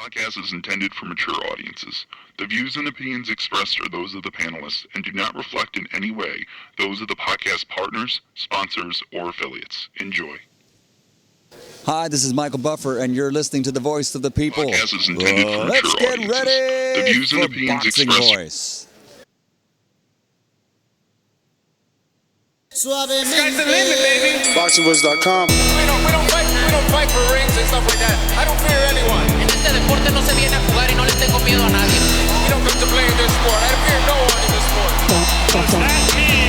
podcast is intended for mature audiences. The views and opinions expressed are those of the panelists and do not reflect in any way those of the podcast partners, sponsors, or affiliates. Enjoy. Hi, this is Michael Buffer, and you're listening to the Voice of the People. The podcast is intended for mature Let's get audiences. ready The views and for opinions Boxing expressed. Voice. Sky's the limit, baby. BoxingVoice.com. We don't fight for rings and stuff like that. I don't fear anyone. En este deporte no se viene a jugar y no le tengo miedo a nadie. We don't come to play in this sport. I fear no one in this sport. Does that mean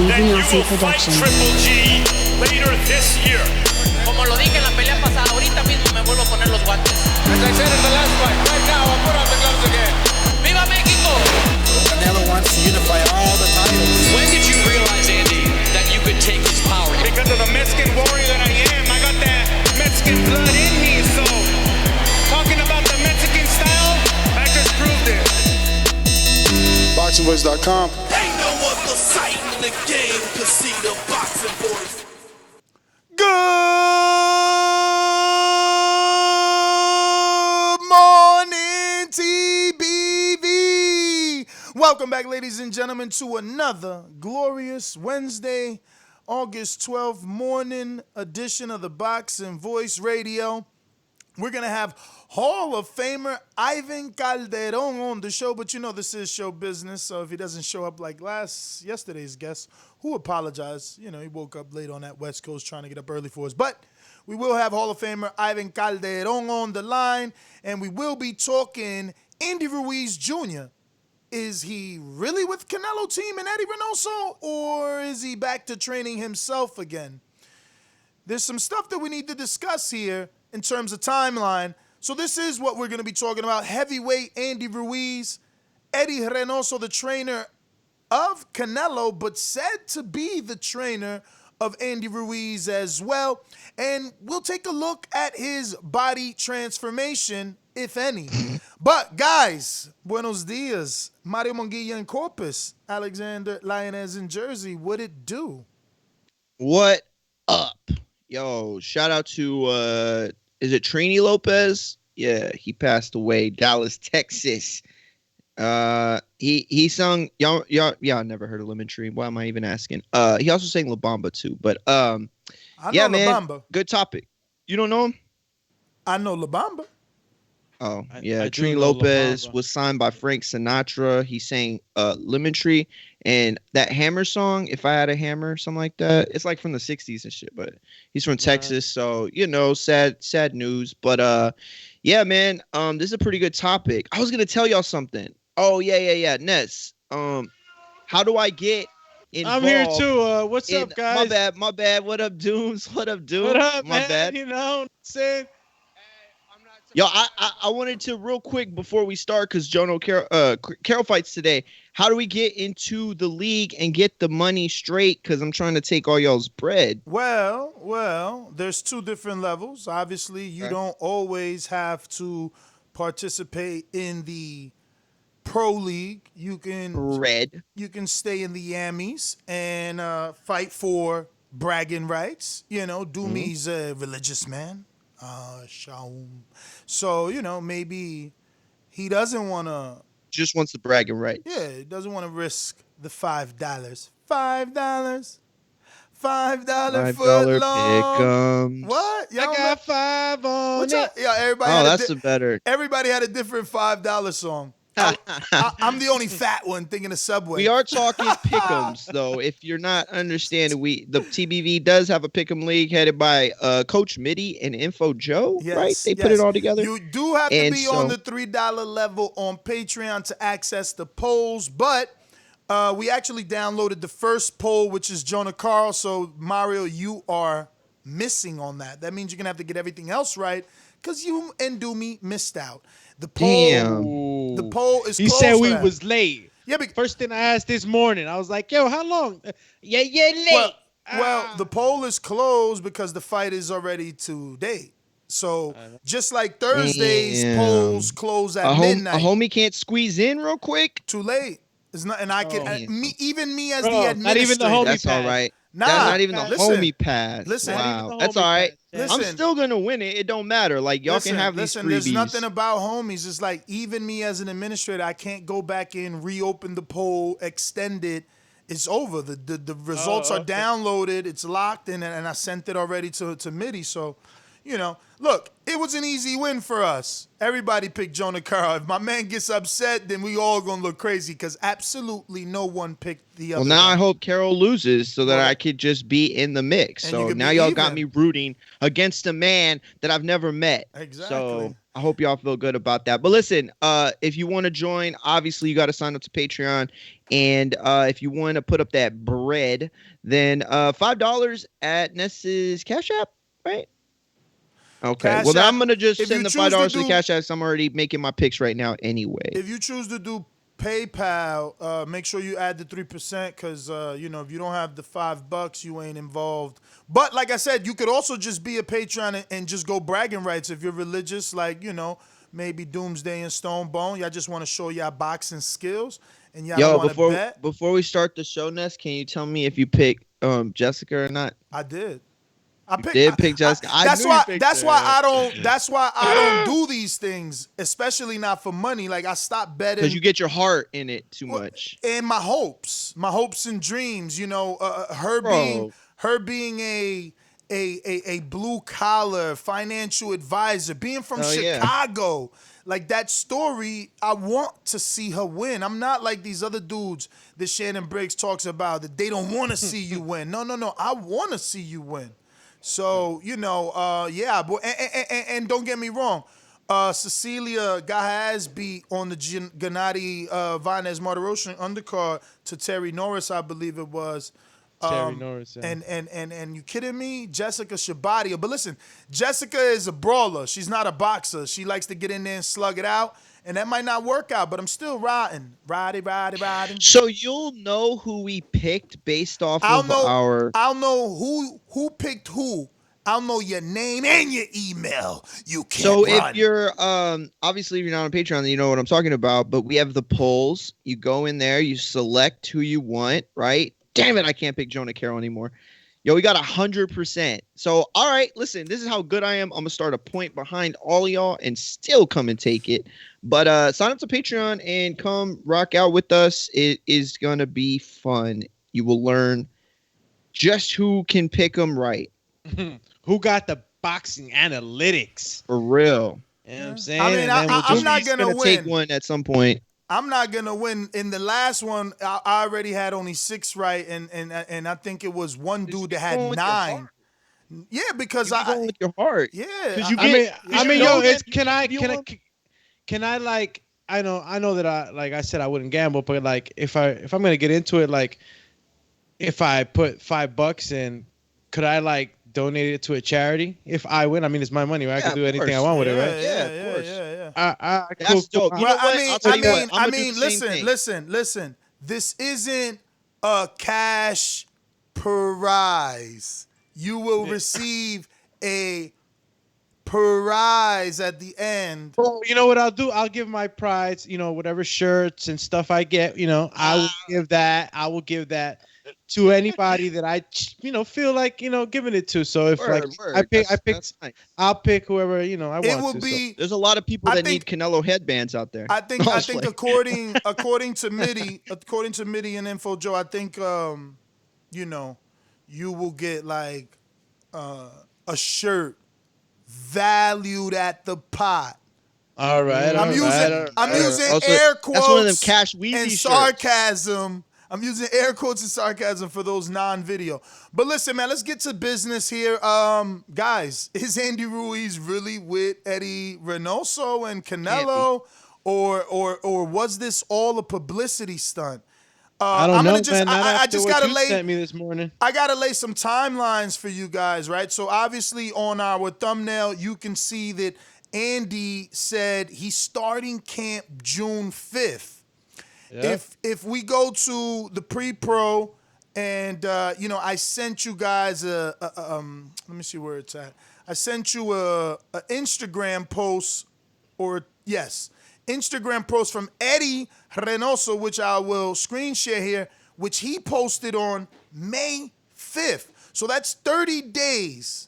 that you will fight Triple G later this year? Como lo dije en la pelea pasada, ahorita mismo me vuelvo a poner los guantes. As I said in the last fight, right now I'll put on the gloves again. ¡Viva México! Canelo wants to unify all the titles. When did you realize, Andy, that you could take his power? Because of the Mexican warrior that I am, I got that Mexican blood in me. So, talking about the Mexican style, I just proved it. BoxingVoice.com. Ain't no other sight in the game to see the Boxing Voice. Good morning, TBV. Welcome back, ladies and gentlemen, to another glorious Wednesday, August 12th morning edition of the Boxing Voice Radio. We're going to have Hall of Famer Ivan Calderon on the show, but you know this is show business, so if he doesn't show up like yesterday's guest, who apologized, he woke up late on that West Coast trying to get up early for us, but we will have Hall of Famer Ivan Calderon on the line, and we will be talking Andy Ruiz Jr. Is he really with Canelo team and Eddie Reynoso, or is he back to training himself again? There's some stuff that we need to discuss here in terms of timeline. So this is what we're going to be talking about. Heavyweight Andy Ruiz, Eddie Reynoso, the trainer of Canelo, but said to be the trainer of Andy Ruiz as well. And we'll take a look at his body transformation, if any. But guys, buenos dias. Mario Monguilla in Corpus, Alexander Lioness in Jersey. What it do? What up? Yo, shout out to is it Trini Lopez? Yeah, he passed away. Dallas, Texas. He sung y'all I never heard of Lemon Tree. Why am I even asking? He also sang La Bamba too. But I know yeah, La man. Bamba. Good topic. You don't know him? I know La Bamba. Oh, yeah. I do Trini know La Lopez Bamba. was signed by Frank Sinatra. He sang Lemon Tree, and that Hammer song, If I Had a Hammer, something like that. It's like from the 60s and shit, but he's from Texas, so sad news. But yeah, man, this is a pretty good topic. I was gonna tell y'all something. Oh, yeah. Ness. How do I get involved? I'm here too. What's up, guys? My bad. What up, Dooms? What up, Dooms? What up, My man? bad. Saying. Yo, I wanted to real quick before we start, because Jono Carol fights today. How do we get into the league and get the money straight? Because I'm trying to take all y'all's bread. Well, there's two different levels. Obviously, you don't always have to participate in the pro league. You can stay in the Yammys and fight for bragging rights. Doomy's a religious man. Shaum. So, maybe he doesn't want to. Just wants the bragging rights. Yeah, he doesn't want to risk the $5. $5. $5 foot long. What? I got 5 on it. Yeah, everybody. Oh, that's better. Everybody had a different $5 song. I'm the only fat one thinking of Subway. We are talking pick'ems, though. If you're not understanding, the TBV does have a pick'em league headed by Coach Mitty and Info Joe, right? They put it all together. You do have to be on the $3 level on Patreon to access the polls, but we actually downloaded the first poll, which is Jonah Carl. So, Mario, you are missing on that. That means you're going to have to get everything else right because you and Doomy missed out. The poll is He closed said for we that. was late. Yeah, but First thing I asked this morning, I was like, yo, how long? Yeah, late. Well, the poll is closed because the fight is already today. So just like Thursday's polls close at midnight. A homie can't squeeze in real quick. Too late. It's not, and I can Oh. even me as Bro, the not administrator. even the homie That's all pad. right. Nah, That's not even the listen, homie pass. listen. Not Wow, even the that's homie all right. pass. I'm Listen. still gonna win it. It don't matter. Like y'all can have these freebies. There's nothing about homies. It's like even me as an administrator, I can't go back in, reopen the poll, extend it. It's over. The results are downloaded. It's locked, and I sent it already to MIDI. So, look, it was an easy win for us. Everybody picked Jonah Carl. If my man gets upset, then we all gonna look crazy because absolutely no one picked the other. Well, now guy. I hope Carol loses so that Well, I could just be in the mix. and you So could now be y'all got even. me rooting against a man that I've never met. Exactly. So I hope y'all feel good about that. But listen, if you want to join, obviously you got to sign up to Patreon. And if you want to put up that bread, then $5 at Ness's Cash App, right? Okay. Cash Well, then App. I'm going to just If send you the choose to $5 to the do- Cash App. So I'm already making my picks right now anyway. If you choose to do PayPal, make sure you add the 3% because if you don't have the $5, you ain't involved. But like I said, you could also just be a Patreon and just go bragging rights if you're religious, like maybe Doomsday and Stonebone. Y'all just want to show y'all boxing skills and y'all Yo, want to bet. before we start the show, Ness, can you tell me if you pick Jessica or not? I did. I did pick Jessica. That's knew you why. picked That's her. why I don't. That's why I don't do these things, especially not for money. Like I stopped betting Because you get your heart in it too much. and my hopes and dreams. Her Bro. being a blue collar financial advisor, being from Oh, yeah. Chicago. Like that story, I want to see her win. I'm not like these other dudes that Shannon Briggs talks about that they don't want to see you win. No. I want to see you win. So, yeah. But, and don't get me wrong. Cecilia Gahaz beat on the Gennady Vanez Martirosyan undercard to Terry Norris, I believe it was. Terry Norris. Yeah. And you kidding me? Jessica Shabadia. But listen, Jessica is a brawler. She's not a boxer. She likes to get in there and slug it out. And that might not work out, but I'm still riding. Riding. So you'll know who we picked based off of our... I'll know who picked who. I'll know your name and your email. You can't So run. if you're obviously if you're not on Patreon, then you know what I'm talking about. But we have the polls. You go in there, you select who you want, right? Damn it, I can't pick Jonah Carroll anymore. Yo, we got 100%. So all right, listen, this is how good I am. I'm gonna start a point behind all of y'all and still come and take it. But sign up to Patreon and come rock out with us. It is gonna be fun. You will learn just who can pick them right. Who got the boxing analytics? For real. You know what I'm saying? I mean, I'm not gonna win. Take one at some point. I'm not gonna win. In the last one, I already had only 6 right, and I think it was one dude that had 9. Yeah, because I go with your heart. Yeah, because you I mean, yo, it's can I like I know that I said I wouldn't gamble, but like if I'm gonna get into it, like if I put $5 in, could I like donate it to a charity if I win? I mean, it's my money, right? I can do anything I want with it, right? Yeah, of course. Yeah. That's dope. You know what? I'll tell you what, I'm gonna do the same thing. Listen. This isn't a cash prize. You will receive a prize at the end. Well, you know what I'll do? I'll give my prize, whatever shirts and stuff I get, I will give that to anybody that I, feel like, giving it to. So if I'll pick whoever, I want It will to. be. There's a lot of people that need Canelo headbands out there. I think according to MIDI and Info Joe, I think you will get like a shirt valued at the pot. All right. I'm using Also, air quotes that's one of them Cash Weezy and shirts. sarcasm. I'm using air quotes and sarcasm for those non-video. But listen, man, let's get to business here. Guys, is Andy Ruiz really with Eddie Reynoso and Canelo? Or was this all a publicity stunt? I don't know, man. I just gotta you sent me this morning. I gotta lay some timelines for you guys, right? So obviously on our thumbnail, you can see that Andy said he's starting camp June 5th. Yep. If we go to the pre-pro and I sent you guys let me see where it's at. I sent you a Instagram post Instagram post from Eddie Reynoso, which I will screen share here, which he posted on May 5th. So that's 30 days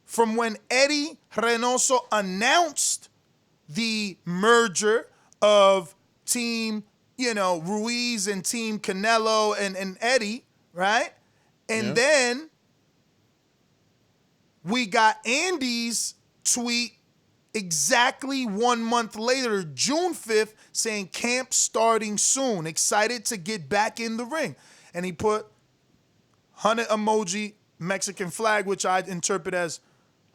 from when Eddie Reynoso announced the merger of Team, Ruiz and Team Canelo and Eddie, right? And then we got Andy's tweet exactly 1 month later, June 5th, saying camp starting soon. Excited to get back in the ring. And he put 100 emoji Mexican flag, which I interpret as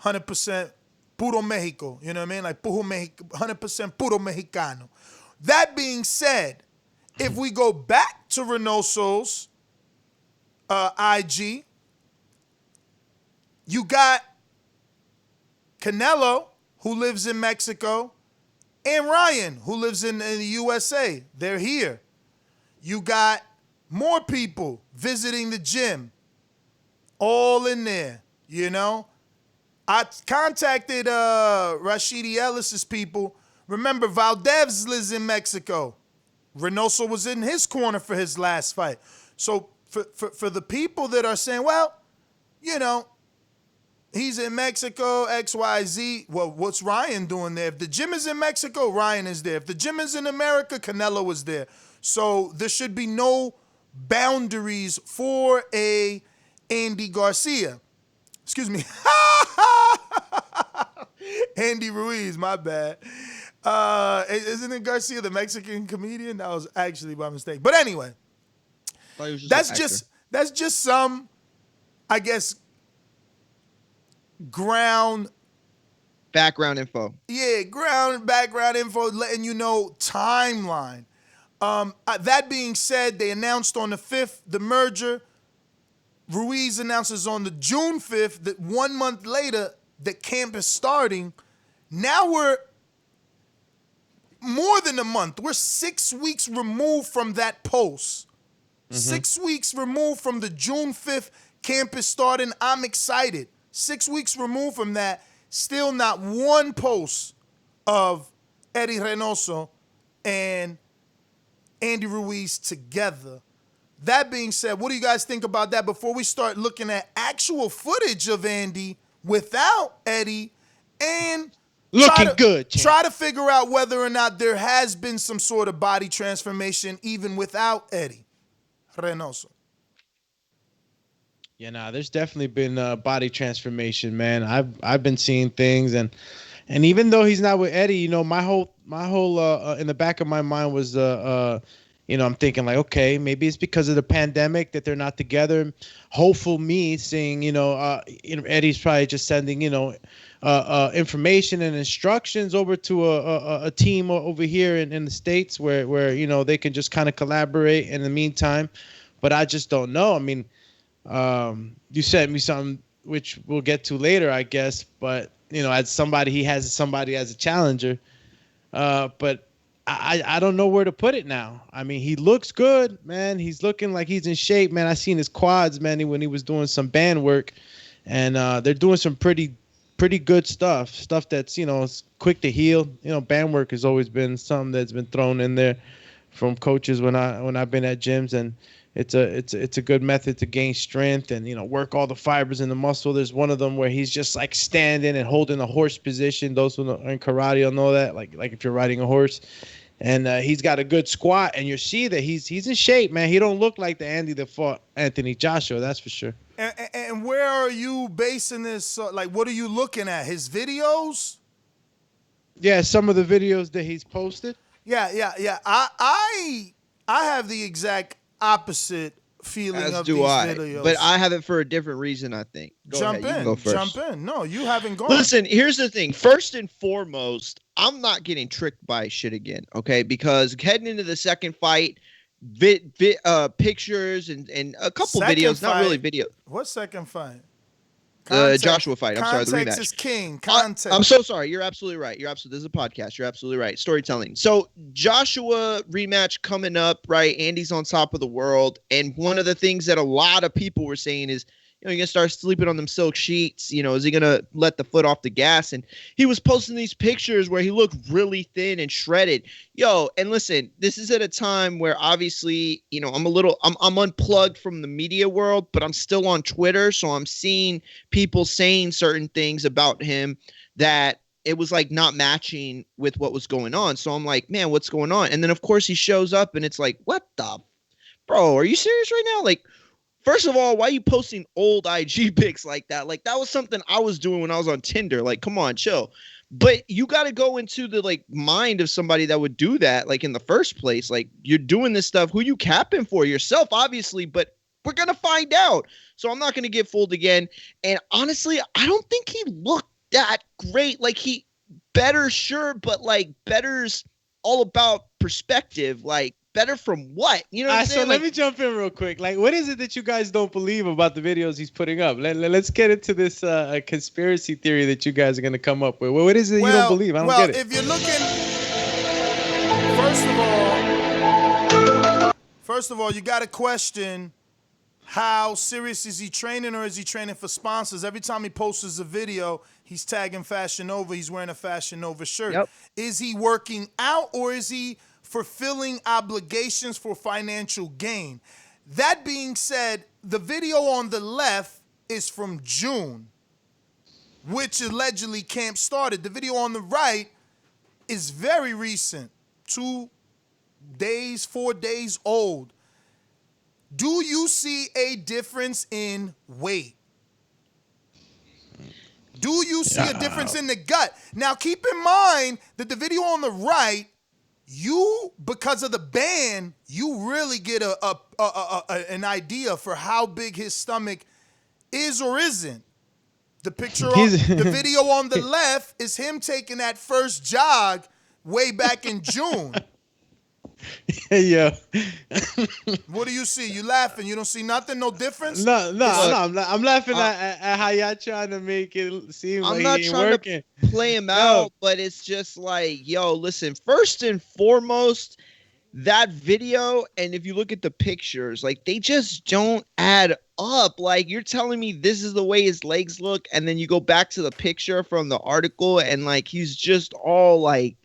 100% puro Mexico. You know what I mean? Like 100% puro Mexicano. That being said, if we go back to Reynoso's IG, you got Canelo, who lives in Mexico, and Ryan, who lives in the USA. They're here. You got more people visiting the gym, all in there, I contacted Rashidi Ellis's people. Remember, Valdez lives in Mexico. Reynoso was in his corner for his last fight. So for the people that are saying, well, he's in Mexico, XYZ. Well, what's Ryan doing there? If the gym is in Mexico, Ryan is there. If the gym is in America, Canelo is there. So there should be no boundaries for a Andy Garcia. Excuse me. Andy Ruiz, my bad. Isn't it Garcia, the Mexican comedian? That was actually by mistake. But anyway, that's just some, I guess, background info. Yeah, background info, letting you know timeline. That being said, they announced on the 5th the merger. Ruiz announces on the June 5th that 1 month later the camp is starting. Now we're more than a month. We're 6 weeks removed from that post. 6 weeks removed from the June 5th camp is starting. I'm excited. 6 weeks removed from that, still not one post of Eddie Reynoso and Andy Ruiz together. That being said, what do you guys think about that before we start looking at actual footage of Andy without Eddie and try to figure out whether or not there has been some sort of body transformation even without Eddie Reynoso? Yeah, there's definitely been body transformation, man. I've been seeing things, and even though he's not with Eddie, my whole in the back of my mind was I'm thinking like, okay, maybe it's because of the pandemic that they're not together. Hopeful me seeing, Eddie's probably just sending, information and instructions over to a team over here in the States where they can just kind of collaborate in the meantime. But I just don't know. I mean, you sent me something which we'll get to later, I guess. But as somebody, he has somebody as a challenger. But I don't know where to put it now. I mean, he looks good, man. He's looking like he's in shape, man. I seen his quads, man, when he was doing some band work, and they're doing some pretty good stuff that's is quick to heal. Band work has always been something that's been thrown in there from coaches when I've been at gyms, and it's a good method to gain strength and work all the fibers in the muscle. There's one of them where he's just like standing and holding a horse position. Those who are in karate will know that, like if you're riding a horse. And he's got a good squat, and you see that he's in shape, man. He don't look like the Andy that fought Anthony Joshua, that's for sure. And where are you basing this? What are you looking at? His videos? Yeah, some of the videos that he's posted. Yeah. I have the exact opposite feeling of these videos. But I have it for a different reason, I think. Jump in. No, you haven't gone. Listen, here's the thing. First and foremost, I'm not getting tricked by shit again, okay? Because heading into the second fight, pictures and a couple videos, not really video. What second fight? The Joshua fight. I'm sorry, the rematch. Context is king. Context. I'm so sorry. You're absolutely right. This is a podcast. You're absolutely right. Storytelling. So Joshua rematch coming up, right? Andy's on top of the world. And one of the things that a lot of people were saying is you're gonna start sleeping on them silk sheets. Is he gonna let the foot off the gas? And he was posting these pictures where he looked really thin and shredded. And listen, this is at a time where obviously, I'm unplugged from the media world, but I'm still on Twitter, so I'm seeing people saying certain things about him that it was like not matching with what was going on. So I'm like, man, what's going on? And then of course he shows up and it's like, what the, bro, are you serious right now? Like, first of all, why are you posting old IG pics like that? Like, that was something I was doing when I was on Tinder. Like, come on, chill. But you got to go into the like mind of somebody that would do that, like in the first place. Like, you're doing this stuff. Who you capping for? Yourself, obviously, but we're going to find out. So I'm not going to get fooled again. And honestly, I don't think he looked that great. Like, he better, sure, but like better's all about perspective. Like, better from what? You know what I'm saying? So let me jump in real quick. Like, what is it that you guys don't believe about the videos he's putting up? Let's get into this conspiracy theory that you guys are going to come up with. What is it you don't believe? I don't get it. If you're looking, first of all, you got to question how serious is he training, or is he training for sponsors? Every time he posts a video, he's tagging Fashion Nova. He's wearing a Fashion Nova shirt. Yep. Is he working out, or is he fulfilling obligations for financial gain? That being said, the video on the left is from June, which allegedly camp started. The video on the right is very recent, 4 days old. Do you see a difference in weight? Do you see a difference in the gut? Now, keep in mind that the video on the right, because of the band, you really get an idea for how big his stomach is or isn't. The video on the left is him taking that first jog way back in June. Yeah. What do you see? You laughing? You don't see nothing? No difference? No. I'm laughing at how y'all trying to make it seem like he ain't working. I'm not trying to play him out, but it's just like, listen, first and foremost, that video, and if you look at the pictures, like, they just don't add up. Like, you're telling me this is the way his legs look, and then you go back to the picture from the article, and like, he's just all like,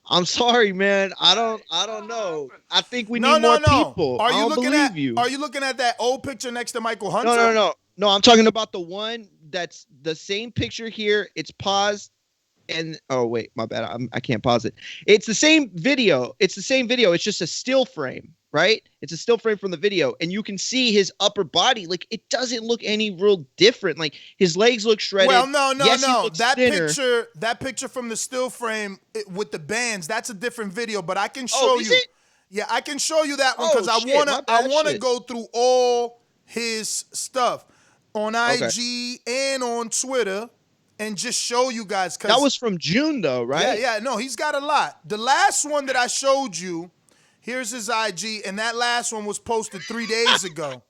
I'm sorry, man. I don't know. I think we need more people. Are you looking at that old picture next to Michael Hunter? No. I'm talking about the one that's the same picture here. It's paused, and oh wait, my bad. I can't pause it. It's the same video. It's just a still frame, right? It's a still frame from the video, and you can see his upper body. Like, it doesn't look any real different. Like, his legs look shredded. Well, no. That picture from the still frame with the bands, that's a different video. But I can show you. It? Yeah, I can show you that one because I wanna go through all his stuff on IG and on Twitter and just show you guys. That was from June, though, right? Yeah. No, he's got a lot. The last one that I showed you. Here's his IG, and that last one was posted 3 days ago.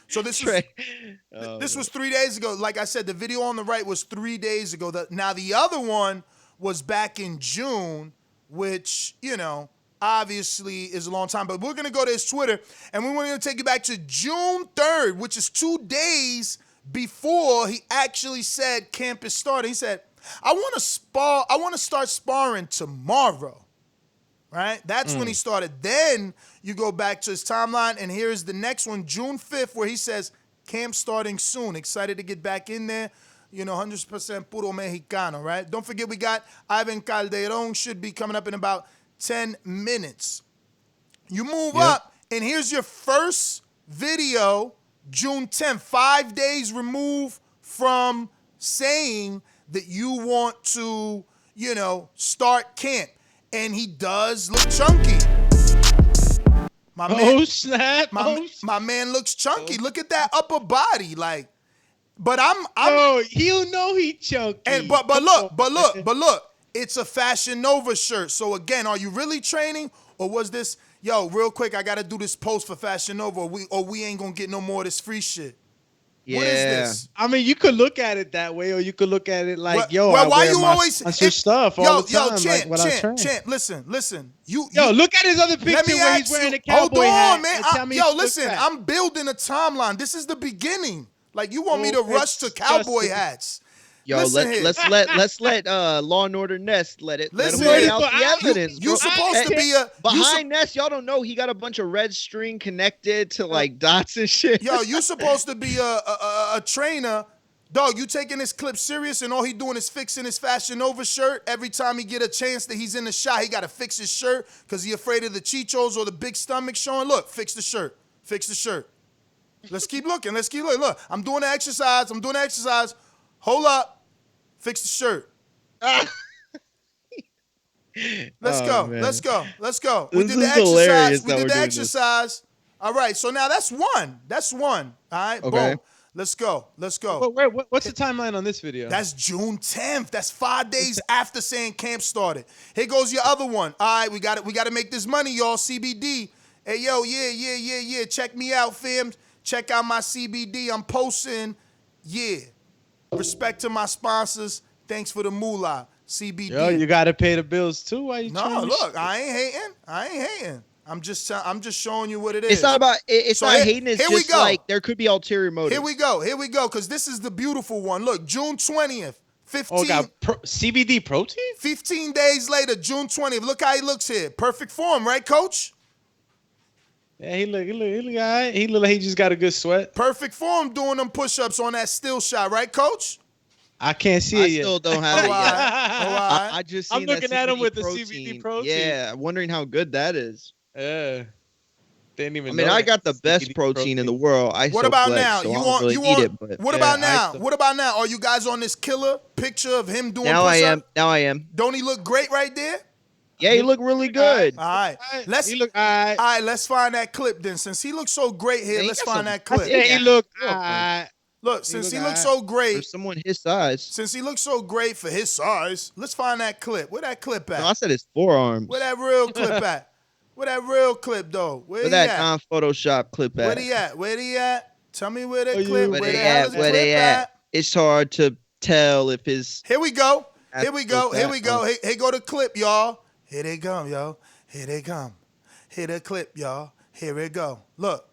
So this was 3 days ago. Like I said, the video on the right was 3 days ago. Now, the other one was back in June, which, obviously is a long time. But we're going to go to his Twitter, and we're going to take you back to June 3rd, which is 2 days before he actually said camp is starting. He said, I want to start sparring tomorrow. Right? That's when he started. Then you go back to his timeline, and here's the next one, June 5th, where he says, camp starting soon. Excited to get back in there. 100% puro mexicano, right? Don't forget we got Ivan Calderon, should be coming up in about 10 minutes. You move up, and here's your first video, June 10th, 5 days removed from saying that you want to, start camp. And he does look chunky. My man looks chunky. Look at that upper body, like. But he chunky. And but look, it's a Fashion Nova shirt. So again, are you really training, or was this? Yo, real quick, I gotta do this post for Fashion Nova, or we ain't gonna get no more of this free shit. Yeah. What is this? I mean, you could look at it that way, or you could look at it like, why you always stuff all the time. Champ, listen. Look at his other picture where he's wearing a cowboy hat. Man. Listen, I'm building a timeline. This is the beginning. Like you want me to rush to cowboy hats. Yo, Listen here. let's let Law and Order Ness let him Listen lay here. out the evidence. You bro. supposed to be a behind Ness. Y'all don't know he got a bunch of red string connected to like dots and shit. Yo, you supposed to be a trainer. Dog, you taking this clip serious and all he doing is fixing his Fashion Nova shirt. Every time he get a chance that he's in the shot, he got to fix his shirt because he afraid of the chichos or the big stomach showing. Look, fix the shirt. Fix the shirt. Let's keep looking. Let's keep looking. Look, I'm doing the exercise. Hold up. Fix the shirt. Let's go. Man. Let's go. Let's go. We This did the is hilarious exercise. We how did we're the doing exercise. All right. So now that's one. That's one. All right. Okay. Boom. Let's go. Let's go. Wait, what's the timeline on this video? That's June 10th. That's 5 days after saying camp started. Here goes your other one. All right, we got it. We got to make this money, y'all. CBD. Hey, yo, yeah. Check me out, fam. Check out my CBD. I'm posting. Yeah. Respect to my sponsors. Thanks for the moolah. CBD. Yo, you gotta pay the bills too. Why you? No, look, I ain't hating. I'm just showing you what it is. It's not about. It's So not here- hating. It's here we just go. like there could be ulterior motives. Here we go, because this is the beautiful one. Look, June 20th, 15. Oh, got CBD protein? 15 days later, June 20th. Look how he looks here. Perfect form, right, Coach? Yeah, he look all right. He look like he just got a good sweat. Perfect form doing them push-ups on that still shot, right, Coach? I can't see I it yet. still don't have it yet. right. I just I'm seen that looking at him CBD with the protein. CBD protein. Yeah, I'm wondering how good that is. Yeah. Didn't even I mean, know I that. got the best CBD protein in the world. I What so about flex, now? so You I don't want? really You eat want? it, but what yeah, about I now? still- What about now? Are you guys on this killer picture of him doing Now I push-up? am. Now I am. Don't he look great right there? Yeah, you look really good. All right. Let's He look all right. All right, let's find that clip then. Since he looks so great here, Yeah, he let's got find some- that I clip. said he Yeah. look Look, all right. Look, since he look looks all so great, For someone his size. since he looks so great for his size, let's find that clip. Where that clip at? No, I said his forearms. Where that real clip at? Where that real clip though? Where Where he that at? non-Photoshop clip Where at? he at? Where he at? Tell me where the Where clip. you- Where Where the they hell at? is the Where clip they at? It's hard to tell if his. Here we go. That's Here we go. so Here bad. we go. Here go the clip, y'all. Here they come, yo. Here they come. Here the clip, y'all. Here it go. Look.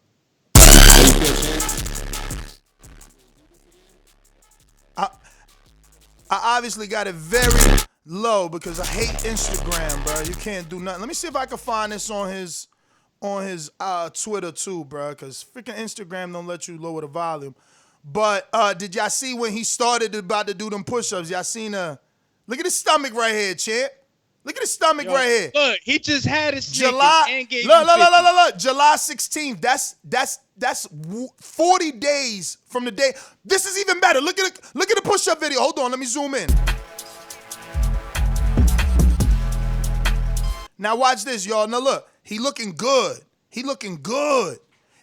I obviously got it very low because I hate Instagram, bro. You can't do nothing. Let me see if I can find this on his Twitter too, bro, because freaking Instagram don't let you lower the volume. But did y'all see when he started about to do them push-ups? Y'all seen look at his stomach right here, champ. Look at his stomach right here. Look, he just had his July, and gave look, you look, 50. look, look, look, July 16th. That's 40 days from the day. This is even better. Look at the push-up video. Hold on, let me zoom in. Now watch this, y'all. Now look, he looking good. He looking good.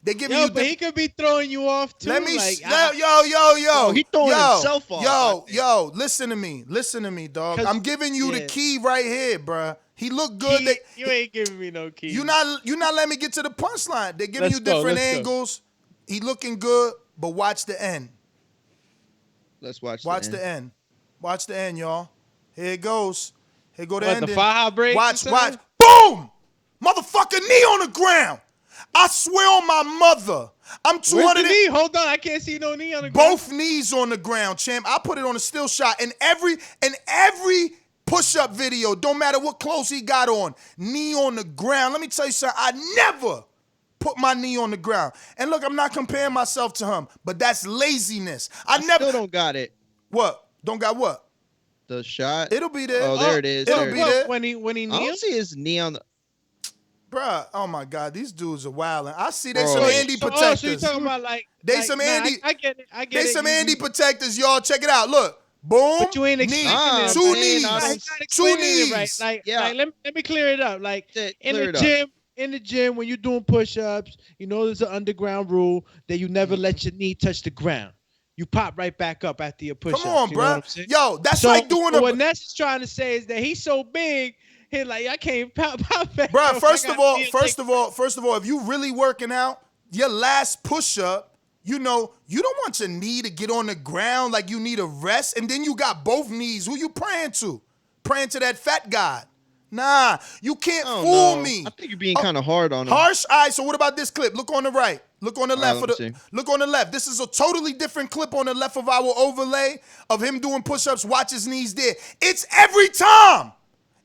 They giving Yo, you. but he could be throwing you off too. Let me. like, Yo. He throwing himself off. Yo. Listen to me, dog. 'Cause- I'm giving you the yeah. key right here, bruh. He look good. You ain't giving me no key. You not letting me get to the punchline. They're giving Let's you go, different let's go. angles. He looking good, but watch the end. Let's watch. Watch the end. Watch the end, y'all. Here it goes. Here go the What, ending. the Faja breaks Watch. or something? Boom! Motherfucker, knee on the ground. I swear on my mother. I'm Where's 200. the knee? Hold on, I can't see no knee on the ground. Both knees on the ground, champ. I put it on a still shot. And every push-up video, don't matter what clothes he got on, knee on the ground. Let me tell you something. I never put my knee on the ground. And look, I'm not comparing myself to him, but that's laziness. I never. Still don't got it. What? Don't got what? The shot. It'll be there. Oh, there it is. It'll There it be is. there. When he I kneels? don't see his knee on the. Bruh, oh my God, these dudes are wilding. I see they Bro. some Andy So protectors. you're talking about like They like, some nah, Andy- I get it. I get They it. some You- Andy protectors, y'all. Check it out. Look. Boom. But you ain't knee. explaining Nah, it. Two man, knees. I don't- You're not Two explaining it knees. right. Like, Yeah. like let me clear it up. Like Yeah, in clear the it up. gym, in the gym, when you're doing push-ups, you know there's an underground rule that you never let your knee touch the ground. You pop right back up after your push-ups. Come on, you know what I'm bruh. saying? Yo, that's So, like doing so a. what Ness is trying to say is that he's so big, he like I can't pop back. Bruh, up. first I of gotta all, be a first take- of all, if you really working out, your last push-up, you know, you don't want your knee to get on the ground like you need a rest, and then you got both knees. Who you praying to? Praying to that fat guy. Nah, you can't I don't fool know. me. I think you're being kind of hard on him. Harsh? All right, so what about this clip? Look on the right. Look on the left. Look on the left. This is a totally different clip on the left of our overlay of him doing push-ups. Watch his knees there. It's every time.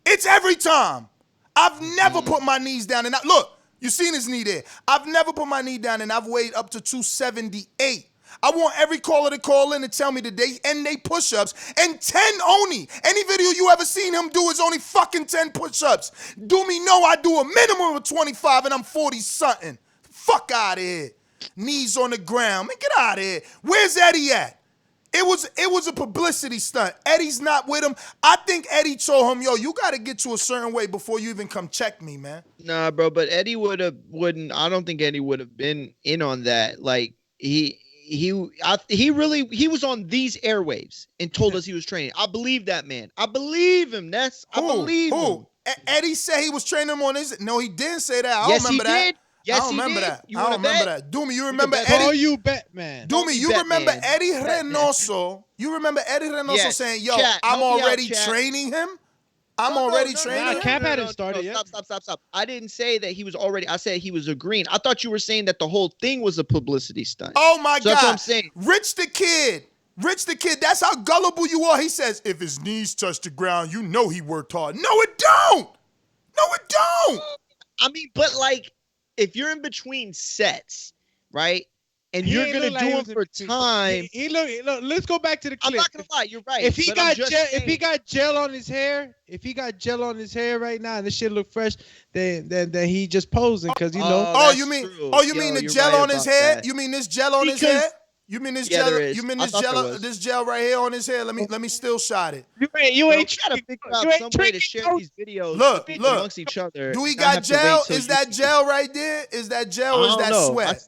It's every time. I've never put my knees down. And look, you seen his knee there. I've never put my knee down, and I've weighed up to 278. I want every caller to call in and tell me that they end they push-ups and 10 only. Any video you ever seen him do is only fucking 10 push-ups. Do me no, I do a minimum of 25 and I'm 40-something. Fuck out of here. Knees on the ground. Man, get out of here. Where's Eddie at? It was a publicity stunt. Eddie's not with him. I think Eddie told him, yo, you got to get to a certain way before you even come check me, man. Nah, bro, but Eddie wouldn't. I don't think Eddie would have been in on that. Like, he was on these airwaves and told us he was training. I believe that man. I believe him. I believe him. Eddie said he was training him on his. No, he didn't say that. I don't remember that. Did. Yes, I don't remember did. that. You I don't remember bet? that. Doomy, you remember bet. Eddie? Oh, you bet, man. Doomy, you remember man. Eddie Reynoso? You remember Eddie Reynoso Yes. saying, yo, Chat, I'm help me out, already chat. training him? I'm already training him? Cap hadn't started yet. Stop. I didn't say that he was already. I said he was agreeing. I thought you were saying that the whole thing was a publicity stunt. Oh, my God. That's what I'm saying. Rich the Kid, that's how gullible you are. He says, if his knees touch the ground, you know he worked hard. No, it don't. No, it don't. I mean, but like, if you're in between sets, right, and you're gonna do them for time. Look, let's go back to the clip. I'm not gonna lie, you're right. If he got gel on his hair, right now and this shit look fresh, then he just posing because you know. Oh, you mean the gel on his hair? That. You mean this gel on his hair? You mean this gel? You mean this gel right here on his hair? Let me still shot it. You ain't trying to figure out some way to share these videos look amongst each other. Do we got gel? Is that gel right there? Is that gel or is that sweat?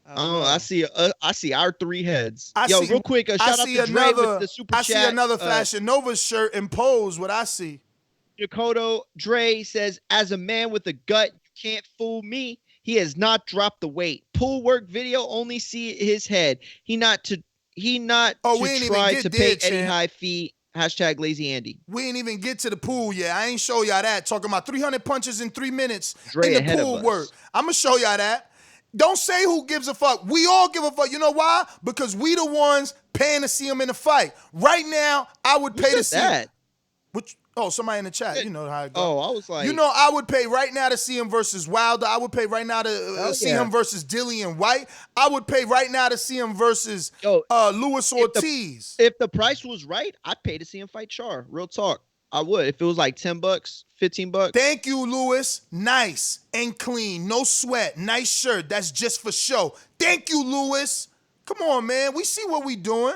I see our three heads. Real quick, shout out to Dre with the super chat. I see another Fashion Nova shirt and pose. What I see. Dakoto Dre says, as a man with a gut, you can't fool me. He has not dropped the weight. Pull work video, only see his head. He not to try to pay Eddie high fee. Hashtag lazy Andy. We ain't even get to the pool yet. I ain't show y'all that. Talking about 300 punches in 3 minutes Dre in the pool work. I'm going to show y'all that. Don't say who gives a fuck. We all give a fuck. You know why? Because we the ones paying to see him in the fight. Right now, I would pay to see him. Somebody in the chat. You know how it goes. Oh, I was like. You know, I would pay right now to see him versus Wilder. I would pay right now to see him versus Dillian White. I would pay right now to see him versus Luis Ortiz. If the price was right, I'd pay to see him fight Char. Real talk. I would. If it was like $10, $15. Thank you, Luis. Nice and clean. No sweat. Nice shirt. That's just for show. Thank you, Luis. Come on, man. We see what we doing.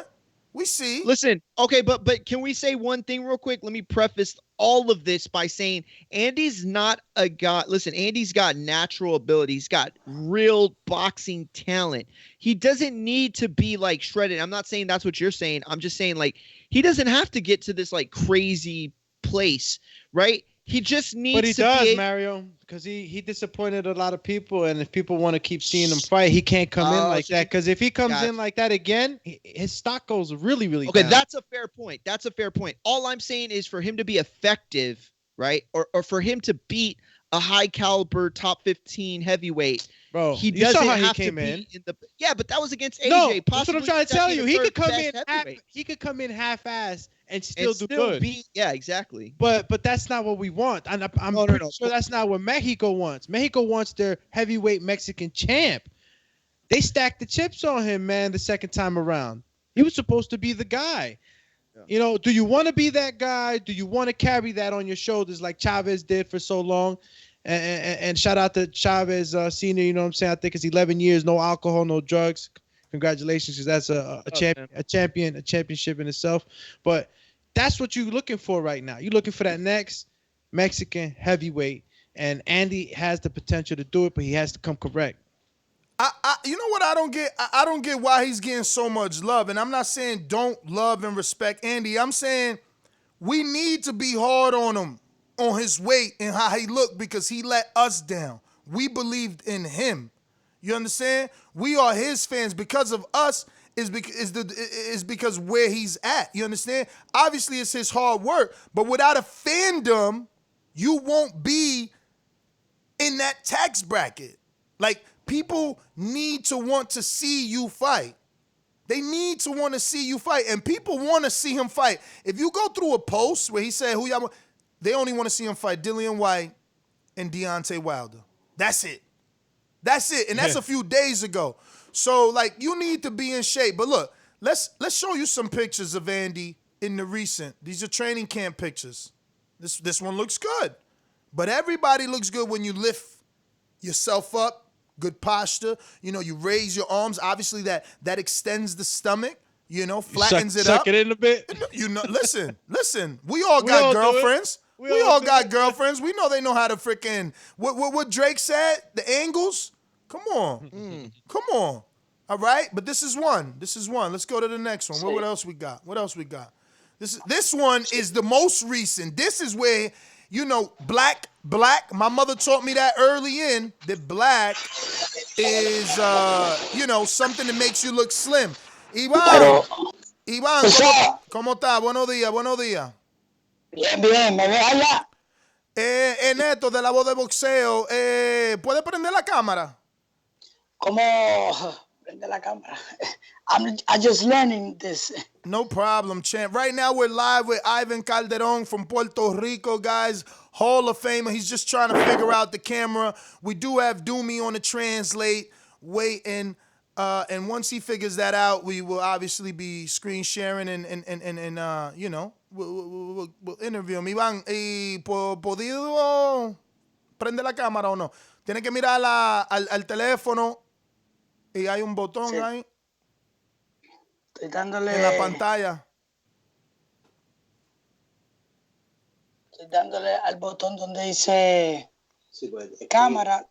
We see. Listen, okay, but can we say one thing real quick? Let me preface all of this by saying Andy's not a guy. Listen, Andy's got natural ability. He's got real boxing talent. He doesn't need to be like shredded. I'm not saying that's what you're saying. I'm just saying like he doesn't have to get to this like crazy place, right? He just needs to. But he does, Mario, because he disappointed a lot of people, and if people want to keep seeing him fight, he can't come in like that. Because if he comes in like that again, his stock goes really, really down. Okay, that's a fair point. All I'm saying is for him to be effective, right, or for him to beat a high caliber top 15 heavyweight. Bro, he doesn't saw how have he to came be in. But that was against AJ. No, that's what I'm trying to tell you. He could come in. He could come in half-ass and still do good. Yeah, exactly. But that's not what we want. And I'm pretty sure that's not what Mexico wants. Mexico wants their heavyweight Mexican champ. They stacked the chips on him, man. The second time around, he was supposed to be the guy. Yeah. You know, do you want to be that guy? Do you want to carry that on your shoulders like Chavez did for so long? And shout out to Chavez Senior. You know what I'm saying? I think it's 11 years, no alcohol, no drugs. Congratulations, because that's a championship in itself. But that's what you're looking for right now. You're looking for that next Mexican heavyweight, and Andy has the potential to do it, but he has to come correct. You know what I don't get? I don't get why he's getting so much love. And I'm not saying don't love and respect Andy. I'm saying we need to be hard on him, on his weight and how he looked, because he let us down. We believed in him. You understand? We are his fans. Because of us is because where he's at. You understand? Obviously, it's his hard work. But without a fandom, you won't be in that tax bracket. Like, people need to want to see you fight. They need to want to see you fight, and people want to see him fight. If you go through a post where he said, "Who y'all?" They only want to see him fight Dillian White and Deontay Wilder. That's it. That's it, and that's a few days ago. So, like, you need to be in shape. But look, let's show you some pictures of Andy in the recent. These are training camp pictures. This one looks good, but everybody looks good when you lift yourself up. Good posture, you raise your arms. Obviously, that extends the stomach, flattens it up. Suck it in a bit. Listen. We all got girlfriends. We all got girlfriends. We know they know how to freaking what Drake said. The angles. Come on, come on. All right, but this is one. Let's go to the next one. What else we got? This one is the most recent. This is where. Black. My mother taught me that early in, that black is, something that makes you look slim. Iván, ¿cómo está? Buenos días. Bien, ¿me ves allá? Neto, de la voz de boxeo, ¿puede prender la cámara? ¿Cómo prender la cámara? I'm just learning this. No problem, champ. Right now we're live with Ivan Calderon from Puerto Rico, guys. Hall of Famer. He's just trying to figure out the camera. We do have Doomy on the translate, waiting. And once he figures that out, we will obviously be screen sharing and we'll interview him. Iván, ¿podido prender la cámara o no? Tiene que mirar al teléfono y hay un botón ahí. Estoy dándole en la pantalla. Estoy dándole al botón donde dice cámara,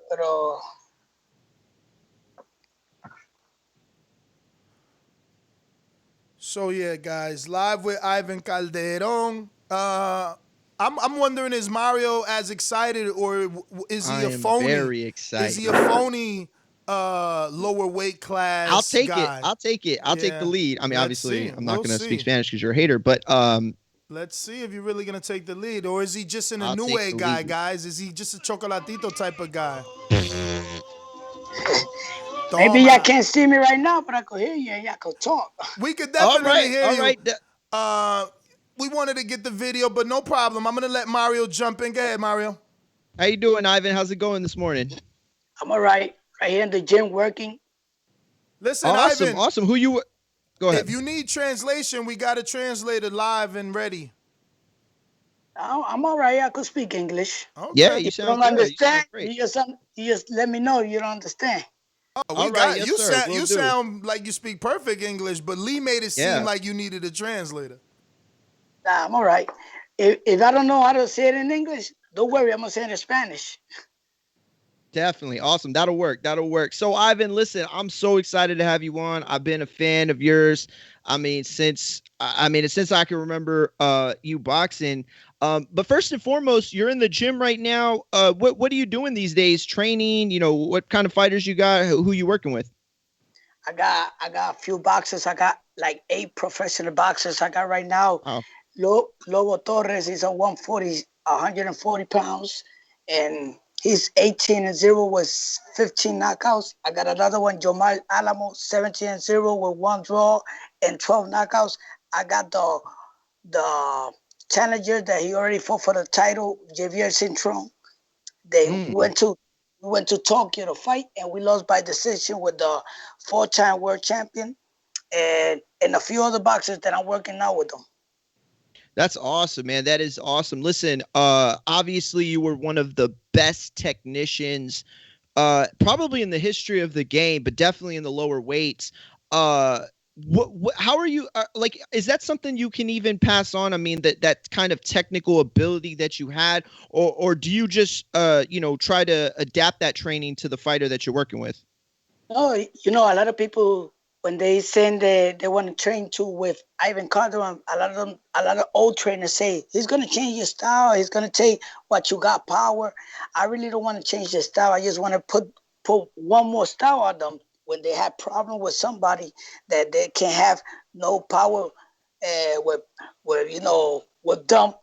pero So yeah, guys, live with Ivan Calderon. I'm wondering, is Mario as excited, or is he a phony? Very excited. Is he a phony lower weight class? I'll take guy? it. I'll take the lead. I mean, obviously, I'm not going to speak Spanish because you're a hater, but let's see if you're really going to take the lead, or is he just an Inoue guy, guys? Is he just a Chocolatito type of guy? Maybe y'all can't see me right now, but I could hear you and y'all could talk. We could definitely hear you. All right. We wanted to get the video, but no problem. I'm going to let Mario jump in. Go ahead, Mario. How you doing, Ivan? How's it going this morning? I'm all right. Right here in the gym working. Listen, Ivan. Awesome. Go ahead. If you need translation, we got a translator live and ready. I'm all right. I could speak English. Okay. Yeah, you sound don't good. understand. You You just let me know you don't understand. Oh, you sound like you speak perfect English, but Lee made it seem like you needed a translator. Nah, I'm all right. If I don't know how to say it in English, don't worry. I'm going to say it in Spanish. Definitely. Awesome. That'll work. So, Ivan, listen, I'm so excited to have you on. I've been a fan of yours. Since I can remember you boxing. But first and foremost, you're in the gym right now. What are you doing these days? Training? What kind of fighters you got? Who you working with? I got a few boxers. I got like 8 professional boxers. I got right now. Oh. Lobo Torres is 140 pounds, and he's 18-0 with 15 knockouts. I got another one, Jomal Alamo, 17-0 with 1 draw and 12 knockouts. I got the challenger that he already fought for the title, Javier Cintron. They went to Tokyo to fight, and we lost by decision with the 4-time world champion and a few other boxers that I'm working now with them. That's awesome, man. That is awesome. Listen, obviously you were one of the best technicians, probably in the history of the game, but definitely in the lower weights. How are you? Is that something you can even pass on? That kind of technical ability that you had, or do you just, try to adapt that training to the fighter that you're working with? No, a lot of people, when they say they want to train with Ivan Calderon, a lot of old trainers say he's going to change your style. He's going to take what you got power. I really don't want to change their style. I just want to put one more style on them. When they have problem with somebody that they can't have no power with them,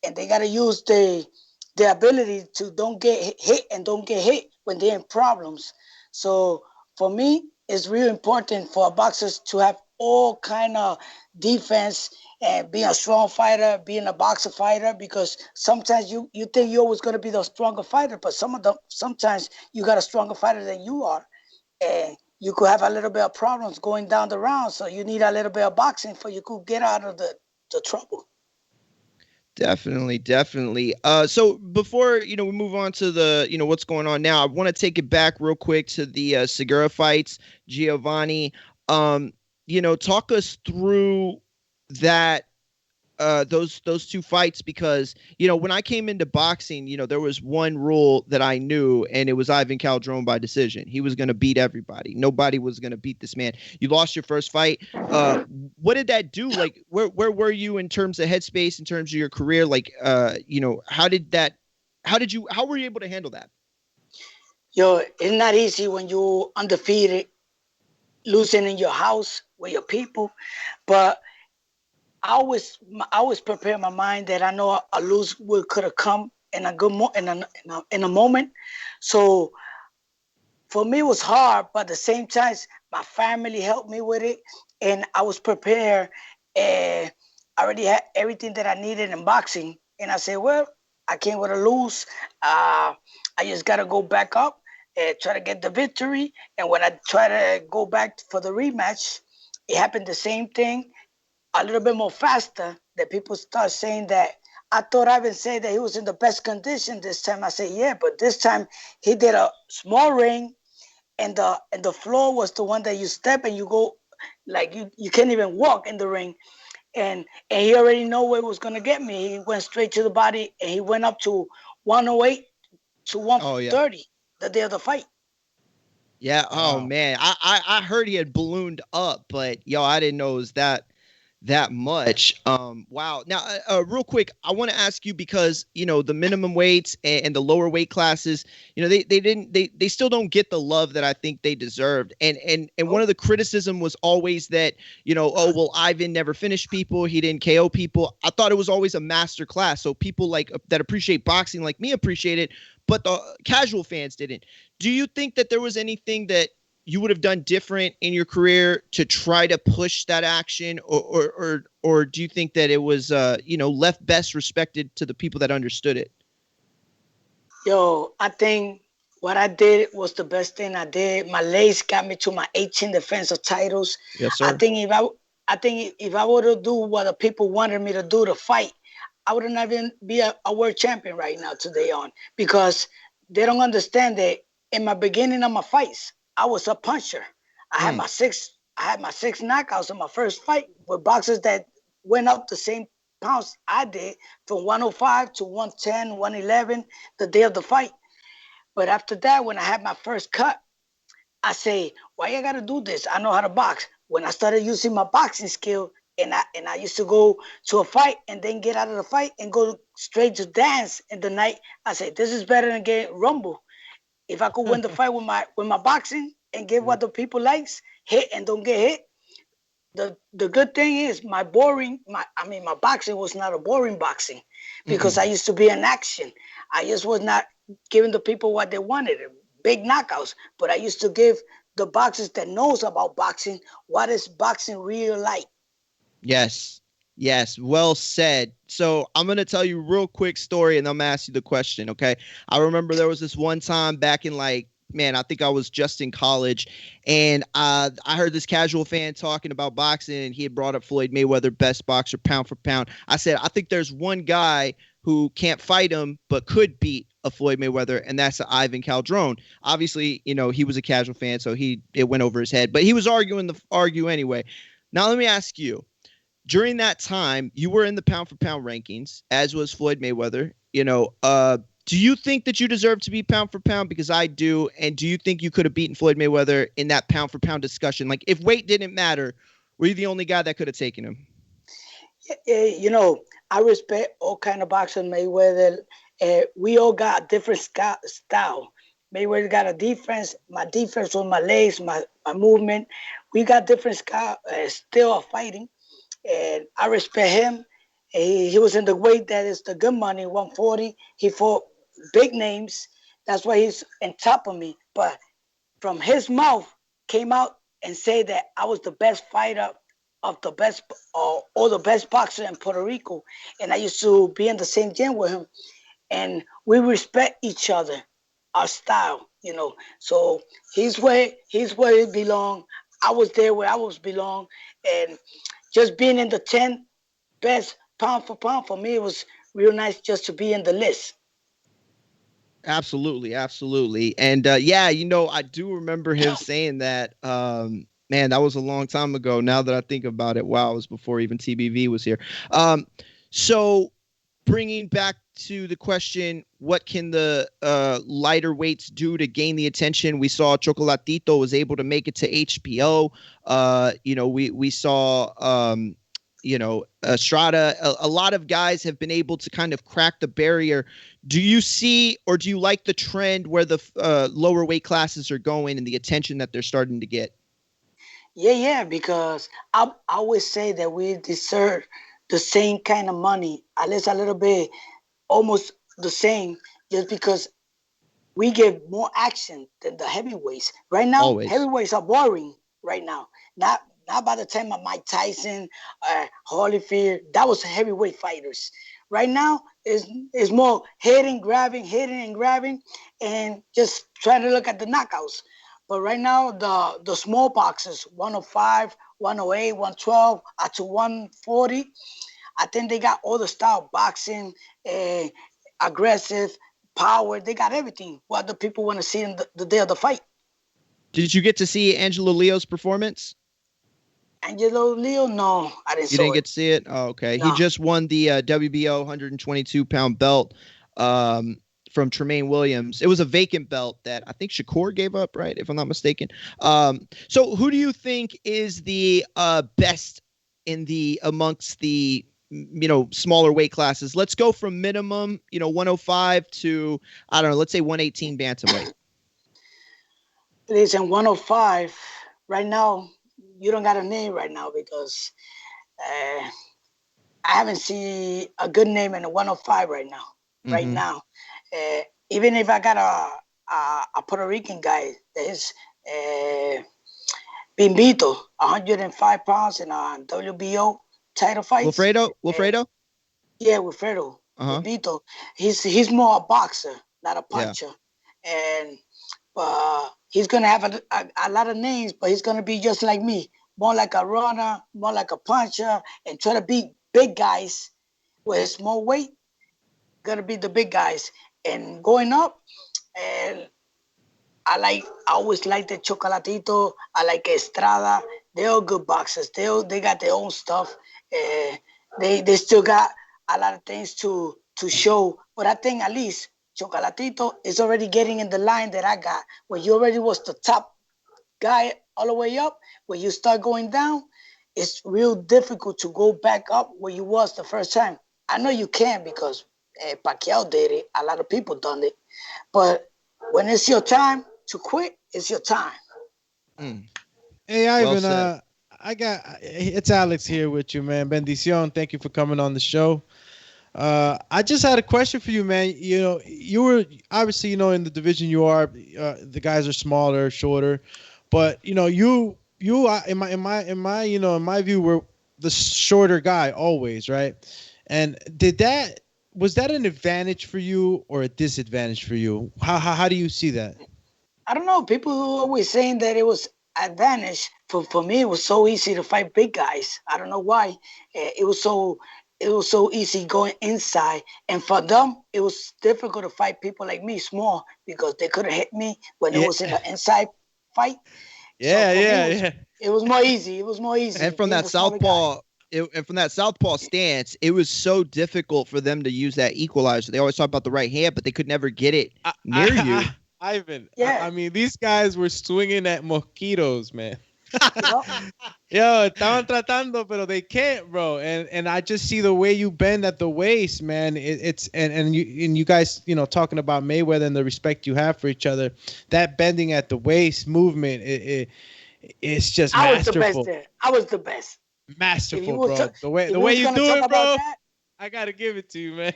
and they got to use the ability to don't get hit and don't get hit when they're in problems. So for me, it's really important for boxers to have all kind of defense and being a strong fighter, being a boxer fighter, because sometimes you think you're always going to be the stronger fighter, but sometimes you got a stronger fighter than you are. And you could have a little bit of problems going down the round, so you need a little bit of boxing for you could get out of the trouble. Definitely. So before, we move on to the, what's going on now, I want to take it back real quick to the Segura fights, Giovanni. Talk us through that, those two fights, because, when I came into boxing, there was one rule that I knew, and it was Ivan Calderon by decision. He was going to beat everybody. Nobody was going to beat this man. You lost your first fight. What did that do? Like, where were you in terms of headspace, in terms of your career? Like, how were you able to handle that? Yo, it's not easy when you're undefeated, losing in your house with your people, but I always prepare my mind that I know a lose could have come in a good in a moment. So for me, it was hard, but at the same time, my family helped me with it, and I was prepared. I already had everything that I needed in boxing, and I said, well, I came with a lose. I just got to go back up and try to get the victory. And when I try to go back for the rematch, it happened the same thing, a little bit more faster, that people start saying that I thought Ivan said that he was in the best condition this time. I said, yeah, but this time he did a small ring, and the floor was the one that you step and you go like you can't even walk in the ring. And he already know where it was going to get me. He went straight to the body, and he went up to 108 to 130 the day of the fight. Yeah. Oh, man. I heard he had ballooned up, but, I didn't know it was that much. Wow. Now, real quick, I want to ask you, because, the minimum weights and the lower weight classes, they still don't get the love that I think they deserved. And one of the criticism was always that, Ivan never finished people. He didn't KO people. I thought it was always a master class. So people like that appreciate boxing like me appreciate it, but the casual fans didn't. Do you think that there was anything that you would have done different in your career to try to push that action, or do you think that it was, left best respected to the people that understood it? Yo, I think what I did was the best thing I did. My lace got me to my 18 defensive titles. Yes, sir. I think if I were to do what the people wanted me to do to fight, I wouldn't even be a world champion right now today on, because they don't understand that in my beginning of my fights, I was a puncher. I had my six knockouts in my first fight with boxers that went up the same pounds I did, from 105 to 110, 111 the day of the fight. But after that, when I had my first cut, I say, why you gotta do this? I know how to box. When I started using my boxing skill, and I used to go to a fight and then get out of the fight and go straight to dance in the night, I said, this is better than getting rumble. If I could win the fight with my boxing and get what the people likes, hit and don't get hit. The good thing is my boxing was not a boring boxing, because I used to be in action. I just was not giving the people what they wanted, big knockouts. But I used to give the boxers that knows about boxing what is boxing really like. Yes. Well said. So I'm going to tell you a real quick story, and I'm going to ask you the question. Okay. I remember there was this one time back in I think I was just in college, and I heard this casual fan talking about boxing, and he had brought up Floyd Mayweather, best boxer pound for pound. I said, I think there's one guy who can't fight him, but could beat a Floyd Mayweather, and that's Ivan Calderon. Obviously, he was a casual fan, so it went over his head, but he was argue anyway. Now, let me ask you, during that time, you were in the pound for pound rankings, as was Floyd Mayweather. Do you think that you deserve to be pound for pound? Because I do. And do you think you could have beaten Floyd Mayweather in that pound for pound discussion? Like, if weight didn't matter, were you the only guy that could have taken him? I respect all kind of boxers, Mayweather. We all got a different style. Mayweather got a defense. My defense was my legs, my movement. We got different style of fighting. And I respect him. He was in the weight that is the good money, 140. He fought big names. That's why he's on top of me. But from his mouth came out and say that I was the best fighter of the best or the best boxer in Puerto Rico. And I used to be in the same gym with him. And we respect each other, our style, you know. So he's where he belong. I was there where I was belong. And just being in the 10 best pound for pound, for me, it was real nice just to be in the list. Absolutely. And I do remember him saying that. Man, that was a long time ago. Now that I think about it, wow, it was before even TBV was here. So bringing back to the question, what can the lighter weights do to gain the attention? We saw Chocolatito was able to make it to HBO. We saw Estrada. A lot of guys have been able to kind of crack the barrier. Do you see, or do you like the trend where the lower weight classes are going and the attention that they're starting to get? Yeah, because I always say that we deserve the same kind of money, at least a little bit, almost the same, just because we get more action than the heavyweights. Right now, heavyweights are boring right now. Not by the time of Mike Tyson, Holyfield, that was heavyweight fighters. Right now, is more hitting and grabbing, and just trying to look at the knockouts. But right now, the small boxers, 105, 108, 112, up to 140, I think they got all the style, boxing, aggressive, power. They got everything. What the people want to see in the day of the fight. Did you get to see Angelo Leo's performance? Angelo Leo? No, I didn't see it. You didn't get to see it? Oh, okay. No. He just won the WBO 122-pound belt from Tremaine Williams. It was a vacant belt that I think Shakur gave up, right? If I'm not mistaken. So who do you think is the best amongst the smaller weight classes? Let's go from minimum 105 to, I don't know, let's say 118 bantamweight. Listen, 105 right now, you don't got a name right now because I haven't seen a good name in the 105 right now. Mm-hmm. Right now, even if I got a Puerto Rican guy that is Bimbito, 105 pounds in a WBO title fight. Wilfredo? Yeah, Wilfredo. Bimbito. He's more a boxer, not a puncher. Yeah. And he's going to have a lot of names, but he's going to be just like me. More like a runner, more like a puncher, and try to beat big guys with his small weight. Going to be the big guys. And going up, and I always like the Chocolatito. I like Estrada. They're all good boxers. They got their own stuff. They still got a lot of things to show. But I think at least Chocolatito is already getting in the line that I got. When you already was the top guy all the way up, when you start going down, it's real difficult to go back up where you was the first time. I know you can because Pacquiao did it. A lot of people done it. But when it's your time to quit, it's your time. Hey, Ivan, it's Alex here with you, man. Bendición. Thank you for coming on the show. I just had a question for you, man. You were obviously, in the division you are, the guys are smaller, shorter, but you in my view were the shorter guy always, right? And was that an advantage for you or a disadvantage for you? How do you see that? I don't know. People were always saying that it was advantage. For me, it was so easy to fight big guys. I don't know why. It was so easy going inside. And for them, it was difficult to fight people like me, small, because they couldn't hit me when it was in an inside fight. Yeah. It was more easy. And from that southpaw stance, it was so difficult for them to use that equalizer. They always talk about the right hand, but they could never get it near you. Ivan, I mean, these guys were swinging at mosquitoes, man. Yo, estaban tratando, pero they can't, bro. And I just see the way you bend at the waist, man. And you guys, talking about Mayweather and the respect you have for each other. That bending at the waist movement, it's just masterful. I was the best. Masterful, bro. The way you do it, bro. I gotta give it to you, man.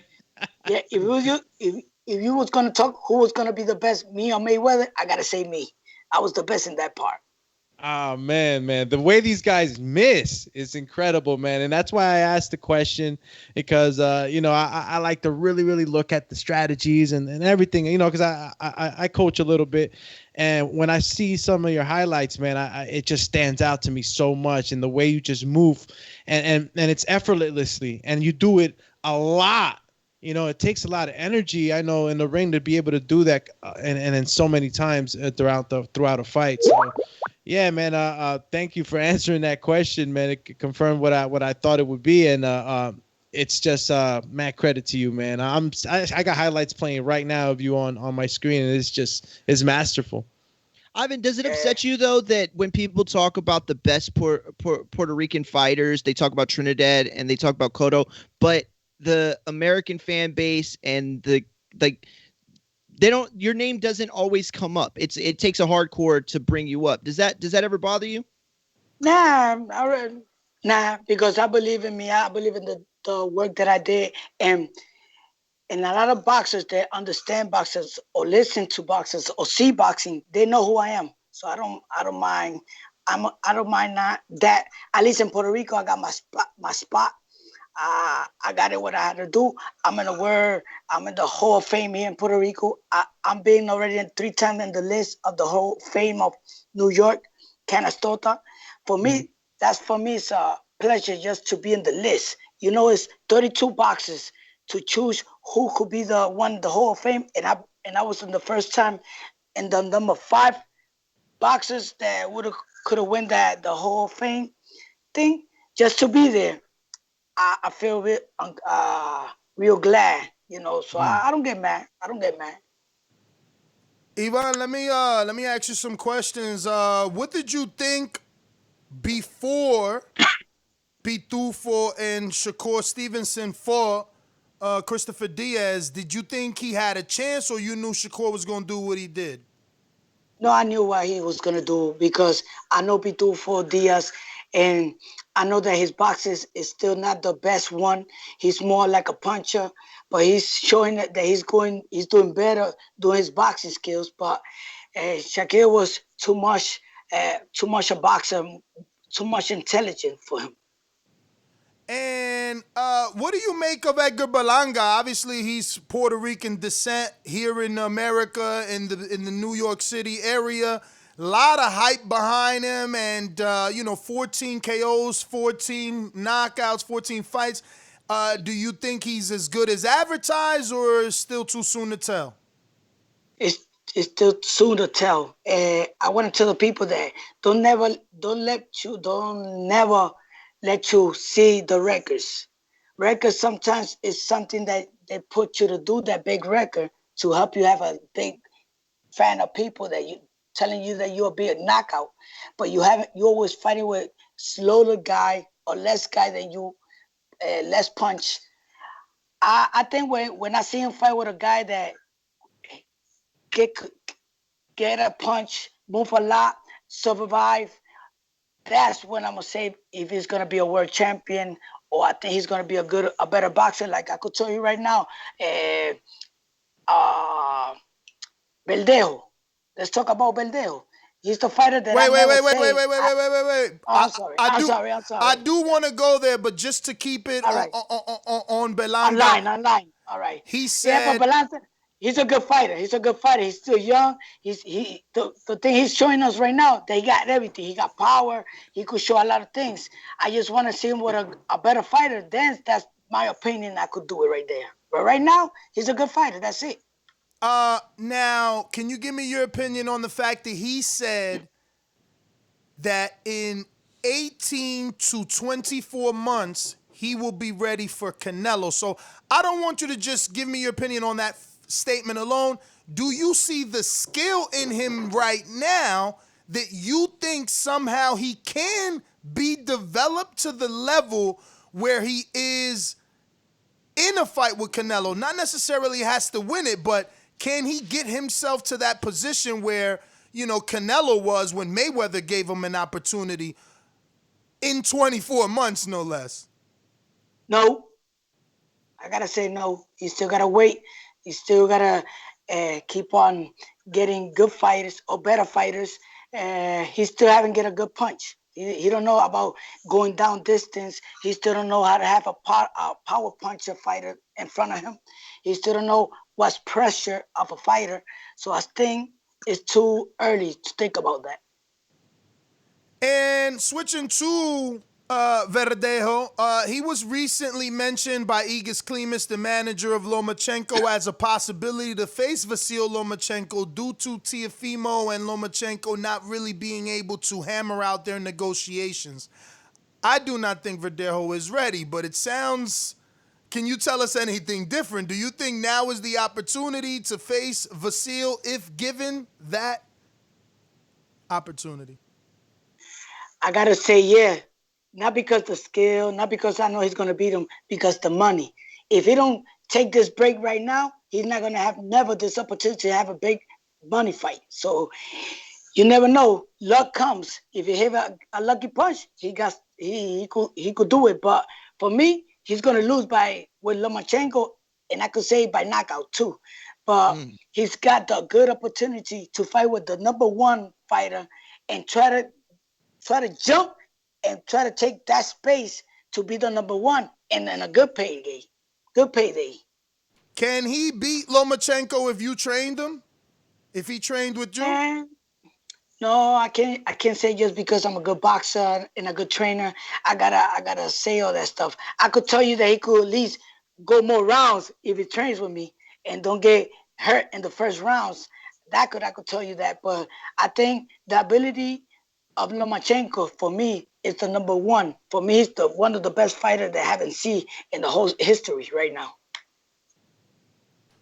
Yeah, if you was gonna talk, who was gonna be the best, me or Mayweather? I gotta say me. I was the best in that part. Oh man, the way these guys miss is incredible, man, and that's why I asked the question because I like to really look at the strategies and everything, because I coach a little bit, and when I see some of your highlights, man, it just stands out to me so much, and the way you just move, and it's effortlessly, and you do it a lot. It takes a lot of energy, I know, in the ring to be able to do that, and then so many times throughout a fight. So, yeah, man. Thank you for answering that question, man. It confirmed what I thought it would be, and it's just mad credit to you, man. I got highlights playing right now of you on my screen, and it's masterful. Ivan, does it upset you though that when people talk about the best Puerto Rican fighters, they talk about Trinidad and they talk about Cotto, but the American fan base and your name doesn't always come up. It takes a hardcore to bring you up. Does that ever bother you? Nah, because I believe in me. I believe in the work that I did, and a lot of boxers that understand boxers or listen to boxers or see boxing, they know who I am. So I don't mind. I don't mind not that. At least in Puerto Rico, I got my spot. I got it what I had to do. I'm in the Hall of Fame here in Puerto Rico. I'm being already 3 times in the list of the Hall of Fame of New York, Canastota. For me, it's a pleasure just to be in the list. It's 32 boxers to choose who could be the Hall of Fame, and I was in the first time in the number 5 boxers that could have won the Hall of Fame thing. Just to be there, I feel real glad, So I don't get mad. Ivan, let me ask you some questions. What did you think before Pitufo and Shakur Stevenson fought Christopher Diaz? Did you think he had a chance, or you knew Shakur was going to do what he did? No, I knew what he was going to do because I know Pitufo Diaz, and I know that his boxing is still not the best one. He's more like a puncher, but he's showing that he's doing better doing his boxing skills. But Shakur was too much a boxer, too much intelligent for him. And what do you make of Edgar Berlanga? Obviously, he's Puerto Rican descent here in America, in the New York City area. A lot of hype behind him, and 14 KOs, 14 knockouts, 14 fights. Do you think he's as good as advertised, or is still too soon to tell? It's still soon to tell. I want to tell the people that don't never let you see the records. Records sometimes is something that they put you to do, that big record, to help you have a big fan of people that you telling you that you'll be a knockout, but you're always fighting with slower guy or less guy than you, less punch. I think when I see him fight with a guy that get a punch, move a lot, survive, that's when I'm gonna say if he's gonna be a world champion, or I think he's gonna be a better boxer. Like I could tell you right now, Verdejo. Let's talk about Verdejo. He's the fighter that Wait. I'm sorry. I do want to go there, but just to keep it on Berlanga. Online. All right. He said, but Berlanga, he's a good fighter. He's still young. The thing he's showing us right now, they got everything. He got power. He could show a lot of things. I just want to see him with a better fighter. Then that's my opinion. I could do it right there. But right now, he's a good fighter. That's it. Now, can you give me your opinion on the fact that he said that in 18 to 24 months, he will be ready for Canelo? So I don't want you to just give me your opinion on that statement alone. Do you see the skill in him right now that you think somehow he can be developed to the level where he is in a fight with Canelo? Not necessarily has to win it, but can he get himself to that position where, Canelo was when Mayweather gave him an opportunity in 24 months, no less? No. I gotta say no. He still gotta wait. He still gotta keep on getting good fighters or better fighters. He still haven't get a good punch. He don't know about going down distance. He still don't know how to have a power puncher fighter in front of him. He still don't know what's pressure of a fighter. So I think it's too early to think about that. And switching to Verdejo, he was recently mentioned by Igor Klimas, the manager of Lomachenko, as a possibility to face Vasyl Lomachenko due to Teofimo and Lomachenko not really being able to hammer out their negotiations. I do not think Verdejo is ready, but it sounds... Can you tell us anything different? Do you think now is the opportunity to face Vasyl if given that opportunity? I gotta say, yeah. Not because the skill, not because I know he's gonna beat him, because the money. If he don't take this break right now, he's not gonna have never this opportunity to have a big money fight. So you never know. Luck comes. If you have a lucky punch, he could do it. But for me, he's gonna lose with Lomachenko, and I could say by knockout too. But he's got the good opportunity to fight with the number one fighter and try to jump and try to take that space to be the number one and a good payday. Good payday. Can he beat Lomachenko if you trained him? If he trained with you? No, I can't say just because I'm a good boxer and a good trainer, I gotta say all that stuff. I could tell you that he could at least go more rounds if he trains with me and don't get hurt in the first rounds. I could tell you that. But I think the ability of Lomachenko, for me, is the number one. For me, he's one of the best fighters that I haven't seen in the whole history right now.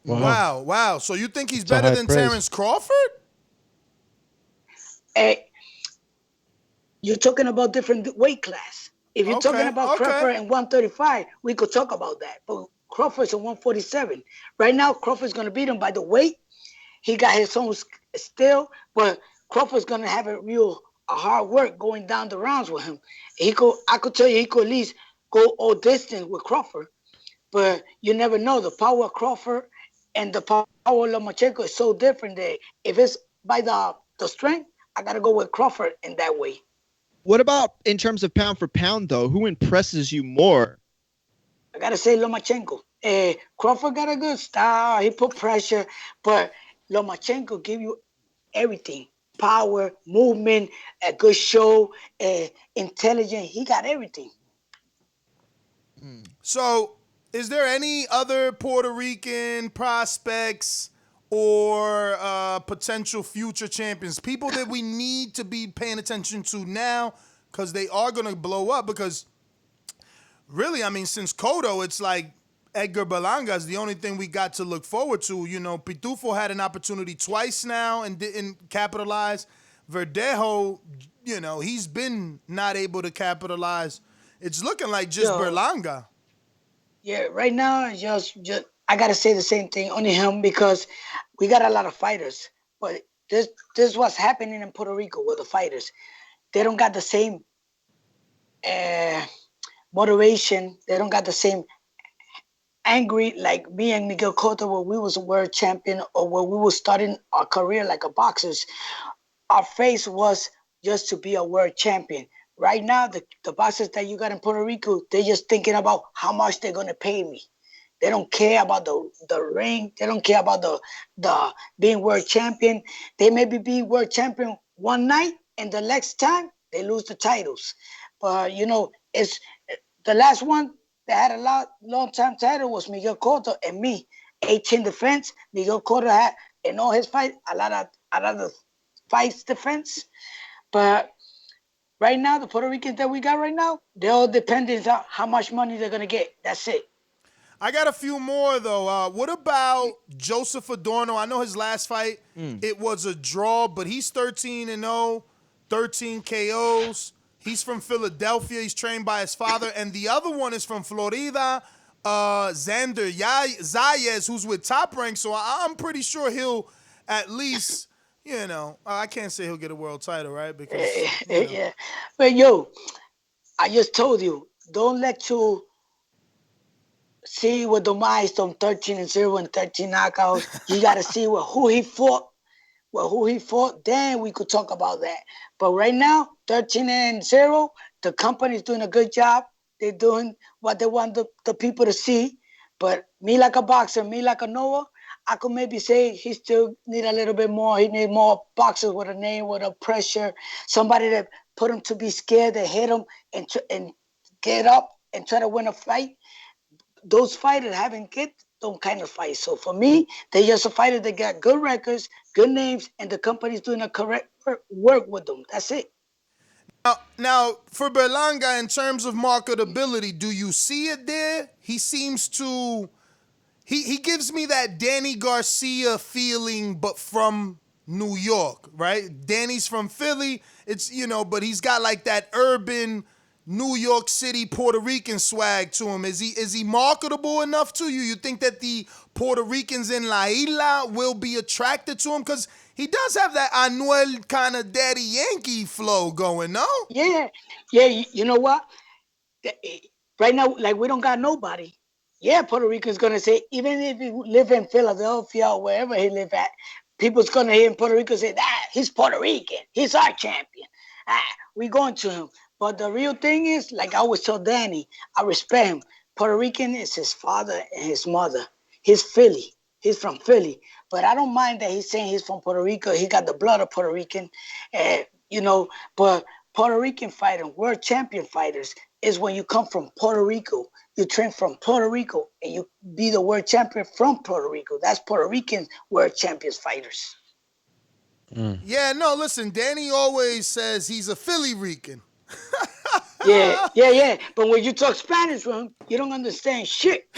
Wow. So you think he's better than Terence Crawford? Hey, you're talking about different weight class. If you're talking about Crawford and 135, we could talk about that. But Crawford's at 147. Right now, Crawford's going to beat him by the weight. He got his own still, but Crawford's going to have a hard work going down the rounds with him. I could tell you he could at least go all distance with Crawford, but you never know. The power of Crawford and the power of Lomachenko is so different that if it's by the strength, I got to go with Crawford in that way. What about in terms of pound for pound, though? Who impresses you more? I got to say Lomachenko. Crawford got a good style. He put pressure, but Lomachenko give you everything. Power, movement, a good show, intelligent. He got everything. So, is there any other Puerto Rican prospects or potential future champions, people that we need to be paying attention to now because they are going to blow up? Because really, I mean, since Cotto, it's like Edgar Berlanga is the only thing we got to look forward to. You know, Pitufo had an opportunity twice now and didn't capitalize. Verdejo, you know, he's been not able to capitalize. It's looking like just Berlanga. Yeah, right now, just I got to say the same thing, only him, because we got a lot of fighters. But this is what's happening in Puerto Rico with the fighters. They don't got the same motivation. They don't got the same angry like me and Miguel Cotto when we was a world champion or when we was starting our career like a boxers. Our face was just to be a world champion. Right now, the boxers that you got in Puerto Rico, they're just thinking about how much they're going to pay me. They don't care about the ring. They don't care about the being world champion. They maybe be world champion one night and the next time they lose the titles. But, you know, it's the last one that had a long time title was Miguel Cotto and me. 18 defense. Miguel Cotto had in all his fights a lot of fights defense. But right now, the Puerto Ricans that we got right now, they're all dependent on how much money they're gonna get. That's it. I got a few more though. What about Joseph Adorno? I know his last fight it was a draw, but he's 13-0, 13 KOs. He's from Philadelphia. He's trained by his father. And the other one is from Florida, Xander Zayas, who's with Top Rank. So I'm pretty sure he'll at least, you know, I can't say he'll get a world title, right? Because you know. Yeah. But, yo, I just told you, don't let your see with the milestone 13-0 and 13 knockouts. You got to see who he fought. Well, who he fought, then we could talk about that. But right now, 13-0, the company's doing a good job. They're doing what they want the people to see. But me like a boxer, me like a Noah, I could maybe say he still need a little bit more. He need more boxers with a name, with a pressure, somebody that put him to be scared, that hit him and get up and try to win a fight. Those fighters haven't get those kind of fights. So for me, they just a fighter that got good records, good names, and the company's doing a correct work with them. That's it. Now, for Berlanga, in terms of marketability, do you see it there? He seems to... He gives me that Danny Garcia feeling, but from New York, right? Danny's from Philly. It's, but he's got like that urban New York City Puerto Rican swag to him. Is he marketable enough to you? You think that the Puerto Ricans in La Isla will be attracted to him? Because he does have that Anuel kind of Daddy Yankee flow going, no? Yeah. You know what? Right now, like, we don't got nobody. Yeah, Puerto Rico's going to say, even if you live in Philadelphia or wherever he live at, people's going to hear in Puerto Rico say, he's Puerto Rican. He's our champion. We going to him. But the real thing is, like I always tell Danny, I respect him. Puerto Rican is his father and his mother. He's Philly. He's from Philly. But I don't mind that he's saying he's from Puerto Rico. He got the blood of Puerto Rican. But Puerto Rican fighting, world champion fighters, is when you come from Puerto Rico. You train from Puerto Rico and you be the world champion from Puerto Rico. That's Puerto Rican world champions fighters. Yeah, no, listen, Danny always says he's a Philly Rican. Yeah. But when you talk Spanish with him, you don't understand shit.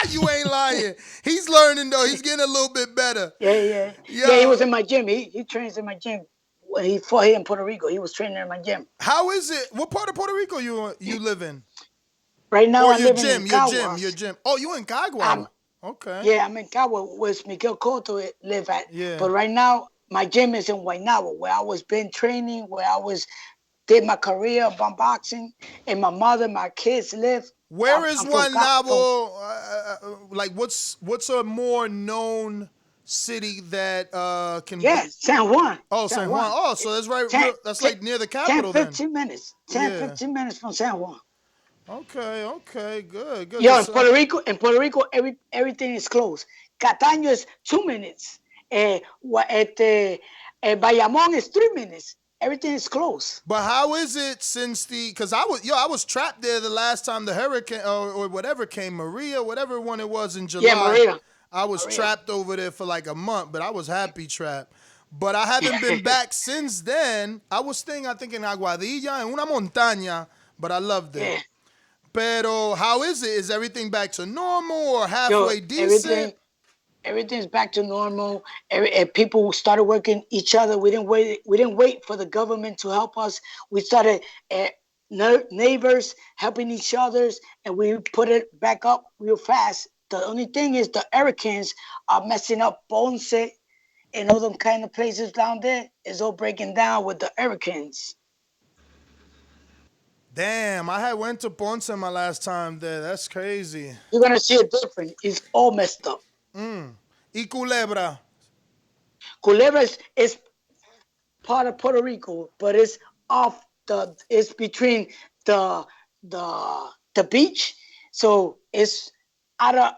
You ain't lying. He's learning, though. He's getting a little bit better. Yeah, he was in my gym. He trains in my gym. When he fought here in Puerto Rico, he was training in my gym. How is it? What part of Puerto Rico you live in? Right now, I'm living in Caguas. Your gym. Oh, you in Caguas? Okay. Yeah, I'm in Caguas, where Miguel Cotto live at. Yeah. But right now, my gym is in Guaynabo, where I was been training, where I did my career of boxing, and my mother, my kids live. Where is Guaynabo? Like, what's a more known city that can? Yeah, San Juan. Oh, San Juan. Oh, so that's right. That's like near the capital. 15 minutes. 15 minutes from San Juan. Okay, good. Yeah, in Puerto Rico, everything is closed. Cataño is 2 minutes. Bayamón is 3 minutes. Everything is closed. But how is it since because I was trapped there the last time the hurricane or whatever came, Maria, whatever one it was in July. Yeah, Maria. I was trapped over there for like a month, but I was happy trapped. But I haven't been back since then. I was staying, I think, in Aguadilla, in una montaña, but I loved it. Yeah. Pero how is it? Is everything back to normal or halfway decent? Everything's back to normal. People started working each other. We didn't wait for the government to help us. We started neighbors helping each other, and we put it back up real fast. The only thing is the hurricanes are messing up Ponce and all them kind of places down there. It's all breaking down with the hurricanes. Damn, I had went to Ponce my last time there. That's crazy. You're going to see it different. It's all messed up. Y Culebra? Culebra is part of Puerto Rico, but it's it's between the beach. So it's out of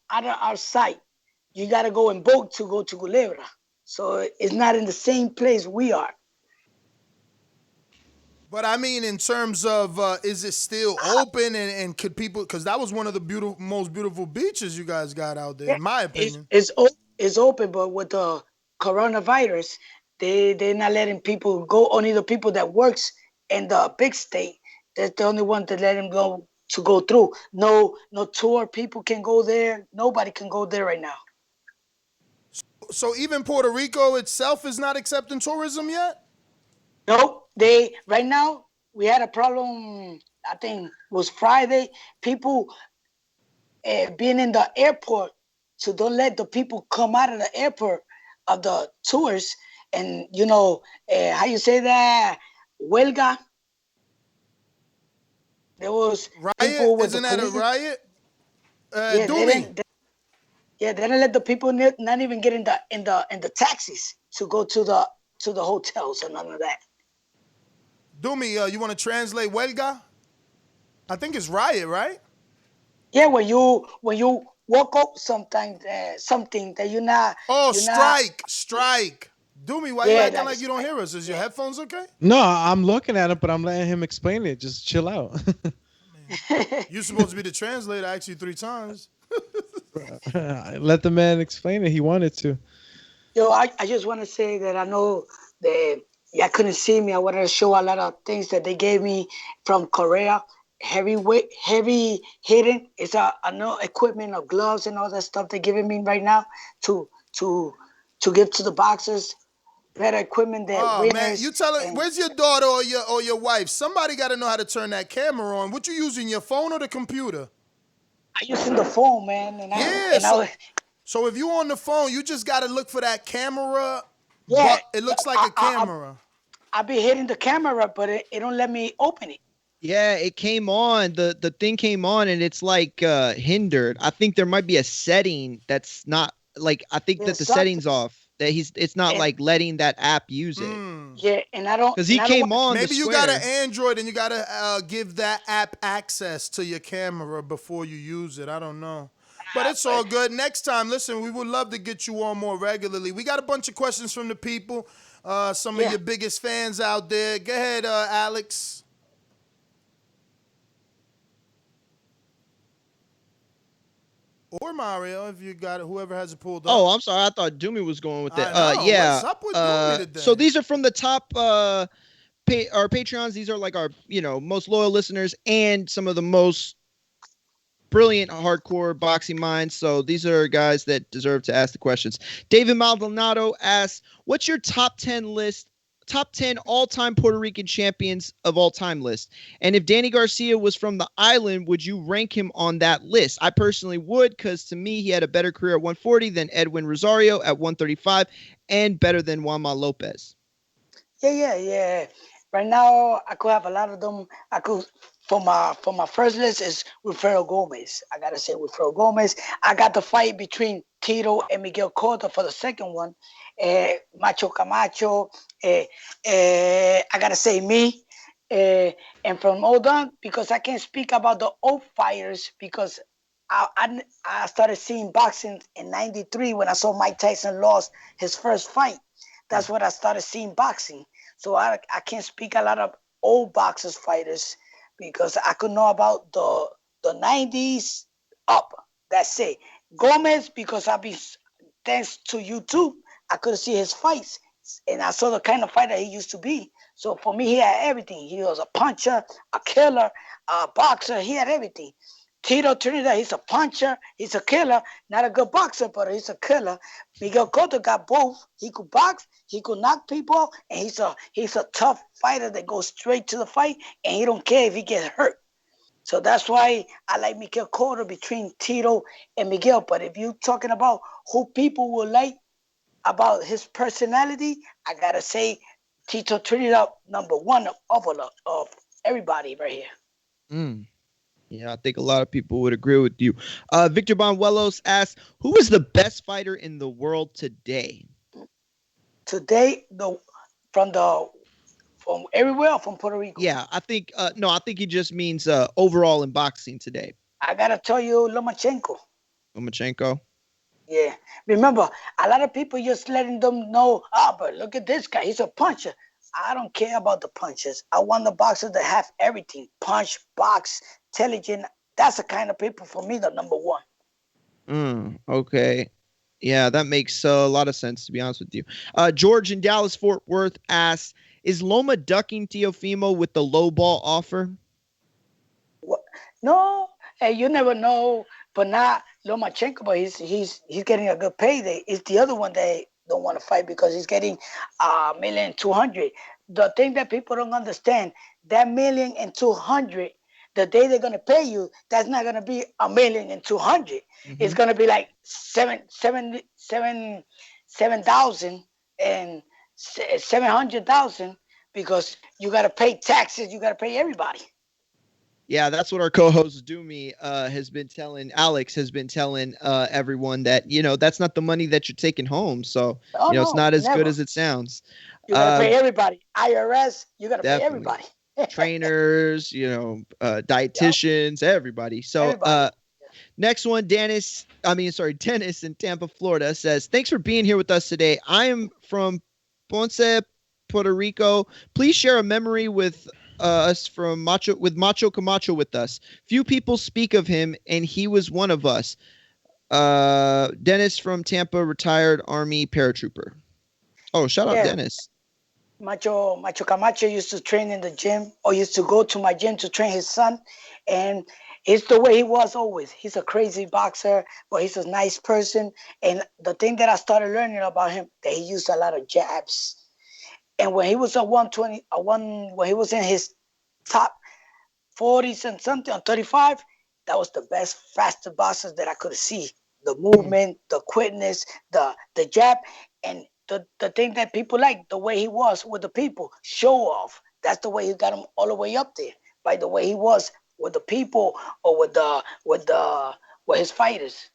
our sight. You got to go in boat to go to Culebra. So it's not in the same place we are. But I mean, in terms of, is it still open and could people, because that was one of the most beautiful beaches you guys got out there, in my opinion. It's open, but with the coronavirus, they're not letting people go. Only the people that works in the big state, that's the only one that let them go through. No tour people can go there. Nobody can go there right now. So even Puerto Rico itself is not accepting tourism yet? No, right now we had a problem. I think it was Friday. People being in the airport, so don't let the people come out of the airport of the tours. And how you say that? Huelga. There was riot. Isn't that a riot? Yeah, Do me. They didn't let the people not even get in the taxis to go to the hotels or none of that. Do me. You want to translate huelga? I think it's riot, right? Yeah, when you walk up sometimes something that you're not. Oh, you're not, strike. Do me. Why you Yeah, acting that like is you don't hear us? Is your headphones okay? No, I'm looking at it, but I'm letting him explain it. Just chill out. You're supposed to be the translator. I asked you 3 times. Let the man explain it. He wanted to. Yo, I just want to say that I know that y'all couldn't see me. I wanted to show a lot of things that they gave me from Korea. Heavy hitting. It's a new equipment of gloves and all that stuff they're giving me right now to give to the boxers. Better equipment than Oh winners. man, you tell her, where's your daughter or your wife? Somebody got to know how to turn that camera on. What you using, your phone or the computer? I using the phone, man. So if you on the phone, you just got to look for that camera. Yeah, but it looks like a camera. I be hitting the camera, but it don't let me open it. Yeah, it came on. The thing came on and it's like hindered. I think there might be a setting that's not like I think that the setting's off. That it's not like letting that app use it. Yeah, and I don't because he came on. Maybe you got an Android and you got to give that app access to your camera before you use it. I don't know. But it's all good. Next time, listen, we would love to get you on more regularly. We got a bunch of questions from the people, some of your biggest fans out there. Go ahead, Alex. Or Mario, if you got it, whoever has it pulled up. Oh, I'm sorry. I thought Doomy was going with that. Yeah. What's up with Doomy today? So these are from the top our Patreons. These are like our, most loyal listeners and some of the most brilliant hardcore boxing minds. So these are guys that deserve to ask the questions. David Maldonado asks, what's your top 10 all-time Puerto Rican champions of all time list? And if Danny Garcia was from the island, would you rank him on that list? I personally would, because to me, he had a better career at 140 than Edwin Rosario at 135 and better than Juanma Lopez. Yeah. Right now, I could have a lot of them. I could, for my first list is Wilfredo Gomez. I got to say Wilfredo Gomez. I got the fight between Tito and Miguel Cotto for the second one. Macho Camacho. I got to say me. And from all done, because I can't speak about the old fighters because I started seeing boxing in 93 when I saw Mike Tyson lost his first fight. That's when I started seeing boxing. So I can't speak a lot of old boxers fighters because I could know about the 90s up. That's it. Gomez, because thanks to YouTube, I could see his fights and I saw the kind of fighter he used to be. So for me, he had everything. He was a puncher, a killer, a boxer. He had everything. Tito Trinidad, he's a puncher, he's a killer, not a good boxer, but he's a killer. Miguel Cotto got both. He could box, he could knock people, and he's a tough fighter that goes straight to the fight, and he don't care if he gets hurt. So that's why I like Miguel Cotto between Tito and Miguel. But if you're talking about who people will like about his personality, I gotta say Tito Trinidad number one of everybody right here. Yeah, I think a lot of people would agree with you. Victor Bonuelos asks, who is the best fighter in the world today? Today, from everywhere, from Puerto Rico. Yeah, I think I think he just means overall in boxing today. I gotta tell you, Lomachenko. Lomachenko. Yeah, remember a lot of people just letting them know. But look at this guy; he's a puncher. I don't care about the punches. I want the boxers that have everything: punch, box, intelligent. That's the kind of people for me. The number one. Okay. Yeah, that makes a lot of sense, to be honest with you. George in Dallas Fort Worth asks, is Loma ducking Teofimo with the low ball offer? What? No, hey, you never know. But not Lomachenko, but he's getting a good payday. It's the other one that don't want to fight because he's getting $1,200,000. The thing that people don't understand, that $1,200,000, the day they're gonna pay you, that's not gonna be $1,200,000. Mm-hmm. It's gonna be like 7,000 and 700,000 because you gotta pay taxes, you gotta pay everybody. Yeah, that's what our co-host Doomy has been telling. Alex has been telling everyone that that's not the money that you're taking home. So it's not as good as it sounds. You gotta pay everybody. IRS, you gotta pay Definitely. everybody. Trainers, dietitians, everybody. So next one, Dennis in Tampa, Florida says, "Thanks for being here with us today. I am from Ponce, Puerto Rico. Please share a memory with us from Macho Camacho with us. Few people speak of him, and he was one of us. Dennis from Tampa, retired Army paratrooper." Oh, shout out Dennis. Macho Camacho used to train in the gym, or used to go to my gym to train his son, and it's the way he was always. He's a crazy boxer, but he's a nice person. And the thing that I started learning about him, that he used a lot of jabs. And when he was at 120, when he was in his top 40s and something, on 35, that was the best, fastest boxers that I could see. The movement, the quickness, the jab, and the thing that people like, the way he was with the people, show off. That's the way he got him all the way up there, by the way he was with the people or with his fighters.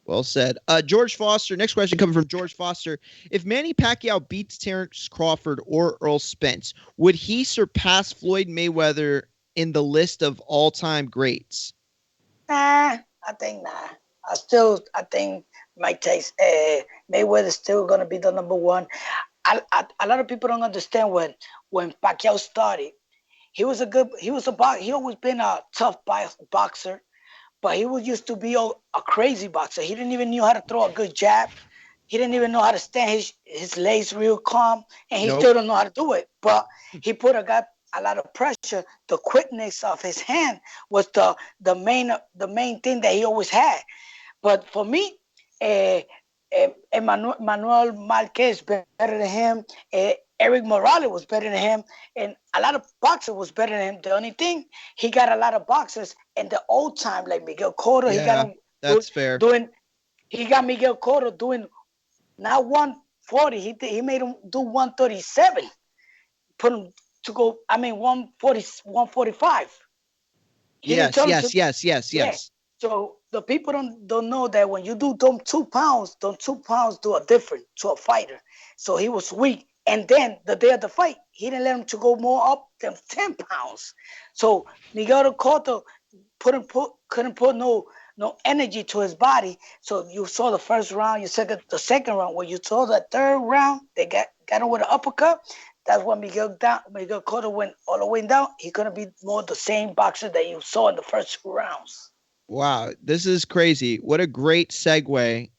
Well said. George Foster, next question coming from George Foster. If Manny Pacquiao beats Terrence Crawford or Earl Spence, would he surpass Floyd Mayweather in the list of all-time greats? Nah, I think nah. I think Mike Tyson, Mayweather's still gonna be the number one. A lot of people don't understand when Pacquiao started. He always been a tough boxer, but he used to be a crazy boxer. He didn't even know how to throw a good jab. He didn't even know how to stand his legs real calm, and he still don't know how to do it. But he put a lot of pressure. The quickness of his hand was the main thing that he always had. But for me, Manuel Marquez better than him. Eric Morales was better than him, and a lot of boxers was better than him. The only thing, he got a lot of boxers in the old time, like Miguel Cotto. Yeah, he got him that's fair. He got Miguel Cotto doing not 140. He made him do 137. Put him to go. 140, 145. Yes. So the people don't know that when you do them 2 pounds, them 2 pounds do a difference to a fighter. So he was weak. And then the day of the fight, he didn't let him to go more up than 10 pounds. So Miguel Cotto couldn't put no energy to his body. So you saw the first round, the second round. When you saw the third round, they got him with an uppercut. That's when Miguel Cotto went all the way down. He's gonna be more the same boxer that you saw in the first 2 rounds. Wow, this is crazy. What a great segue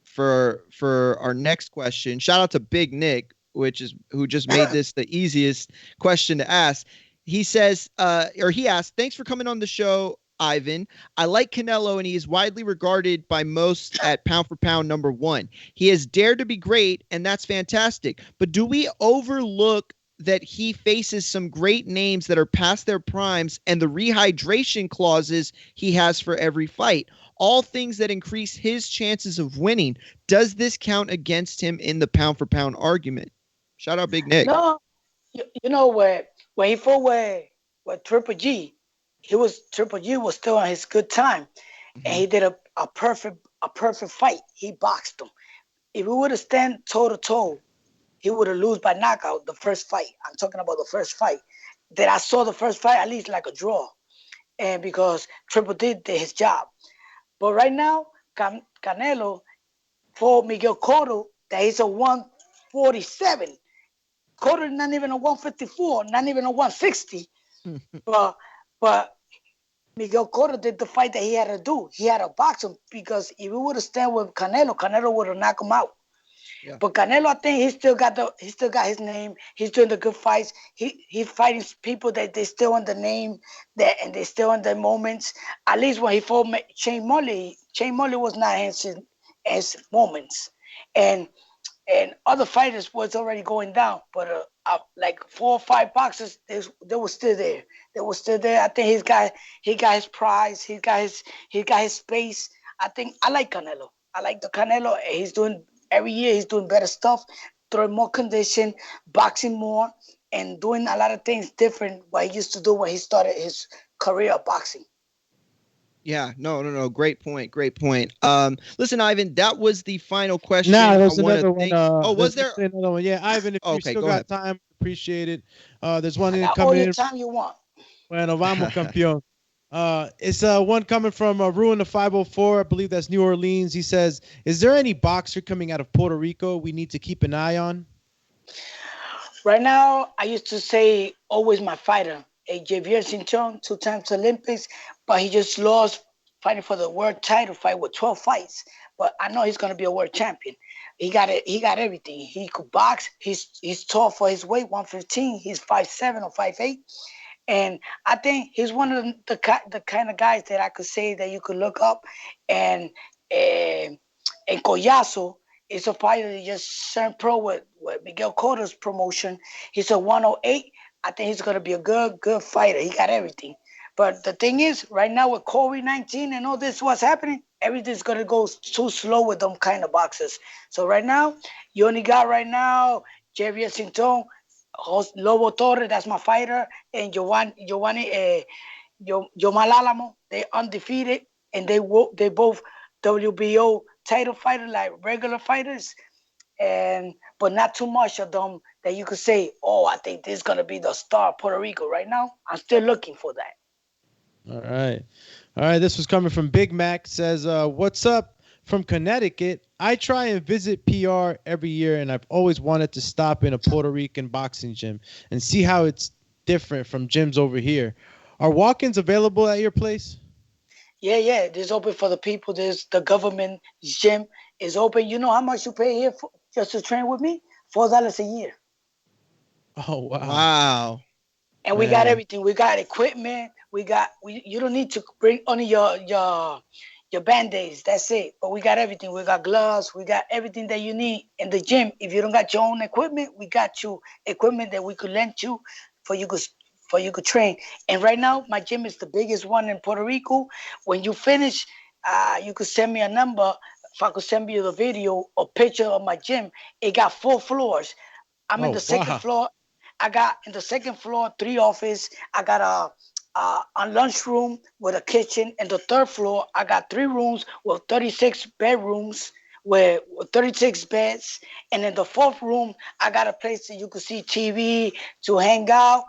for our next question. Shout out to Big Nick, who just made this the easiest question to ask. He says, he asked, "Thanks for coming on the show, Ivan. I like Canelo, and he is widely regarded by most at pound for pound number 1. He has dared to be great, and that's fantastic. But do we overlook that he faces some great names that are past their primes and the rehydration clauses he has for every fight? All things that increase his chances of winning. Does this count against him in the pound for pound argument?" Shout out Big Nick. No, when he fought with Triple G, Triple G was still on his good time, and he did a perfect fight. He boxed him. If we would have stand toe to toe, he would have lost by knockout the first fight. I'm talking about the first fight. That I saw the first fight at least like a draw, and because Triple G did his job. But right now, Canelo for Miguel Cotto, that he's a 147. Cotto not even a 154, not even a 160. but Miguel Cotto did the fight that he had to do. He had to box him, because if he would have stand with Canelo would have knocked him out. Yeah. But Canelo, I think he still got his name. He's doing the good fights. He's fighting people that they still on the name, and they still on the moments. At least when he fought Shane Molley was not his moments, and other fighters was already going down. But like 4 or 5 boxers, they were still there. They were still there. I think he got his prize. He got his space. I like Canelo. I like the Canelo. He's doing. Every year he's doing better stuff, throwing more condition, boxing more, and doing a lot of things different what he used to do when he started his career of boxing. Yeah, no. Great point. Listen, Ivan, that was the final question. Nah, there's I wanna another one. thank- was there? Another one? Yeah, Ivan, if you Okay, still go got ahead. time, appreciate it. There's one I got all coming your in. time you want. Bueno, vamos, campeón. It's one coming from Ruin the 504. I believe that's New Orleans. He says, is there any boxer coming out of Puerto Rico we need to keep an eye on? Right now, I used to say always my fighter, Javier Cinchon, 2 times Olympics, but he just lost fighting for the world title fight with 12 fights. But I know he's gonna be a world champion. He got it. He got everything. He could box. He's tall for his weight, 115. He's 5'7" or 5'8". And I think he's one of the kind of guys that I could say that you could look up. And Collazo is a fighter that just turned pro with Miguel Cotto's promotion. He's a 108. I think he's going to be a good fighter. He got everything. But the thing is, right now with COVID-19 and all this what's happening, everything's going to go too slow with them kind of boxers. So right now, you only got right now Javier Cinton, Lobo Torre, that's my fighter, and Jomal Alamo. They undefeated, and they both WBO title fighters, like regular fighters, but not too much of them that you could say, oh, I think this is gonna be the star of Puerto Rico. Right now, I'm still looking for that. All right. This was coming from Big Mac. Says, what's up from Connecticut? I try and visit PR every year, and I've always wanted to stop in a Puerto Rican boxing gym and see how it's different from gyms over here. Are walk-ins available at your place? Yeah. It's open for the people. There's the government gym is open. You know how much you pay here just to train with me? $4 a year. Oh, wow. Wow. And we got everything. We got equipment. You don't need to bring only your Band-Aids. That's it. But we got everything. We got gloves. We got everything that you need in the gym. If you don't got your own equipment, we got you equipment that we could lend you for you could train. And right now, my gym is the biggest one in Puerto Rico. When you finish, you could send me a number. If I could send you the video or picture of my gym, it got 4 floors. I'm in the second floor. I got in the second floor 3 offices. I got a lunchroom with a kitchen. And the third floor, I got 3 rooms with 36 bedrooms with 36 beds. And in the 4th room, I got a place that you could see TV to hang out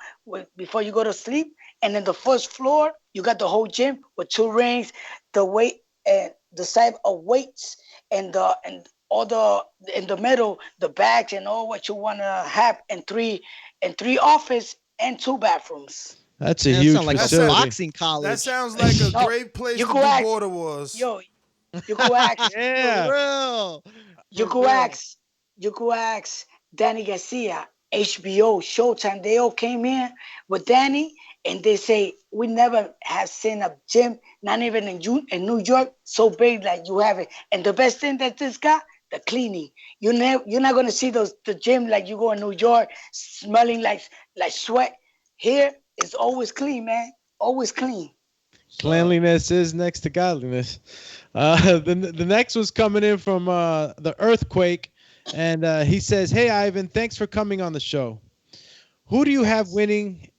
before you go to sleep. And in the 1st floor, you got the whole gym with 2 rings, the weight and the side of weights, and all in the middle, the bags and all what you want to have, and 3 office and 2 bathrooms. That's a huge like facility. a boxing college. That sounds like a great place to do border wars. Yo, you could ask. Yeah. For real. You could ask Danny Garcia, HBO, Showtime. They all came here with Danny, and they say we never have seen a gym, not even in New York, so big like you have it. And the best thing that this got, the cleaning. You're not gonna see the gym like you go in New York, smelling like sweat. Here it's always clean, man. Always clean. Cleanliness is next to godliness. The next was coming in from the Earthquake, and he says, "Hey Ivan, thanks for coming on the show. Who do you have winning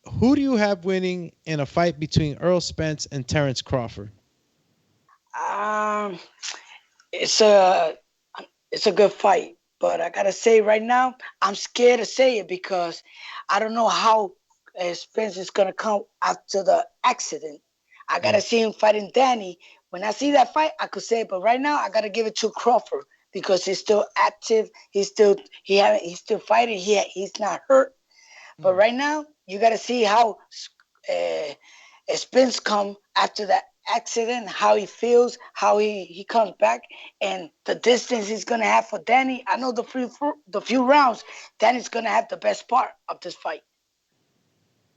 in a fight between Earl Spence and Terrence Crawford?" It's a good fight, but I gotta say right now, I'm scared to say it because I don't know how Spence is gonna come after the accident. I gotta see him fighting Danny. When I see that fight, I could say it, but right now I gotta give it to Crawford because he's still active. He's still fighting. He's not hurt. But right now, you gotta see how Spence come after that accident, how he feels, how he comes back, and the distance he's gonna have for Danny. I know the few rounds, Danny's gonna have the best part of this fight.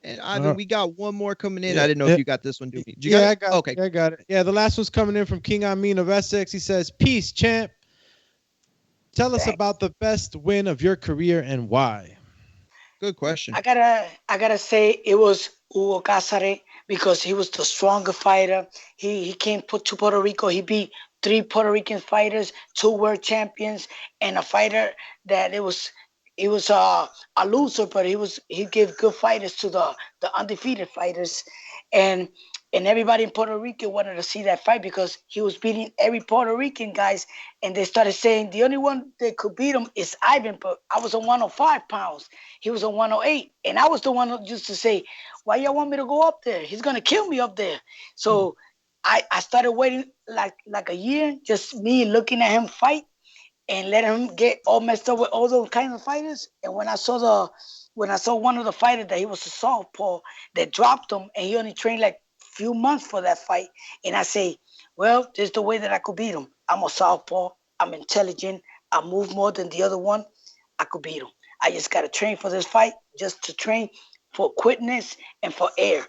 And Ivan, we got one more coming in. Yeah, I didn't know if you got this one, Doogie. I got it. I got it. Yeah, the last one's coming in from King Amin of Essex. He says, "Peace, champ. Tell us about the best win of your career and why." Good question. I gotta say it was Hugo Casares because he was the stronger fighter. He came to Puerto Rico. He beat 3 Puerto Rican fighters, 2 world champions, and a fighter that it was He was a loser, but he gave good fighters to the undefeated fighters, and everybody in Puerto Rico wanted to see that fight because he was beating every Puerto Rican guys, and they started saying the only one that could beat him is Ivan, but I was on 105 pounds. He was on 108, and I was the one who used to say, why y'all want me to go up there? He's going to kill me up there. So I started waiting like a year, just me looking at him fight and let him get all messed up with all those kinds of fighters. And when I saw one of the fighters that he was a southpaw that dropped him, and he only trained like few months for that fight, and I say, well, this is the way that I could beat him. I'm a southpaw. I'm intelligent. I move more than the other one. I could beat him. I just got to train for this fight, just to train for quickness and for air.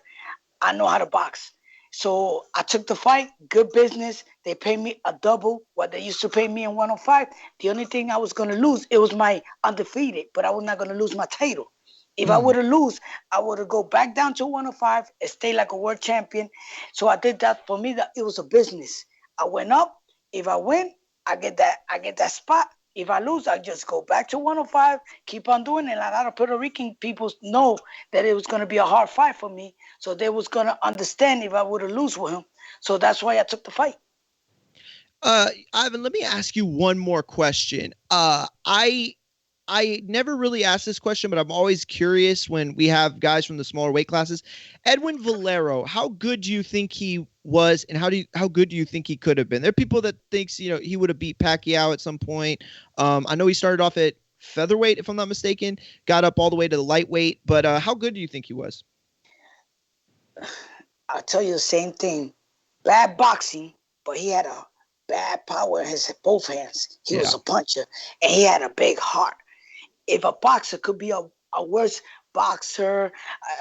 I know how to box. So I took the fight, good business. They paid me a double what they used to pay me in 105. The only thing I was going to lose, it was my undefeated, but I was not going to lose my title. If I would have lose, I would have go back down to 105 and stay like a world champion. So I did that. For me, that it was a business. I went up. If I win, I get that spot. If I lose, I just go back to 105, keep on doing it. A lot of Puerto Rican people know that it was going to be a hard fight for me. So they was going to understand if I would have lose with him. So that's why I took the fight. Ivan, let me ask you one more question. I never really asked this question, but I'm always curious when we have guys from the smaller weight classes. Edwin Valero, how good do you think he was, and how good do you think he could have been? There are people that thinks he would have beat Pacquiao at some point. I know he started off at featherweight, if I'm not mistaken, got up all the way to the lightweight. But how good do you think he was? I'll tell you the same thing. Bad boxing, but he had a bad power in his both hands. He was a puncher, and he had a big heart. If a boxer could be a worse boxer,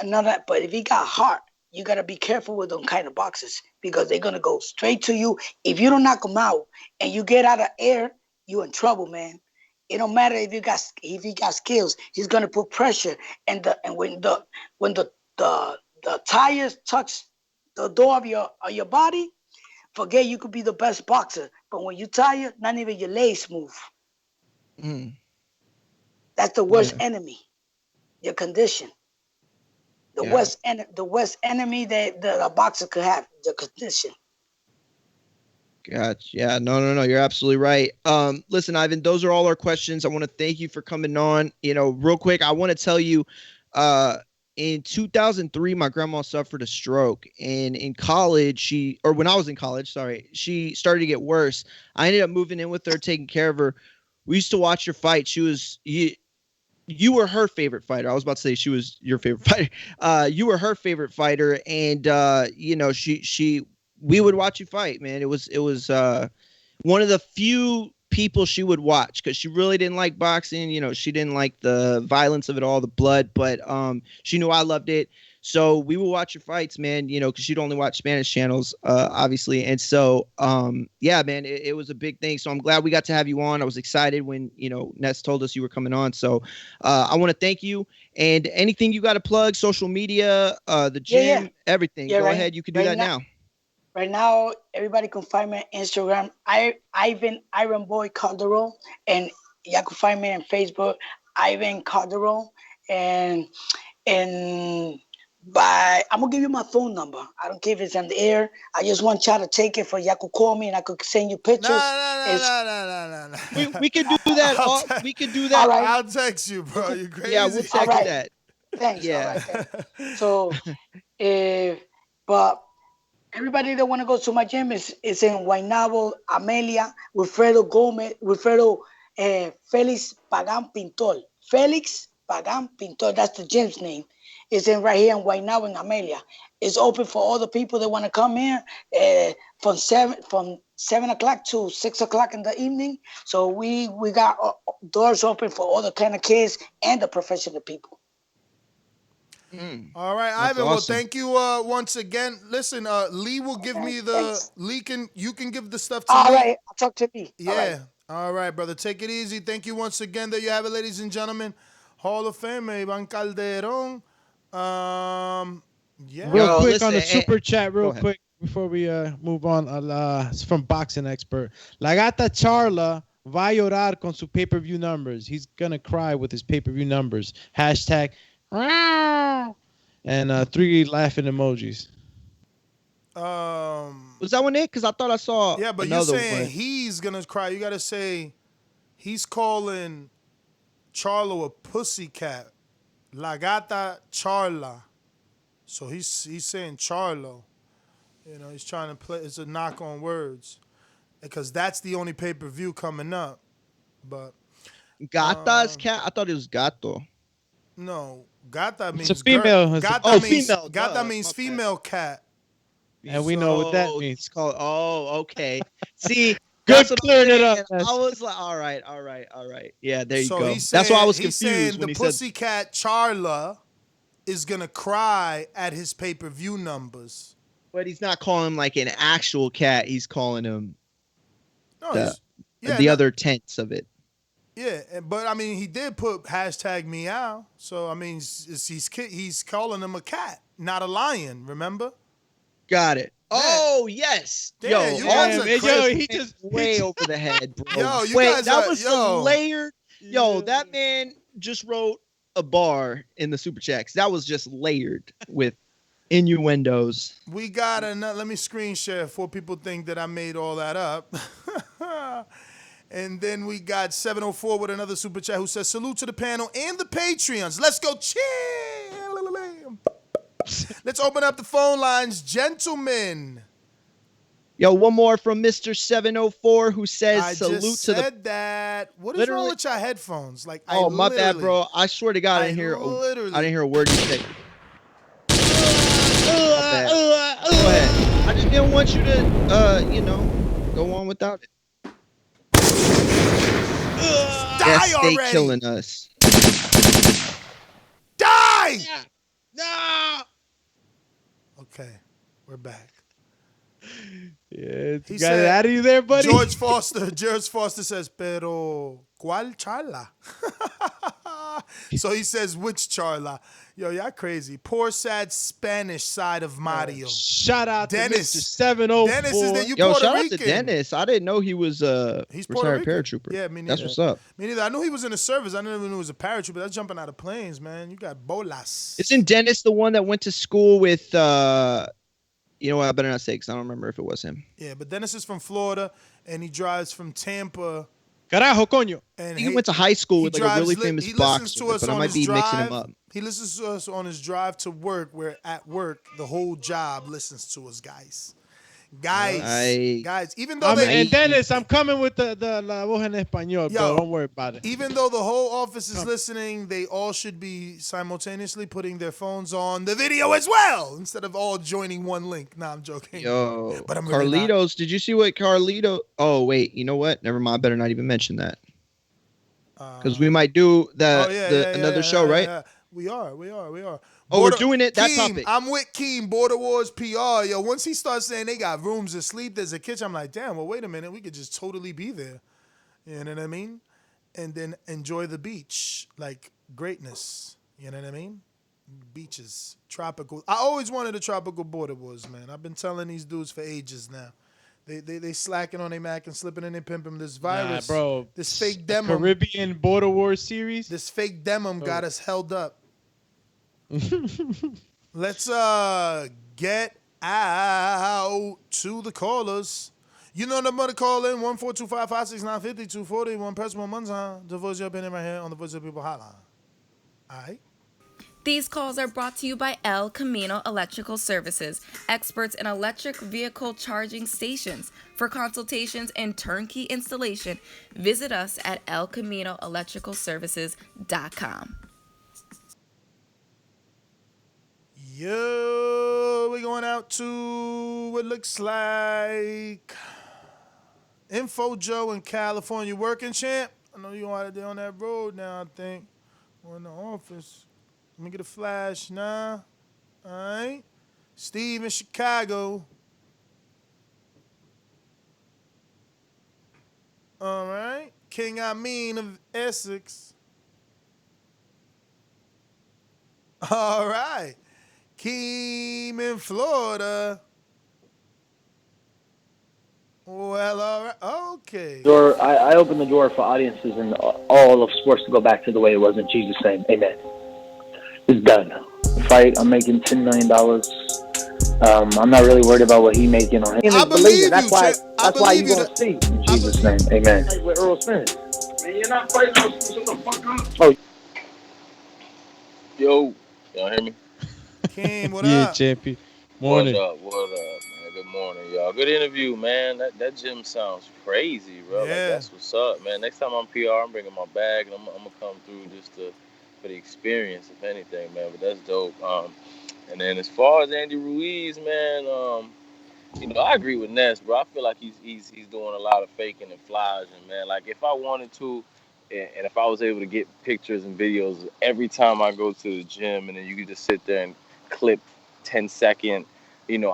but if he got heart, you got to be careful with them kind of boxers because they're going to go straight to you. If you don't knock them out and you get out of air, you're in trouble, man. It don't matter if he got skills. He's going to put pressure, and when the tires touch the door of your body, forget you could be the best boxer. But when you tire, not even your legs move. That's the worst enemy, your condition. The worst enemy that a boxer could have, your condition. Gotcha. Yeah, no. You're absolutely right. Listen, Ivan, those are all our questions. I want to thank you for coming on. Real quick, I want to tell you, in 2003, my grandma suffered a stroke, and in college, when I was in college, she started to get worse. I ended up moving in with her, taking care of her. We used to watch her fight. You were her favorite fighter. I was about to say she was your favorite fighter. You were her favorite fighter, and we would watch you fight, man. It was one of the few people she would watch because she really didn't like boxing. She didn't like the violence of it all, the blood, but she knew I loved it. So we would watch your fights, man, because she'd only watch Spanish channels, obviously. And so, yeah, man, it was a big thing. So I'm glad we got to have you on. I was excited when, Ness told us you were coming on. So I want to thank you. And anything you got to plug, social media, the gym, everything. Go ahead. You can do that now. Right now, everybody can find me on Instagram, Ivan Boy Calderon. And you can find me on Facebook, Ivan Calderon. And I'm gonna give you my phone number. I don't care if it's on the air. I just want y'all to take it for y'all could call me and I could send you pictures. No. We can do that. We can do that. Right. I'll text you, bro. You crazy? Yeah, we'll text that. Thanks. Yeah. Right, so, but everybody that want to go to my gym is in Guaynabo, Amelia, Wilfredo Gomez, Felix Pagan Pintor. Felix Pagan Pintor. That's the gym's name. It's in right here in Guaynabo in Amelia. It's open for all the people that want to come here from 7 o'clock to 6 o'clock in the evening. So we got doors open for all the kind of kids and the professional people. All right, that's Ivan. Awesome. Well, thank you once again. Listen, Lee will give me the you can give the stuff to me. All right, I'll talk to me. Yeah. All right, brother. Take it easy. Thank you once again. There you have it, ladies and gentlemen. Hall of Fame, Ivan Calderon. Real quick on the super chat, real quick before we move on. It's from Boxing Expert. La Gata Charla Va a llorar con su pay-per-view numbers. He's gonna cry with his pay-per-view numbers. Hashtag and 3 laughing emojis. Was that one it? Because I thought I saw. Yeah, but you're another saying one. he's gonna cry. You gotta say he's calling Charlo a pussycat. La gata Charla. So he's saying Charlo. You know, he's trying to play. It's a knock on words, because that's the only pay-per-view coming up. But Gata's cat. I thought it was gato. no, gata means It's a female. girl. It's a- Gata means female, gata duh, means my bad. female cat. And we know what that So, means. It's called. Oh, okay. See, Good that's what I'm clearing it saying. up. I was like, all right. Yeah, there you So go. he's That's why I saying- was he's confused saying when the he said. pussycat Charla is gonna cry at his pay-per-view numbers. But he's not calling him like an actual cat. He's calling him No, the, yeah, the no- other tense of it. Yeah, but I mean, he did put hashtag meow. So I mean, he's calling him a cat, not a lion. Remember? Got it. Oh yes. Damn, you guys are Yo, crazy. he just Way over the head, bro. Yo, you Wait, guys that are- was yo. the layered. Yo, that man just wrote a bar in the super checks. That was just layered with innuendos. We got another. Let me screen share before people think that I made all that up. And then we got 704 with another super chat who says, salute to the panel and the Patreons. Let's go chill. Let's open up the phone lines, gentlemen. Yo, one more from Mr. 704 who says I salute just to the. said that. What is wrong Literally- with your headphones? Like, Oh, my bad, bro. I swear to God, I didn't hear. literally- I didn't hear a word you said. My bad. Go ahead. I just didn't want you to, go on without it. Die Yes, they already. killing us. Die! No. Okay, we're back. Yeah, He got said- it out of you there, buddy. George Foster says, pero ¿cuál charla? So he says, which charla? Yo, y'all crazy. Poor, sad Spanish side of Mario. Shout out Dennis. to Mr. 704. Dennis is that you Yo, Puerto shout Rican. out to Dennis. I didn't know he was He's Puerto retired Rican. paratrooper. Yeah, me neither. That's what's up. Me neither. I knew he was in the service. I never knew he was a paratrooper. That's jumping out of planes, man. You got bolas. Isn't Dennis the one that went to school with you know what, I better not say because I don't remember if it was him. Yeah, but Dennis is from Florida, and he drives from Tampa. Carajo, coño. And He went to high school he with like a really drives- famous he listens boxer, to us but I on might his be mixing drive. him up. He listens to us on his drive to work, where at work, the whole job listens to us, guys. Guys, even though And Dennis, I'm coming with the La Voz en Español, Yo, bro. Don't worry about it. even though the whole office is listening, they all should be simultaneously putting their phones on the video as well, instead of all joining one link. Nah, I'm joking. Yo, But I'm really not. Carlitos, did you see what Carlito? Oh wait, you know what? Never mind. I better not even mention that because we might do another show, right? Yeah. We are. Oh, we're doing it. That Keem, topic. I'm with Keem, Border Wars PR. Yo, once he starts saying they got rooms to sleep, there's a kitchen, I'm like, damn, well, wait a minute. We could just totally be there. You know what I mean? And then enjoy the beach, like greatness. You know what I mean? Beaches, tropical. I always wanted a tropical Border Wars, man. I've been telling these dudes for ages now. They slacking on their Mac and slipping in their pimping. This virus, bro. this fake demo. Caribbean Border Wars series. This fake demon got us held up. Let's get out to the callers. You know the number to call in 142556950 1 press 1 months on the voice your opinion right here on the Voice of People hotline. All right. These calls are brought to you by El Camino Electrical Services, experts in electric vehicle charging stations. For consultations and turnkey installation, visit us at elcaminoelectricalservices.com. Yo, we're going out to what looks like Info Joe in California. Working, champ? I know you out there on that road now, I think. Or in the office. Let me get a flash now. All right. Steve in Chicago. All right. King Amin of Essex. All right. Keem in Florida. Well, all right. Okay. Door. I open the door for audiences in all of sports to go back to the way it was in Jesus' name. Amen. It's done. Fight. I'm making $10 million. I'm not really worried about what he making on him. I believe you. That's why you gonna see in Jesus' name. Amen. With Earl Spence. Man, you're not fighting those. Shut the fuck up. Oh. Yo, y'all hear me? King, what yeah, up? champion. Morning. What up, man? Good morning, y'all. Good interview, man. That gym sounds crazy, bro. Yeah. Like, that's what's up, man. Next time I'm PR, I'm bringing my bag, and I'm gonna come through just for the experience, if anything, man. But that's dope. And then as far as Andy Ruiz, man, I agree with Ness, bro. I feel like he's doing a lot of faking and flashing, man. Like, if I wanted to, and if I was able to get pictures and videos every time I go to the gym, and then you could just sit there and clip 10-second,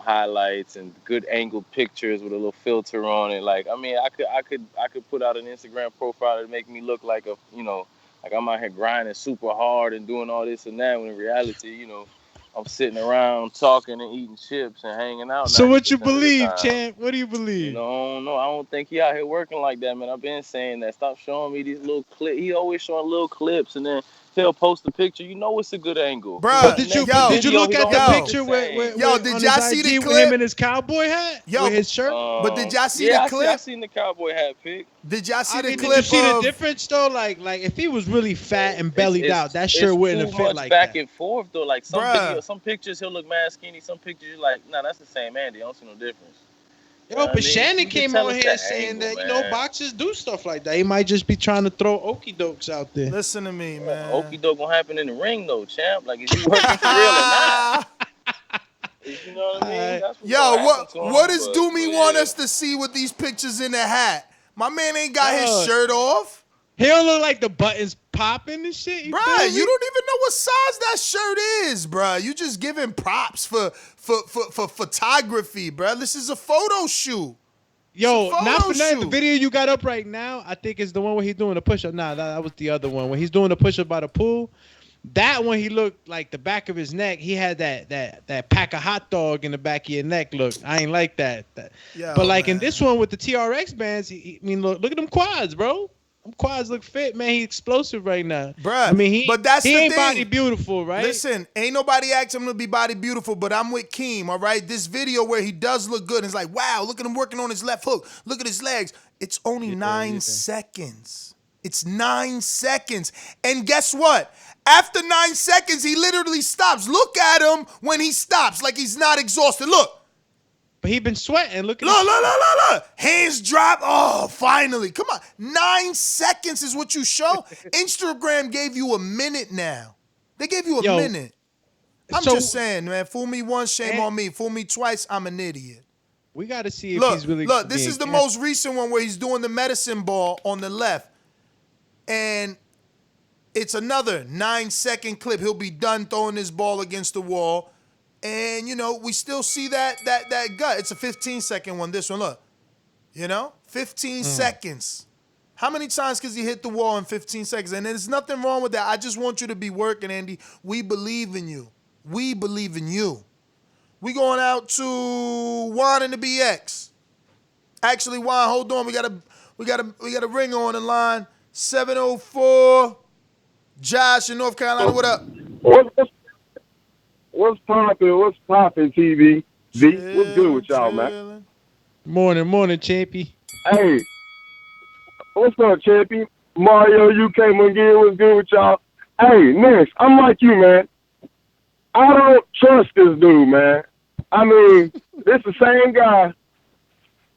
highlights and good angled pictures with a little filter on it. Like, I mean, I could put out an Instagram profile that make me look like like I'm out here grinding super hard and doing all this and that. When in reality, I'm sitting around talking and eating chips and hanging out. So what you believe, champ? What do you believe? I don't think he out here working like that, man. I've been saying that. Stop showing me these little clips. He always showing little clips, and then he'll post a picture. You know it's a good angle. Bro, did you look at the picture where did y'all see the clip? Him in his cowboy hat? With his shirt? But did y'all see the clip? I seen the cowboy hat pic. Did y'all see the clip? Did you see the difference though? Like if he was really fat and bellied out, that shirt wouldn't have fit like back that. And forth though. Like some pictures he'll look mad skinny. Some pictures you're like, nah, that's the same Andy. I don't see no difference. But Shannon came on here saying that, boxers do stuff like that. He might just be trying to throw okey dokes out there. Listen to me, man. Okey doke gonna happen in the ring though, champ. Like, is he working for real or not? You know what I mean? That's what does Doomy want us to see with these pictures in the hat? My man ain't got his shirt off. He don't look like the buttons popping and shit. Bruh, you don't even know what size that shirt is, bruh. You just giving props for photography, bruh. This is a photo shoot. Yo, not for nothing. The video you got up right now, I think is the one where he's doing the push-up. Nah, that was the other one. When he's doing the push-up by the pool, that one he looked like the back of his neck. He had that pack of hot dog in the back of your neck look. I ain't like that. But like in this one with the TRX bands, look at them quads, bro. Them quads look fit, man. He's explosive right now. Bruh, I mean, he ain't thing. body beautiful, right? Listen, ain't nobody asked him to be body beautiful, but I'm with Keem, all right? This video where he does look good, and it's like, wow, look at him working on his left hook. Look at his legs. It's only 9 seconds. It's 9 seconds. And guess what? After 9 seconds, he literally stops. Look at him when he stops, like he's not exhausted. Look. But he been sweating. Look. Hands drop. Oh, finally. Come on. 9 seconds is what you show. Instagram gave you a minute now. They gave you a minute. I'm just saying, man. Fool me once, shame on me. Fool me twice, I'm an idiot. We got to see if he's really. Look, this is the most recent one where he's doing the medicine ball on the left. And it's another 9-second clip. He'll be done throwing this ball against the wall. And, we still see that gut. It's a 15-second one, this one, look. 15 seconds. How many times can he hit the wall in 15 seconds? And there's nothing wrong with that. I just want you to be working, Andy. We believe in you. We believe in you. We going out to Juan and the BX. Actually, Juan, hold on. We got a ringer on the line. 704. Josh in North Carolina, what up? What's poppin', TV? V, what's good with y'all, man? Morning, Champy. Hey, what's up, Champy? Mario, UK, Mungia, what's good with y'all? Hey, Ness, I'm like you, man. I don't trust this dude, man. I mean, this the same guy.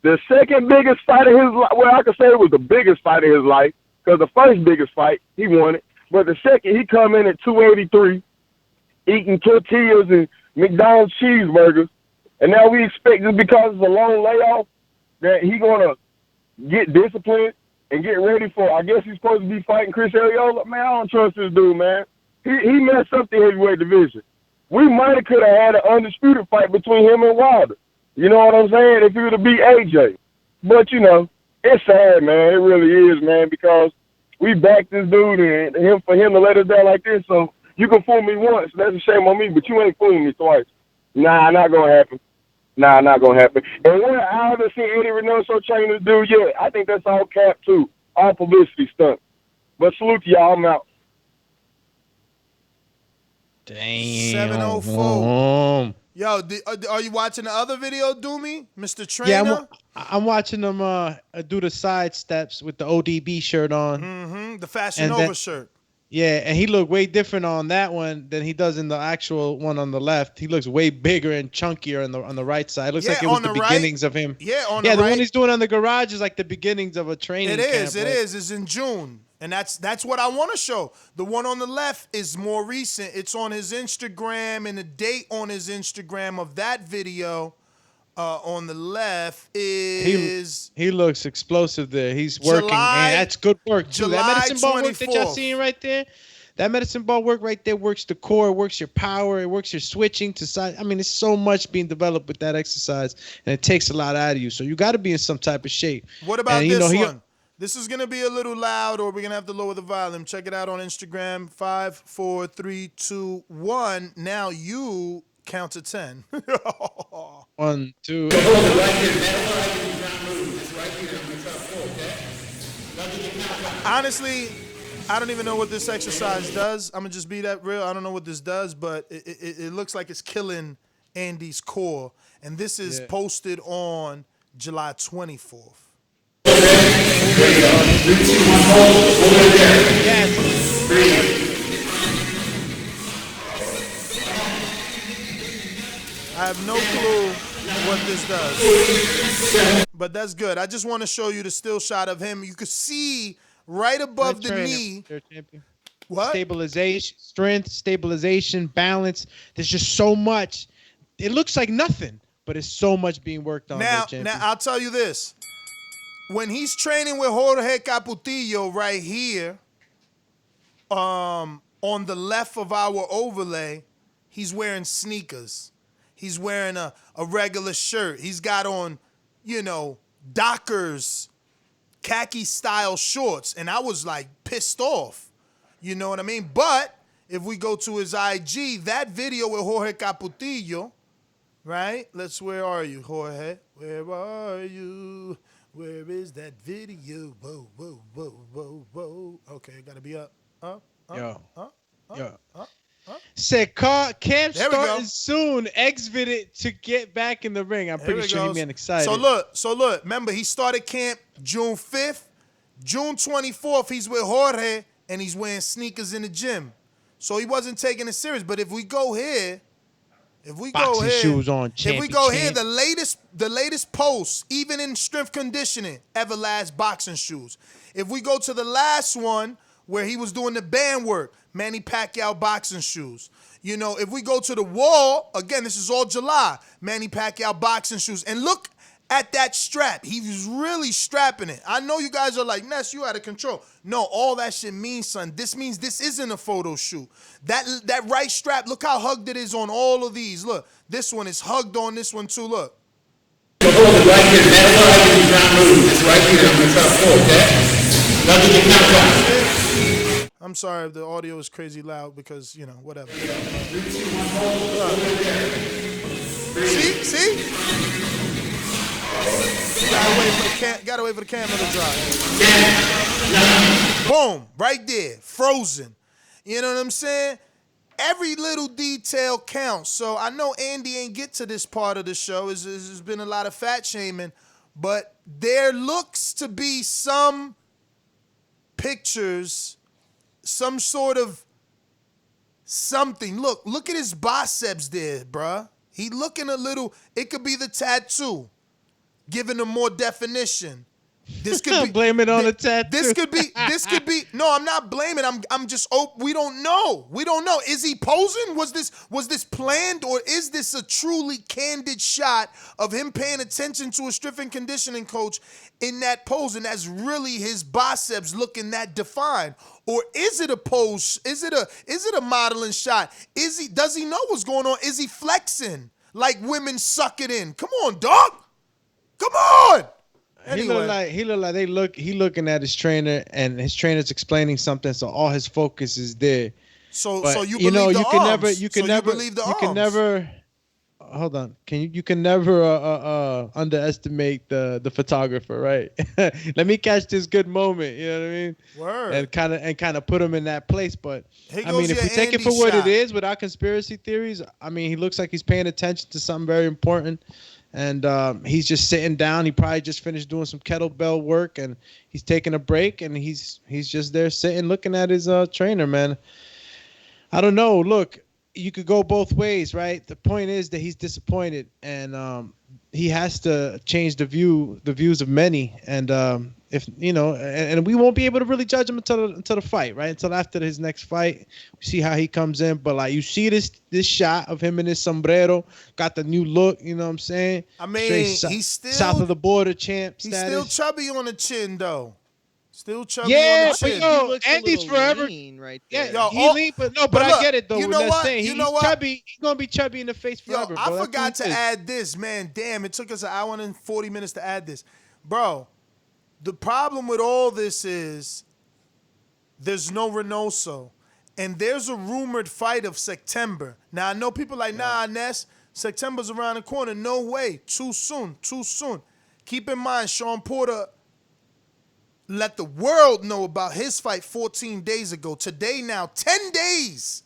The second biggest fight of his life, well, I could say it was the biggest fight of his life, because the first biggest fight, he won it. But the second, he come in at 283. Eating tortillas and McDonald's cheeseburgers, and now we expect just because it's a long layoff that he gonna get disciplined and get ready for. I guess he's supposed to be fighting Chris Arreola. Man, I don't trust this dude, man. He messed up the heavyweight division. We might have could have had an undisputed fight between him and Wilder. You know what I'm saying? If he would have beat AJ, but it's sad, man. It really is, man, because we backed this dude and for him to let us down like this. So. You can fool me once, that's a shame on me, but you ain't fooling me twice. Nah, not gonna happen. Nah, not gonna happen. And what I haven't seen Eddie Reynoso trainers do yet. I think that's all cap too, all publicity stunt. But salute to y'all. I'm out. Damn. 704. Yo, are you watching the other video, Doomy, Mr. Trainer? Yeah, I'm watching them do the side steps with the ODB shirt on. Mm-hmm. The Fashion Nova shirt. Yeah, and he looked way different on that one than he does in the actual one on the left. He looks way bigger and chunkier on the right side. It looks like it was the beginnings of him. Yeah, on the right. Yeah, the one he's doing on the garage is like the beginnings of a training camp. It is. It's in June. And that's what I want to show. The one on the left is more recent. It's on his Instagram, and the date on his Instagram of that video on the left is... He looks explosive there. He's working, and that's good work, too. That medicine ball work that y'all seeing right there, that medicine ball work right there works the core, it works your power, it works your switching to side. I mean, it's so much being developed with that exercise, and it takes a lot out of you. So you got to be in some type of shape. What about this one? This is going to be a little loud, or we're going to have to lower the volume. Check it out on Instagram. 5, 4, 3, 2, 1. Now you count to 10. 1, 2. Honestly, I don't even know what this exercise does. I'm going to just be that real. I don't know what this does, but it looks like it's killing Andy's core. And this is posted on July 24th. I have no clue what this does, but that's good. I just want to show you the still shot of him. You could see right above the knee. What? Stabilization, strength, stabilization, balance. There's just so much. It looks like nothing, but it's so much being worked on. Now I'll tell you this. When he's training with Jorge Caputillo right here, on the left of our overlay, he's wearing sneakers. He's wearing a regular shirt. He's got on, Dockers, khaki-style shorts. And I was, pissed off. You know what I mean? But if we go to his IG, that video with Jorge Caputillo, right? Where are you, Jorge? Where are you? Where is that video? Whoa, whoa, whoa, whoa, whoa. Okay, gotta be up. Said camp starting soon. Exited to get back in the ring. I'm pretty sure he meant excited. So look. Remember, he started camp June 5th. June 24th, he's with Jorge, and he's wearing sneakers in the gym. So he wasn't taking it serious. But if we go here, shoes on, the latest post, even in strength conditioning, Everlast boxing shoes. If we go to the last one where he was doing the band work, Manny Pacquiao boxing shoes. If we go to the wall, again, this is all July, Manny Pacquiao boxing shoes. And look at that strap. He was really strapping it. I know you guys are like, Ness, you out of control. No, all that shit means, son. This means this isn't a photo shoot. That right strap, look how hugged it is on all of these. Look, this one is hugged on this one too, look. Hold it right here. That's why I can not move. It's right here. I'm going to try to pull, okay? Now you get knocked out. I'm sorry if the audio is crazy loud because, whatever. See? Gotta wait for the camera to dry. Boom, right there, frozen. You know what I'm saying? Every little detail counts. So I know Andy ain't get to this part of the show. There's been a lot of fat shaming, but there looks to be some pictures, some sort of something. Look at his biceps there, bruh. He looking a little, it could be the tattoo, giving him more definition. This could be blame it on the tattoo. This could be. No, I'm not blaming. I'm just. We don't know. Is he posing? Was this planned, or is this a truly candid shot of him paying attention to a strength and conditioning coach in that pose, and that's really his biceps looking that defined? Or is it a pose? Is it a modeling shot? Does he know what's going on? Is he flexing like women suck it in? Come on, dog. Come on. Anyway. He look like he looking at his trainer, and his trainer's explaining something, so all his focus is there. So you believe the arms? You can never. hold on. You can never underestimate the photographer, right? Let me catch this good moment. You know what I mean? Word. And kind of put him in that place. But Here I mean, goes if your we take it Andy for what shot. it is, without conspiracy theories, I mean, he looks like he's paying attention to something very important. And he's just sitting down. He probably just finished doing some kettlebell work, and he's taking a break, and he's just there sitting, looking at his trainer, man. I don't know. Look, you could go both ways, right? The point is that he's disappointed, and he has to change the views of many. And if you know, and we won't be able to really judge him until the fight, right? Until after his next fight, we see how he comes in. But like, you see this shot of him in his sombrero, got the new look. You know what I'm saying? I mean, he's still south of the border champ. He's status. still chubby on the chin, though. Still chubby Yeah, on the but chin. yo, Andy's forever. Right Yeah, there. Yo, he lean, but but I look, get it though. you know That's what? saying. You He's know what? chubby. He's gonna be chubby in the face Yo, forever. I bro. That's forgot what to it is. add this, man. Damn, it took us an hour and 40 minutes to add this. Bro, the problem with all this is there's no Reynoso. And there's a rumored fight of September. Now, I know people like, nah, Ness, September's around the corner. No way. Too soon. Keep in mind, Sean Porter let the world know about his fight 14 days ago. Today now, 10 days.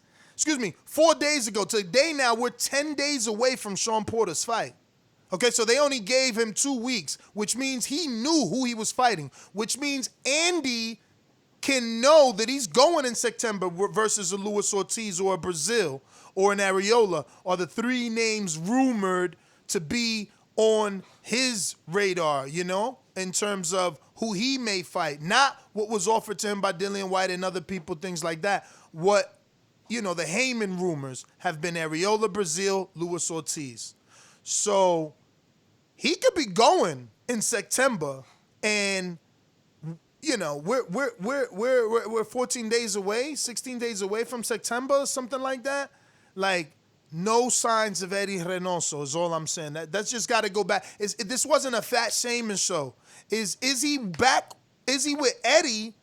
4 days ago. Today now, we're 10 days away from Sean Porter's fight. Okay, so they only gave him 2 weeks, which means he knew who he was fighting, which means Andy can know that he's going in September versus a Luis Ortiz or a Brazil or an Areola are the 3 names rumored to be on his radar, you know, in terms of who he may fight, not what was offered to him by Dillian White and other people, things like that. What, you know, the Heyman rumors have been Areola, Brazil, Luis Ortiz. So he could be going in September, and you know, we're 14 days away, 16 days away from September, something like that. Like, no signs of Eddie Reynoso is all I'm saying. That's just got to go back. This wasn't a Fat Shaman show. Is he back? Is he with Eddie,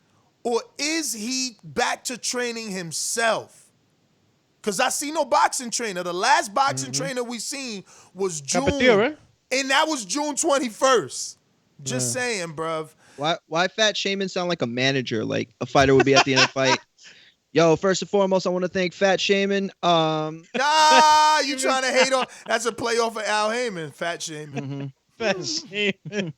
or is he back to training himself? Because I see no boxing trainer. The last boxing trainer we seen was June. Capetillo, And that was June 21st. Just saying, bruv. Why Fat Shaman sound like a manager? Like a fighter would be at the end of the fight. Yo, first and foremost, I want to thank Fat Shaman. Nah, you trying to hate on? That's a play off of Al Heyman, Fat Shaman. Fat Shaman.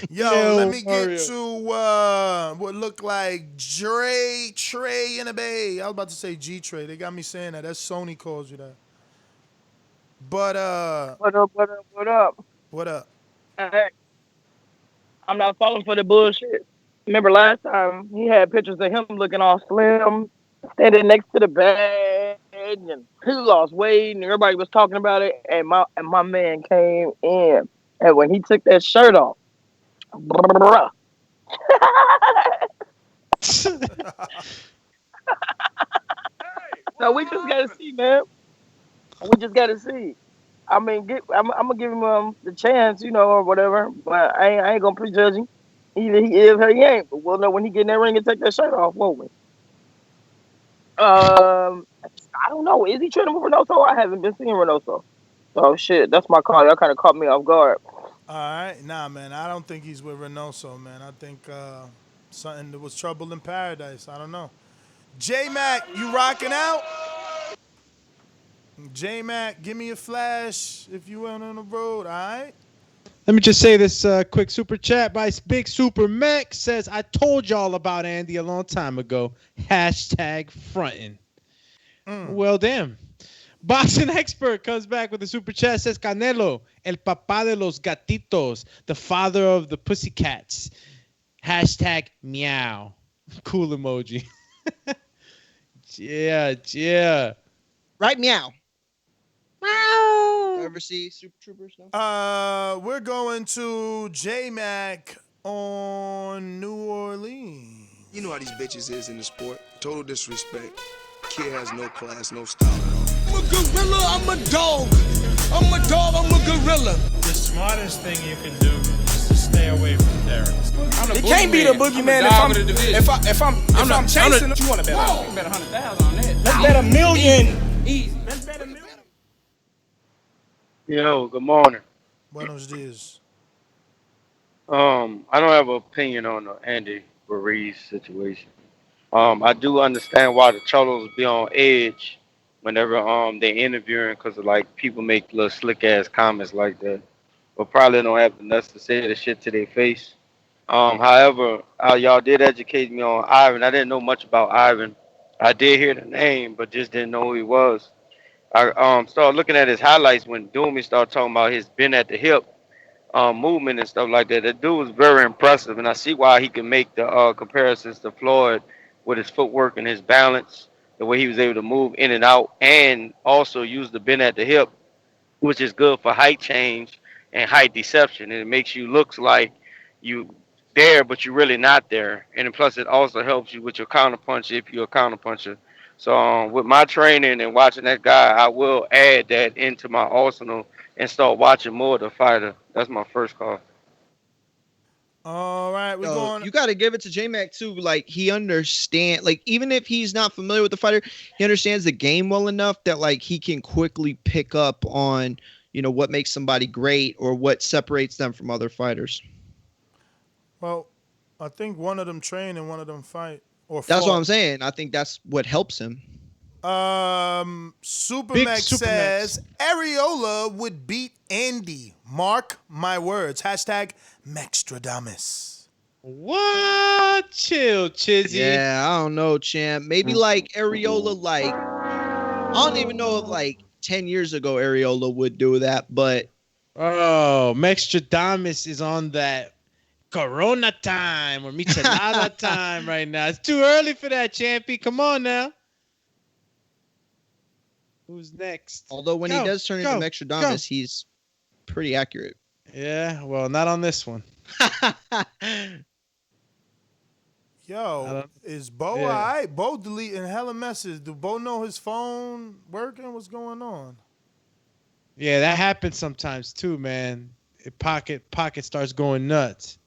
Yo, let me get to what looked like Trey in the Bay. I was about to say G Trey. They got me saying that. That's Sony calls you that. But What up? What up? Hey, I'm not falling for the bullshit. Remember last time he had pictures of him looking all slim, standing next to the bed, and he lost weight, and everybody was talking about it. And my man came in, and when he took that shirt off, bruh. So we just gotta see, man. We just gotta see. I mean, I'm gonna give him the chance, you know, or whatever. But I ain't gonna prejudge him. Either he is or he ain't. But we'll know when he get in that ring and take that shirt off, won't we? I don't know. Is he training with Reynoso? I haven't been seeing Reynoso. So shit, that's my call. Y'all kind of caught me off guard. All right, nah, man. I don't think he's with Reynoso, man. I think something that was trouble in paradise. I don't know. J-Mac, you rocking out? J-Mac, give me a flash if you went on the road, all right? Let me just say this quick super chat by Big Super Mac says, I told y'all about Andy a long time ago. #frontin'. Well, damn. Boxing Expert comes back with a super chat, says Canelo, el papá de los gatitos, the father of the pussycats. #meow. Cool emoji. Yeah. Right, meow. Meow. Ever see Super Troopers? No? We're going to J-Mac on New Orleans. You know how these bitches is in the sport. Total disrespect. Kid has no class, no style at all. I'm a gorilla, I'm a dog. I'm a dog, I'm a gorilla. The smartest thing you can do is to stay away from terrorists. It can't be the boogeyman if I'm chasing. You want to bet? Bet 100,000 on that. Let's bet $1 million. Easy. Let's bet $1 million. Yo, good morning. Buenos dias. I don't have an opinion on the Andy Ruiz situation. I do understand why the Cholos be on edge whenever they interviewing because like people make little slick ass comments like that, but probably don't have the nuts to say the shit to their face. However, y'all did educate me on Ivan. I didn't know much about Ivan. I did hear the name, but just didn't know who he was. I started looking at his highlights when Doomy started talking about his bend at the hip movement and stuff like that. That dude was very impressive, and I see why he can make the comparisons to Floyd with his footwork and his balance, the way he was able to move in and out, and also use the bend at the hip, which is good for height change and height deception. And it makes you look like you there, but you're really not there. And then plus, it also helps you with your counterpunch if you're a counterpuncher. So with my training and watching that guy, I will add that into my arsenal and start watching more of the fighter. That's my first call. All right, we're going. You got to give it to J-Mac too. Like he understand, like even if he's not familiar with the fighter, he understands the game well enough that like he can quickly pick up on, what makes somebody great or what separates them from other fighters. Well, I think one of them train and one of them fight. That's what I'm saying. I think that's what helps him. Supermax says Areola would beat Andy. Mark my words. Hashtag Maxstradamus. What? Chill, Chizzy. Yeah, I don't know, champ. Maybe like Areola, like I don't even know if like 10 years ago Areola would do that, but Maxstradamus is on that Corona time or Michelada time right now. It's too early for that, Champy. Come on now. Who's next? Although when he does turn into Maxstradamus, he's pretty accurate. Yeah, well, not on this one. Yo, is Bo all right? Bo deleting hella messages. Do Bo know his phone working? What's going on? Yeah, that happens sometimes too, man. Pocket starts going nuts.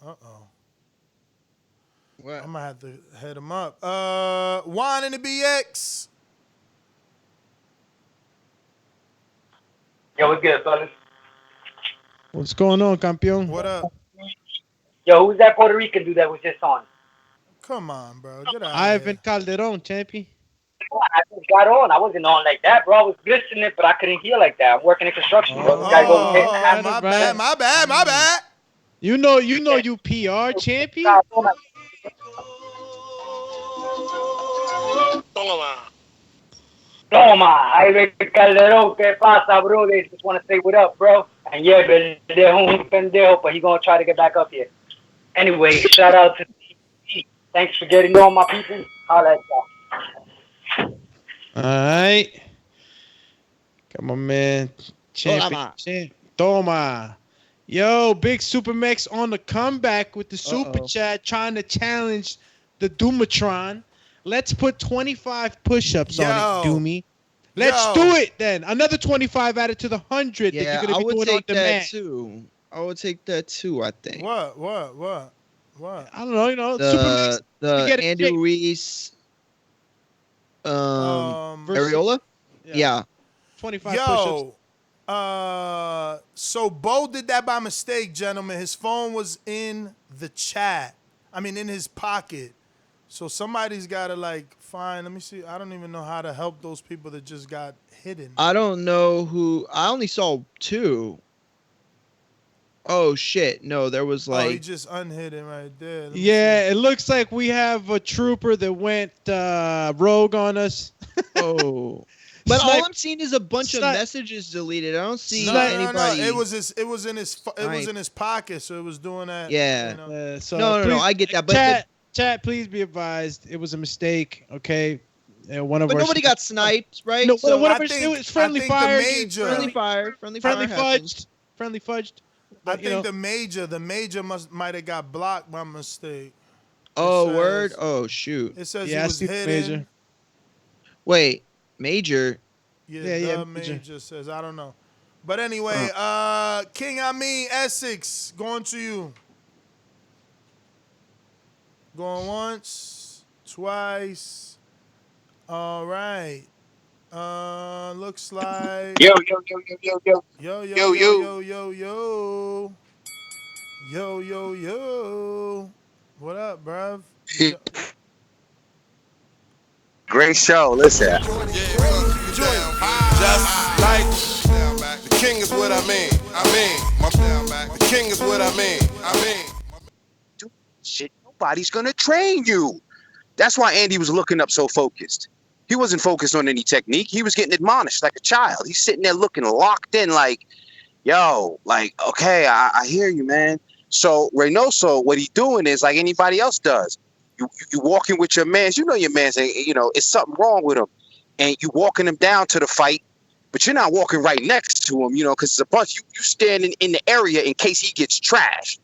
Uh-oh. What? I'm going to have to head him up. Juan in the BX. Yo, what's good, fellas? What's going on, campeón? What up? Yo, who's that Puerto Rican dude that was just on? Come on, bro. Get out Ivan Calderon, champion. I just got on. I wasn't on like that, bro. I was listening, but I couldn't hear like that. I'm working in construction, bro. My bad. You know you PR, champion? Toma, Ivan Calderon, ¿qué pasa, bro? They just want to say what up, bro. And yeah, pendejo, but he gonna try to get back up here. Anyway, shout out to TC. Thanks for getting on, my people. Holla at y'all. All right. Come on, man. Champion. Toma. Yo, Big Supermax on the comeback with the super chat, trying to challenge the Doomatron. Let's put 25 push-ups on it, Doomy. Let's do it then. Another 25 added to the 100 that you're going to be doing on demand. Too. I would take that too, I think. What? I don't know, the Andy Ruiz Areola? Yeah. 25 push-ups. So Bo did that by mistake, gentlemen. His phone was in the chat. I mean, in his pocket. So somebody's got to find. Let me see. I don't even know how to help those people that just got hidden. I don't know who. I only saw 2. Oh shit! No, there was he just unhidden right there. It looks like we have a trooper that went rogue on us. Oh. But all I'm seeing is a bunch of messages deleted. I don't see anybody. No. It was in his pocket, so it was doing that. Yeah. No. I get that. But chat, please be advised. It was a mistake. Okay. But nobody got sniped, right? No. So It was friendly fire. Friendly fire. Friendly fudged. Friendly fudged. I think the major might have got blocked by mistake. Word. Oh shoot. It says he was hidden. Major. Wait. Major. Yeah, Major says, I don't know. But anyway, King Essex, going to you. Going once, twice. All right. Looks like Yo, yo, yo, yo, yo, yo. yo yo Yo, yo yo. yo yo yo yo yo yo. What up, bruv? Great show. Listen. Just like the king is what I mean. The king is what I mean. Shit, nobody's gonna train you. That's why Andy was looking up so focused. He wasn't focused on any technique. He was getting admonished like a child. He's sitting there looking locked in like, yo, like, okay, I hear you, man. So Reynoso, what he's doing is like anybody else does. You walking with your mans, you know your man's, you know, it's something wrong with him. And you walking him down to the fight, but you're not walking right next to him, you know, because it's a bunch. You standing in the area in case he gets trashed.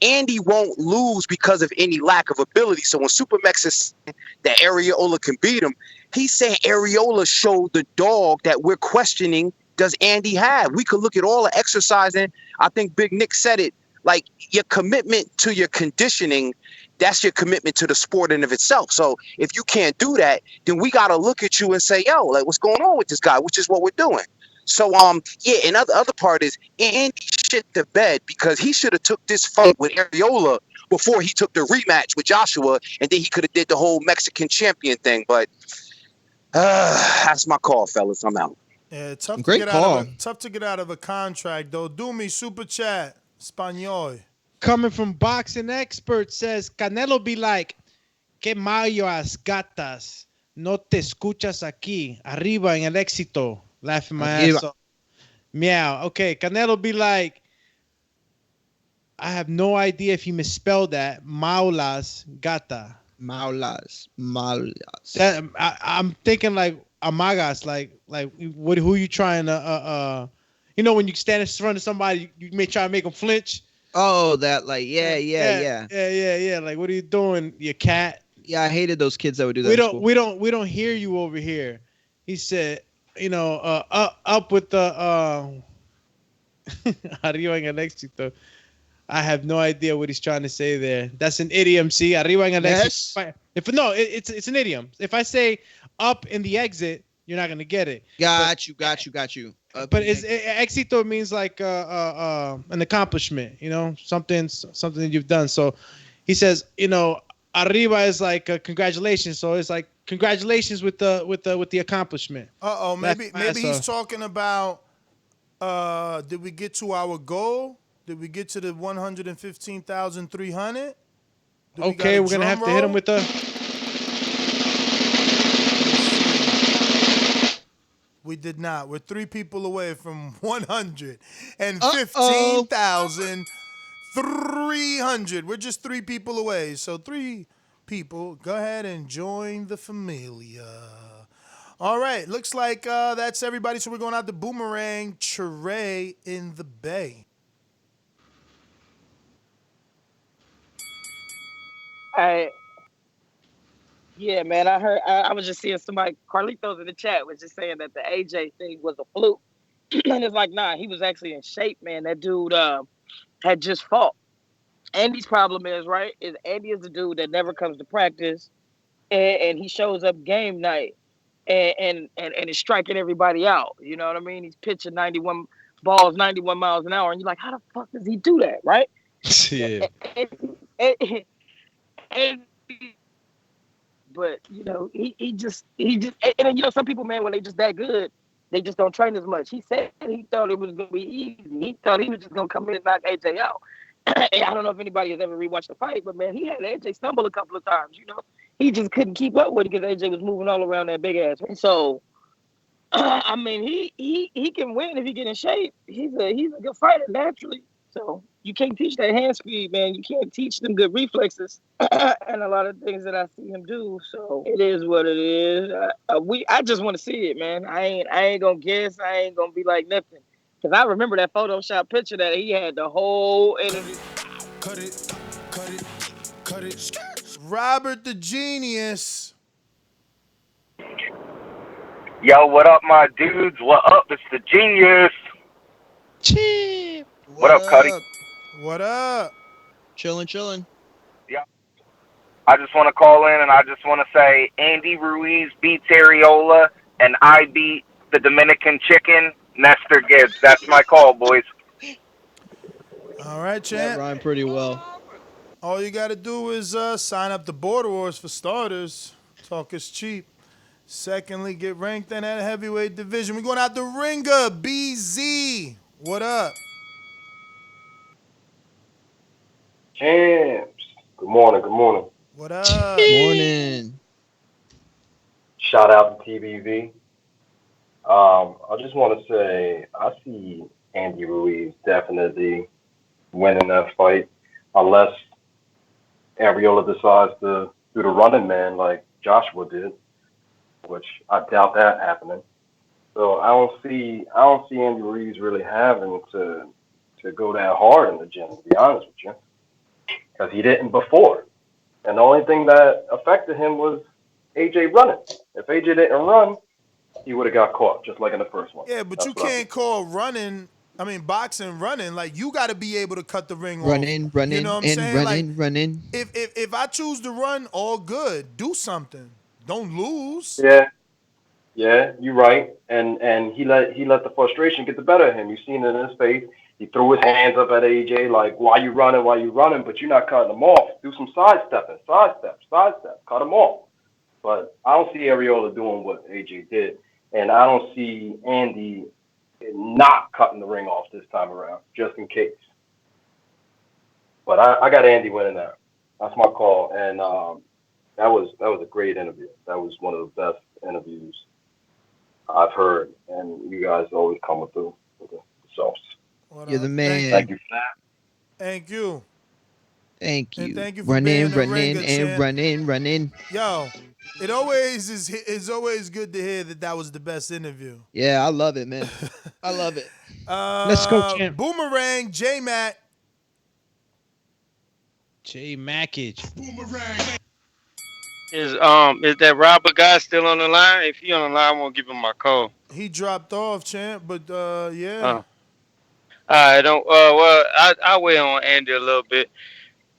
Andy won't lose because of any lack of ability. So when Supermax is saying that Areola can beat him, he's saying Areola showed the dog that we're questioning. Does Andy have? We could look at all the exercising. I think Big Nick said it. Like your commitment to your conditioning, that's your commitment to the sport in of itself. So if you can't do that, then we got to look at you and say, yo, like what's going on with this guy, which is what we're doing. So, yeah, and other part is Andy shit the bed because he should have took this fight with Areola before he took the rematch with Joshua, and then he could have did the whole Mexican champion thing. But that's my call, fellas. I'm out. Yeah, tough Great to get call. tough to get out of a contract though. Do me super chat, Espanol. Coming from Boxing Expert says Canelo be like, que mayas gatas, no te escuchas aquí, arriba en el éxito. Laughing my ass off. Meow. Okay, Canelo be like, I have no idea if he misspelled that. Maulas gata. Maulas. That, I'm thinking like amagas, like what? Who you trying to? You know when you stand in front of somebody, you may try to make them flinch. Oh, that like yeah. Like what are you doing, you cat? Yeah, I hated those kids that would do that. We don't hear you over here. He said, you know, up with the arriba en el éxito. I have no idea what he's trying to say there. That's an idiom. See, arriba en el éxito. It's an idiom. If I say up in the exit, you're not gonna get it. Got you. But éxito means like an accomplishment. You know, something that you've done. So he says, you know, arriba is like congratulations. So it's like congratulations with the accomplishment. Maybe he's talking about did we get to our goal? Did we get to the 115,300? Okay, we're gonna have to hit him with the. We did not. We're 3 people away from 115,300. We're just 3 people away. So 3 people, go ahead and join the familia. All right, looks like that's everybody. So we're going out to Boomerang Trey in the Bay. Yeah, man, I heard. I was just seeing somebody, Carlitos in the chat was just saying that the AJ thing was a fluke, and it's like, nah, he was actually in shape, man. That dude had just fought. Andy's problem is Andy is the dude that never comes to practice, and he shows up game night, and is striking everybody out. You know what I mean? He's pitching 91 balls, 91 miles an hour, and you're like, how the fuck does he do that, right? Yeah. But you know, he just and then, you know, some people, man, when they just that good, they just don't train as much. He said he thought it was gonna be easy. He thought he was just gonna come in and knock AJ out. And I don't know if anybody has ever rewatched the fight, but man, he had AJ stumble a couple of times. You know, he just couldn't keep up with it because AJ was moving all around that big ass. So, I mean, he can win if he get in shape. He's a good fighter naturally. So you can't teach that hand speed, man. You can't teach them good reflexes and a lot of things that I see him do. So it is what it is. I just want to see it, man. I ain't gonna guess. I ain't gonna be like nothing. Cause I remember that Photoshop picture that he had the whole interview. Cut it. Robert the Genius. Yo, what up, my dudes? What up? It's the Genius. Cheap. What up, Cuddy? What up? Chilling. Yeah. I just want to call in and I just want to say Andy Ruiz beats Areola and I beat the Dominican Chicken, Nestor Gibbs. That's my call, boys. All right, That champ. rhymed pretty well. All you got to do is sign up to Border Wars for starters. Talk is cheap. Secondly, get ranked in that heavyweight division. We're going out the Ringer, BZ. What up? Champs. Good morning. Good morning. What up? Morning. Shout out to TBV. I just want to say I see Andy Ruiz definitely winning that fight, unless Ariola decides to do the running man like Joshua did, which I doubt that happening. So I don't see Andy Ruiz really having to go that hard in the gym, to be honest with you, because he didn't before. And the only thing that affected him was AJ running. If AJ didn't run, he would have got caught, just like in the first one. Yeah, but That's you what I can't call boxing running. Like, you got to be able to cut the ring off. Running, You know what I'm and saying? running, Like, running. If I choose to run, all good. Do something. Don't lose. Yeah, you're right. And he let the frustration get the better of him. You seen it in his face. He threw his hands up at AJ like, why you running? But you're not cutting him off. Do some sidestepping, sidestep, cut him off. But I don't see Ariola doing what AJ did. And I don't see Andy not cutting the ring off this time around, just in case. But I got Andy winning that. That's my call. And that was a great interview. That was one of the best interviews I've heard. And you guys always come through with the sauce. You're the man. Thank you for that. Thank you. Thank you. And thank you for being the Ringer, champ. running. Yo, it's always good to hear that was the best interview. Yeah, I love it, man. I love it. Let's go, champ. Boomerang, J-Mac. J-Mackage. Boomerang. Is that Robert guy still on the line? If he on the line, I won't give him my call. He dropped off, champ, but yeah. I don't. Well, I weigh on Andy a little bit.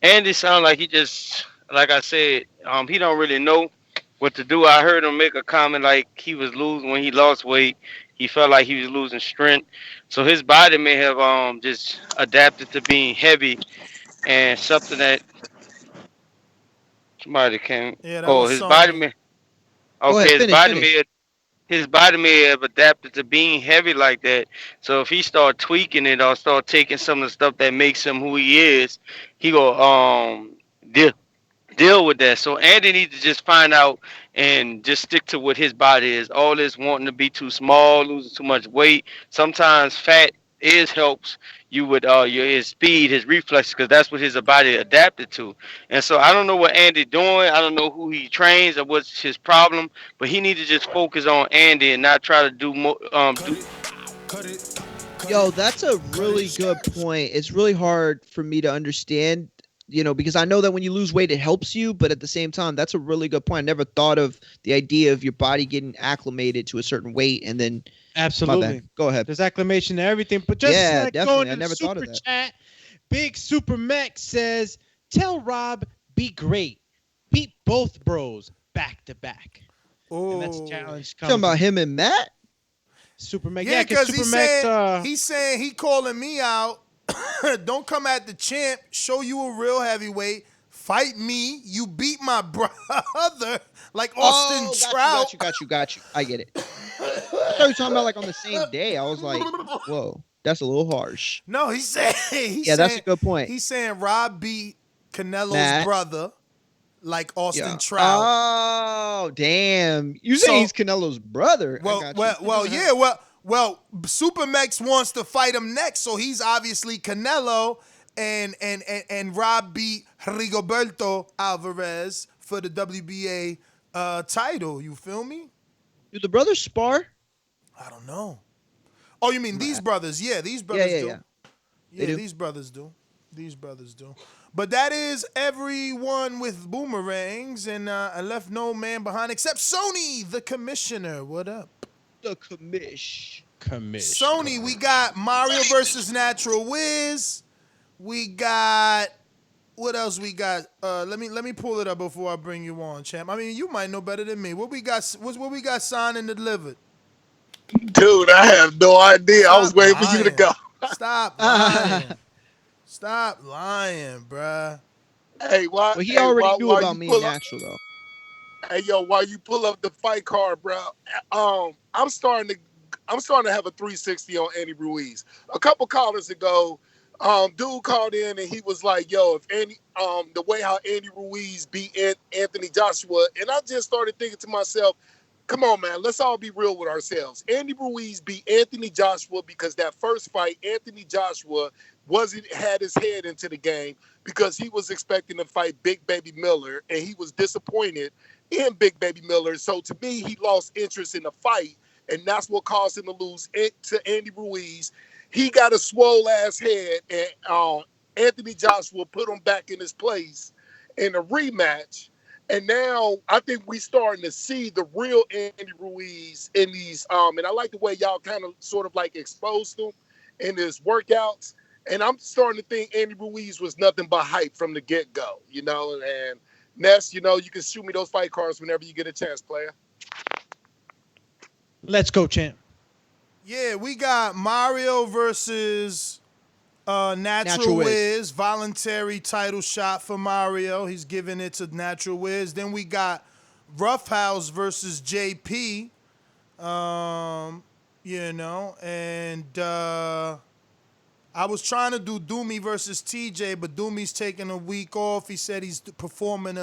Andy sound like he just, like I said, he don't really know what to do. I heard him make a comment like he was losing when he lost weight. He felt like he was losing strength, so his body may have just adapted to being heavy, and something that somebody can. Yeah, his body may. Okay, his body may have adapted to being heavy like that. So if he start tweaking it or start taking some of the stuff that makes him who he is, he go deal with that. So Andy needs to just find out and just stick to what his body is. All this wanting to be too small, losing too much weight. Sometimes fat helps you with his speed, his reflexes, because that's what his body adapted to. And so I don't know what Andy doing. I don't know who he trains or what's his problem, but he needs to just focus on Andy and not try to do more. Yo, that's a really good point. It's really hard for me to understand, because I know that when you lose weight, it helps you, but at the same time, that's a really good point. I never thought of the idea of your body getting acclimated to a certain weight and then. Absolutely. Go ahead. There's acclamation to everything, but just definitely. going I to never the thought of super that. chat, Big Super Mech says, "Tell Rob be great, beat both bros back to back." And that's a challenge. Talking about him and Matt. Super Mech, Yeah, because Super he's saying he calling me out. Don't come at the champ. Show you a real heavyweight. Fight me. You beat my brother like Austin Trout. Got you. I get it. I thought you were talking about like on the same day. I was like, whoa, that's a little harsh. No, he's saying. That's a good point. He's saying Rob beat Canelo's Matt. brother like Austin Trout. Oh, damn. You saying he's Canelo's brother. Well, Super Mex wants to fight him next, so he's obviously Canelo, and Rob beat Rigoberto Alvarez for the WBA title. You feel me? Do the brothers spar? I don't know. Oh, you mean these brothers? Yeah, these brothers do. They do? These brothers do. These brothers do. But that is everyone with boomerangs, and I left no man behind except Sony, the commissioner. What up? The commish. Sony, we got Mario versus Natural Wiz. We got What else we got? Let me pull it up before I bring you on, champ. I mean, you might know better than me. What we got? What we got signed and delivered? Dude, I have no idea. I was waiting for you to go. Stop lying. Stop lying, bruh. Hey, why? Well, he hey, already why, knew why about you me pull and up? Natural though. Hey, yo, while you pull up the fight card, bro, I'm starting to have a 360 on Andy Ruiz. A couple callers ago, dude called in and he was like, "Yo, if Andy, the way how Andy Ruiz beat Anthony Joshua," and I just started thinking to myself, "Come on, man, let's all be real with ourselves. Andy Ruiz beat Anthony Joshua because that first fight, Anthony Joshua had his head into the game because he was expecting to fight Big Baby Miller, and he was disappointed in Big Baby Miller. So to me, he lost interest in the fight, and that's what caused him to lose it to Andy Ruiz. He got a swole ass head, and Anthony Joshua put him back in his place in a rematch. And now I think we starting to see the real Andy Ruiz in these. And I like the way y'all kind of sort of like exposed him in his workouts. And I'm starting to think Andy Ruiz was nothing but hype from the get-go, you know. And Ness, you know, you can shoot me those fight cards whenever you get a chance, player. Let's go, champ. Yeah, we got Mario versus Natural Wiz. Voluntary title shot for Mario. He's giving it to Natural Wiz. Then we got Roughhouse versus JP. You know, and I was trying to do Doomy versus TJ, but Doomy's taking a week off. He said he's performing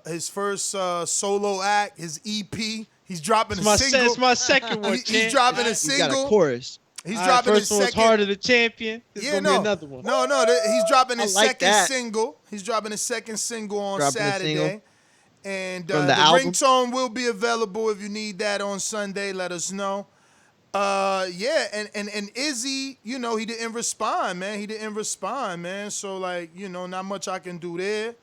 his first solo act, his EP. He's dropping a single. It's my second one. He's dropping a single. He's got a chorus. He's dropping first his one was second. Heart of the Champion. This is gonna be another one. No, he's dropping his like second that. single. He's dropping his second single on Dropping a Saturday. single. And From the the album? ringtone will be available if you need that on Sunday. Let us know. Yeah, and Izzy, you know, he didn't respond, man. So like, you know, not much I can do there.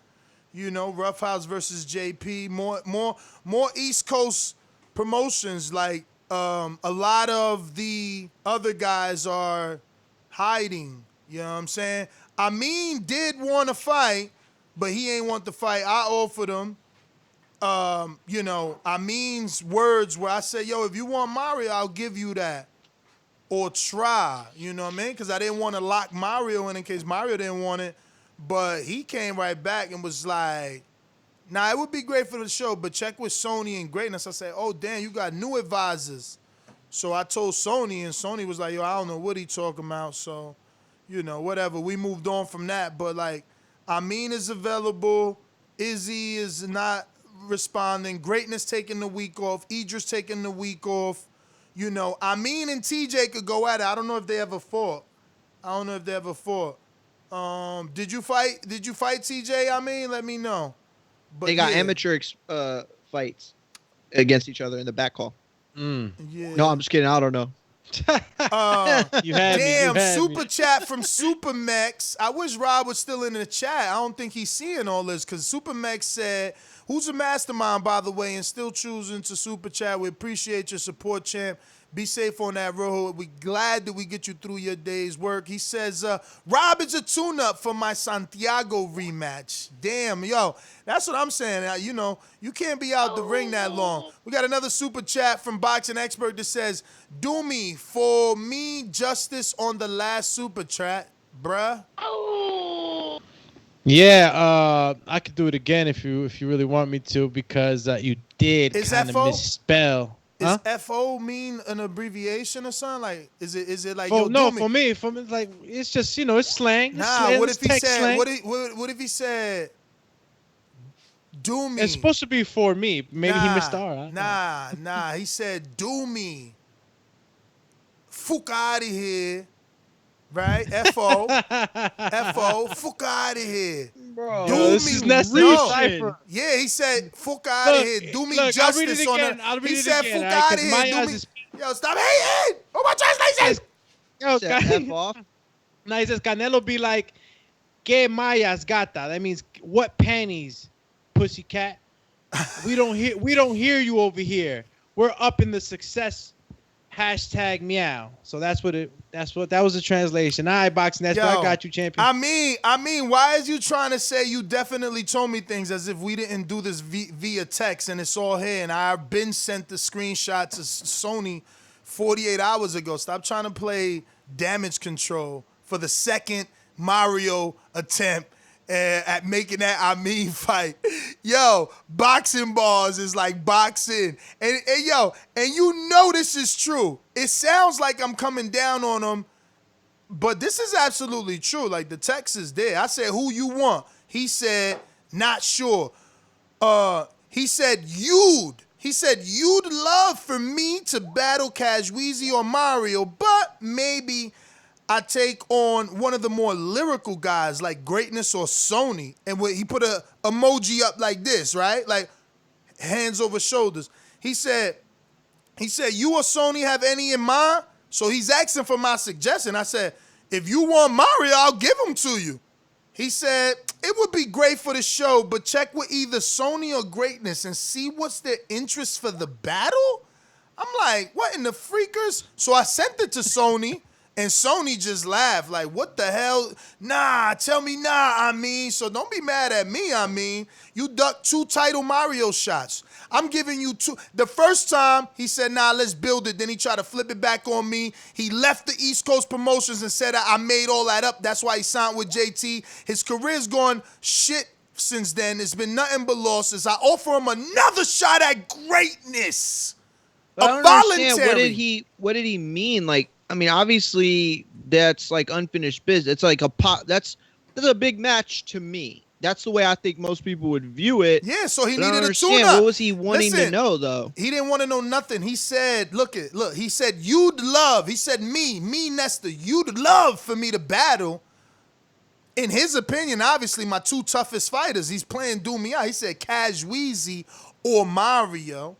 You know, Roughhouse versus JP. More East Coast promotions. Like a lot of the other guys are hiding. You know what I'm saying? Amin did want to fight, but he ain't want to fight. I offered him. You know, Amin's words where I said, yo, if you want Mario, I'll give you that. Or try, you know what I mean? Because I didn't want to lock Mario in case Mario didn't want it. But he came right back and was like, nah, it would be great for the show, but check with Sony and Greatness. I said, oh, damn, you got new advisors. So I told Sony, and Sony was like, yo, I don't know what he talking about. So, you know, whatever. We moved on from that. But, like, Amin is available. Izzy is not responding. Greatness taking the week off. Idris taking the week off. You know, Amin and TJ could go at it. I don't know if they ever fought. Did you fight TJ? Amin? Let me know. But They got yeah. amateur fights against each other in the back call. Yeah. No, I'm just kidding. I don't know. You had me, Damn, you had super me. chat from Supermex. I wish Rob was still in the chat. I don't think he's seeing all this because Supermex said, who's a mastermind, by the way, and still choosing to super chat. We appreciate your support, champ. Be safe on that road. We're glad that we get you through your day's work. He says, Rob is a tune-up for my Santiago rematch. Damn, yo, that's what I'm saying. You know, you can't be out the ring that long. We got another super chat from Boxing Expert that says, do me for me justice on the last super chat, bruh. Yeah, I could do it again if you really want me to because you did Is kind of FO? misspell. Huh? Does FO mean an abbreviation or something? Like, is it like? Oh yo, no, do me? for me, like it's just it's slang. It's Nah, slang, what it's if he text said? slang. What if he said? Do me. It's supposed to be for me. Maybe he missed R. Nah. He said, do me. Fuck out of here. Right? F-O. F-O. Fuck out of here. Bro, do this me. is Nestor No. Cypher. Yeah, he said, fuck out of here. Do me look, I'll read justice it on again. it. I'll read He it said, again, fuck all right, out of 'cause here. my Do eyes me. is- Yo, stop hating. Oh, my translation. Yo, Said F off. Now he says Canelo be like, "Que mayas gata." That means what panties, pussycat. We don't hear you over here. We're up in the success hashtag meow. So that was the translation. All right, Boxing Expert, I got you, champion. I mean, why is you trying to say you definitely told me things as if we didn't do this via text and it's all here and I've been sent the screenshot to Sony 48 hours ago. Stop trying to play damage control for the second Mario attempt at making that fight. Yo, boxing balls is like boxing. And you know this is true. It sounds like I'm coming down on them, but this is absolutely true. Like, the text is there. I said, who you want? He said, not sure. He said, you'd love for me to battle Cash Weezy or Mario, but maybe I take on one of the more lyrical guys like Greatness or Sony. And he put a emoji up like this, right? Like hands over shoulders. He said, you or Sony have any in mind? So he's asking for my suggestion. I said, if you want Mario, I'll give him to you. He said, it would be great for the show, but check with either Sony or Greatness and see what's their interest for the battle? I'm like, what in the freakers? So I sent it to Sony. And Sony just laughed, like, what the hell? Nah, tell me nah, so don't be mad at me, You ducked 2 title Mario shots. I'm giving you 2. The first time, he said, nah, let's build it. Then he tried to flip it back on me. He left the East Coast Promotions and said I made all that up. That's why he signed with JT. His career's gone shit since then. It's been nothing but losses. I offer him another shot at greatness. But I don't understand. What did he mean? Like, I mean, obviously that's like unfinished business. It's like that's a big match to me. That's the way I think most people would view it. Yeah, so he But I needed don't a tune-up. understand. What was he wanting to know, though? He didn't want to know nothing. He said, look, he said, you'd love. He said, me, Nesta, you'd love for me to battle. In his opinion, obviously, my 2 toughest fighters. He's playing Do Me Out. He said Cash Weezy or Mario.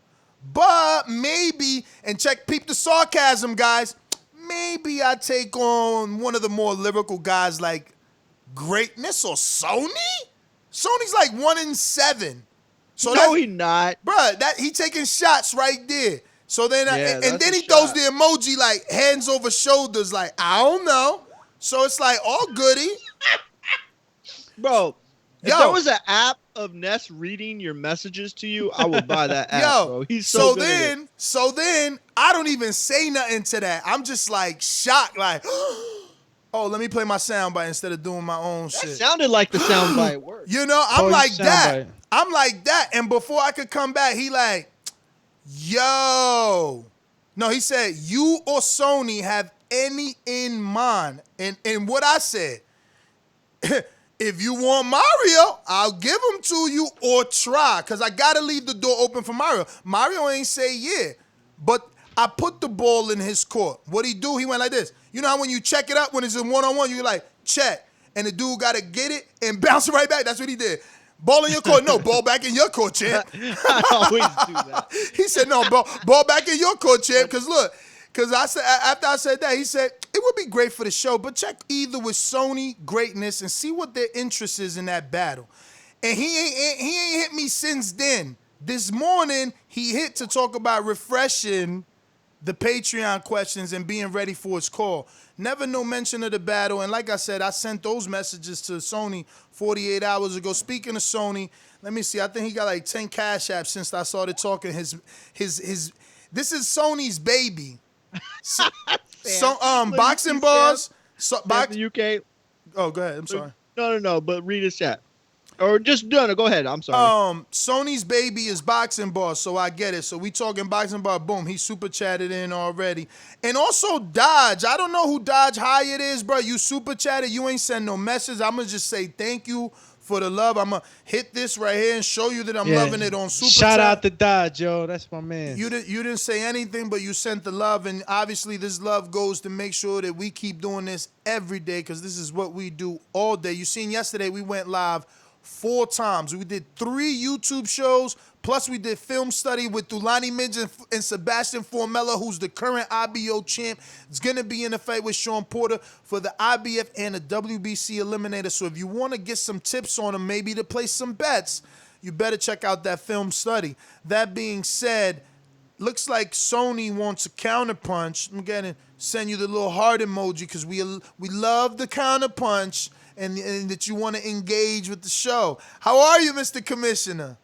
But maybe, and peep the sarcasm, guys. Maybe I take on one of the more lyrical guys like Greatness or Sony? Sony's like 1-7. So no, he not. Bruh, he taking shots right there. So then, and then he shot. throws the emoji like hands over shoulders like, I don't know. So it's like all goody. Bro, if there was an app of Ness reading your messages to you, I would buy that app, bro. He's so good at it. So then, I don't even say nothing to that. I'm just like shocked, like, oh, let me play my soundbite instead of doing my own shit. That sounded like the soundbite word. You know, I'm like that. I'm like that. And before I could come back, he like, yo. No, he said, you or Sony have any in mind. And what I said, if you want Mario, I'll give him to you or try. Because I got to leave the door open for Mario. Mario ain't say yeah. But I put the ball in his court. What'd he do? He went like this. You know how when you check it up, when it's in one-on-one, you're like, check. And the dude got to get it and bounce it right back. That's what he did. Ball in your court. No, ball back in your court, champ. I always do that. He said, no, ball back in your court, champ. Because look, because I said after I said that, he said, it would be great for the show, but check either with Sony, Greatness, and see what their interest is in that battle. And he ain't hit me since then. This morning, he hit to talk about refreshing the Patreon questions and being ready for his call. Never no mention of the battle. And like I said, I sent those messages to Sony 48 hours ago. Speaking of Sony, let me see. I think he got like 10 cash apps since I started talking. This is Sony's baby. Boxing Bars. UK. Oh, go ahead. I'm sorry. No. But read his chat. Or just no. Go ahead. I'm sorry. Sony's baby is Boxing Bars, so I get it. So we talking Boxing Bar. Boom. He super chatted in already. And also Dodge. I don't know who Dodge Hyatt is, bro. You super chatted. You ain't send no message. I'm gonna just say thank you for the love. I'm gonna hit this right here and show you that I'm loving it on super. Shout out to Dodge, yo. That's my man. You didn't say anything, but you sent the love, and obviously this love goes to make sure that we keep doing this every day because this is what we do all day. You seen yesterday we went live 4 times. We did 3 YouTube shows, plus we did film study with Thulani Midge and Sebastian Formella, who's the current IBO champ. It's going to be in a fight with Sean Porter for the IBF and the WBC Eliminator. So if you want to get some tips on him, maybe to place some bets, you better check out that film study. That being said, looks like Sony wants a counterpunch. I'm gonna send you the little heart emoji because we love the counterpunch and that you want to engage with the show. How are you, Mr. Commissioner?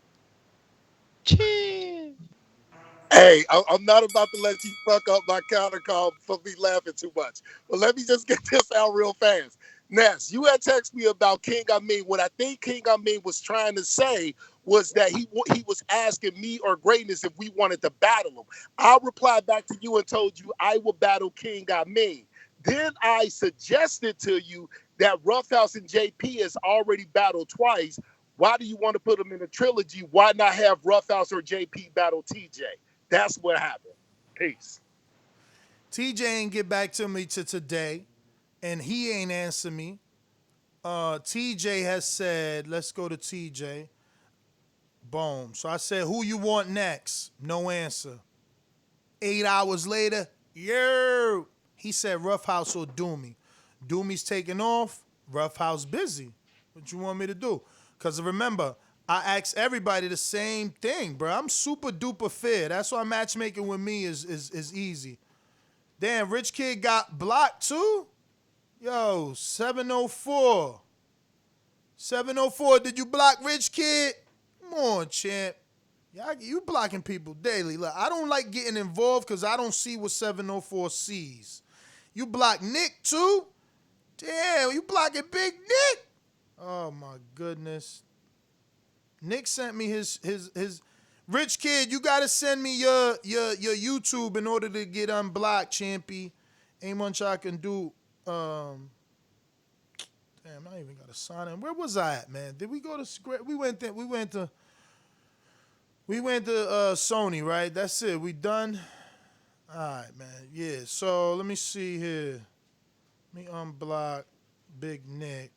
Hey, I'm not about to let you fuck up my counter call for me laughing too much. But let me just get this out real fast. Ness, you had texted me about King Amin. What I think King Amin was trying to say was that he was asking me or Greatness if we wanted to battle him. I replied back to you and told you I will battle King Amin. Then I suggested to you that Roughhouse and JP has already battled twice. Why do you want to put them in a trilogy? Why not have Roughhouse or JP battle TJ? That's what happened. Peace. TJ ain't get back to me to today, and he ain't answer me. TJ has said, let's go to TJ. Boom. So I said, who you want next? No answer. 8 hours later, yo. He said Roughhouse or Doomy. Doomy's taking off. Roughhouse busy. What you want me to do? Because remember, I asked everybody the same thing, bro. I'm super duper fair. That's why matchmaking with me is easy. Damn, Rich Kid got blocked too? Yo, 704. 704, did you block Rich Kid? Come on, champ. You blocking people daily. Look, I don't like getting involved because I don't see what 704 sees. You block Nick too? Damn, you blocking Big Nick? Oh my goodness. Nick sent me his Rich Kid, you gotta send me your YouTube in order to get unblocked, Champy. Ain't much I can do. Damn, I even gotta sign in. Where was I at, man? Did we go to Square? We went to Sony, right? That's it. We done. All right, man. Yeah. So let me see here. Let me unblock Big Nick.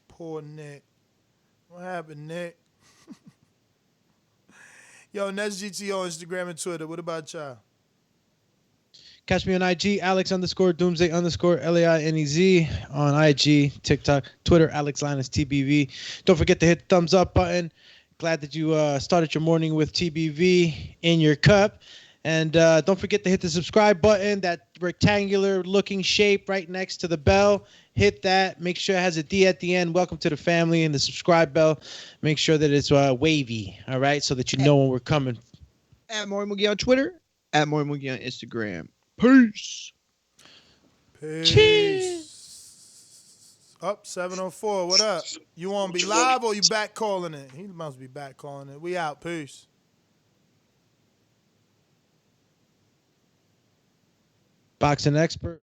Poor Nick. What happened, Nick? Yo, Nets GTO, Instagram and Twitter. What about y'all? Catch me on IG, Alex_Doomsday_LAINEZ on IG, TikTok, Twitter, AlexLinusTBV. Don't forget to hit the thumbs up button. Glad that you started your morning with TBV in your cup. And don't forget to hit the subscribe button, that rectangular looking shape right next to the bell. Hit that. Make sure it has a D at the end. Welcome to the family. And the subscribe bell. Make sure that it's wavy, all right, so that you know when we're coming. At Maury Mugi on Twitter. At Maury Mugi on Instagram. Peace. Peace. Up 704. What up? You want to be live or you back calling it? He must be back calling it. We out. Peace. Boxing expert.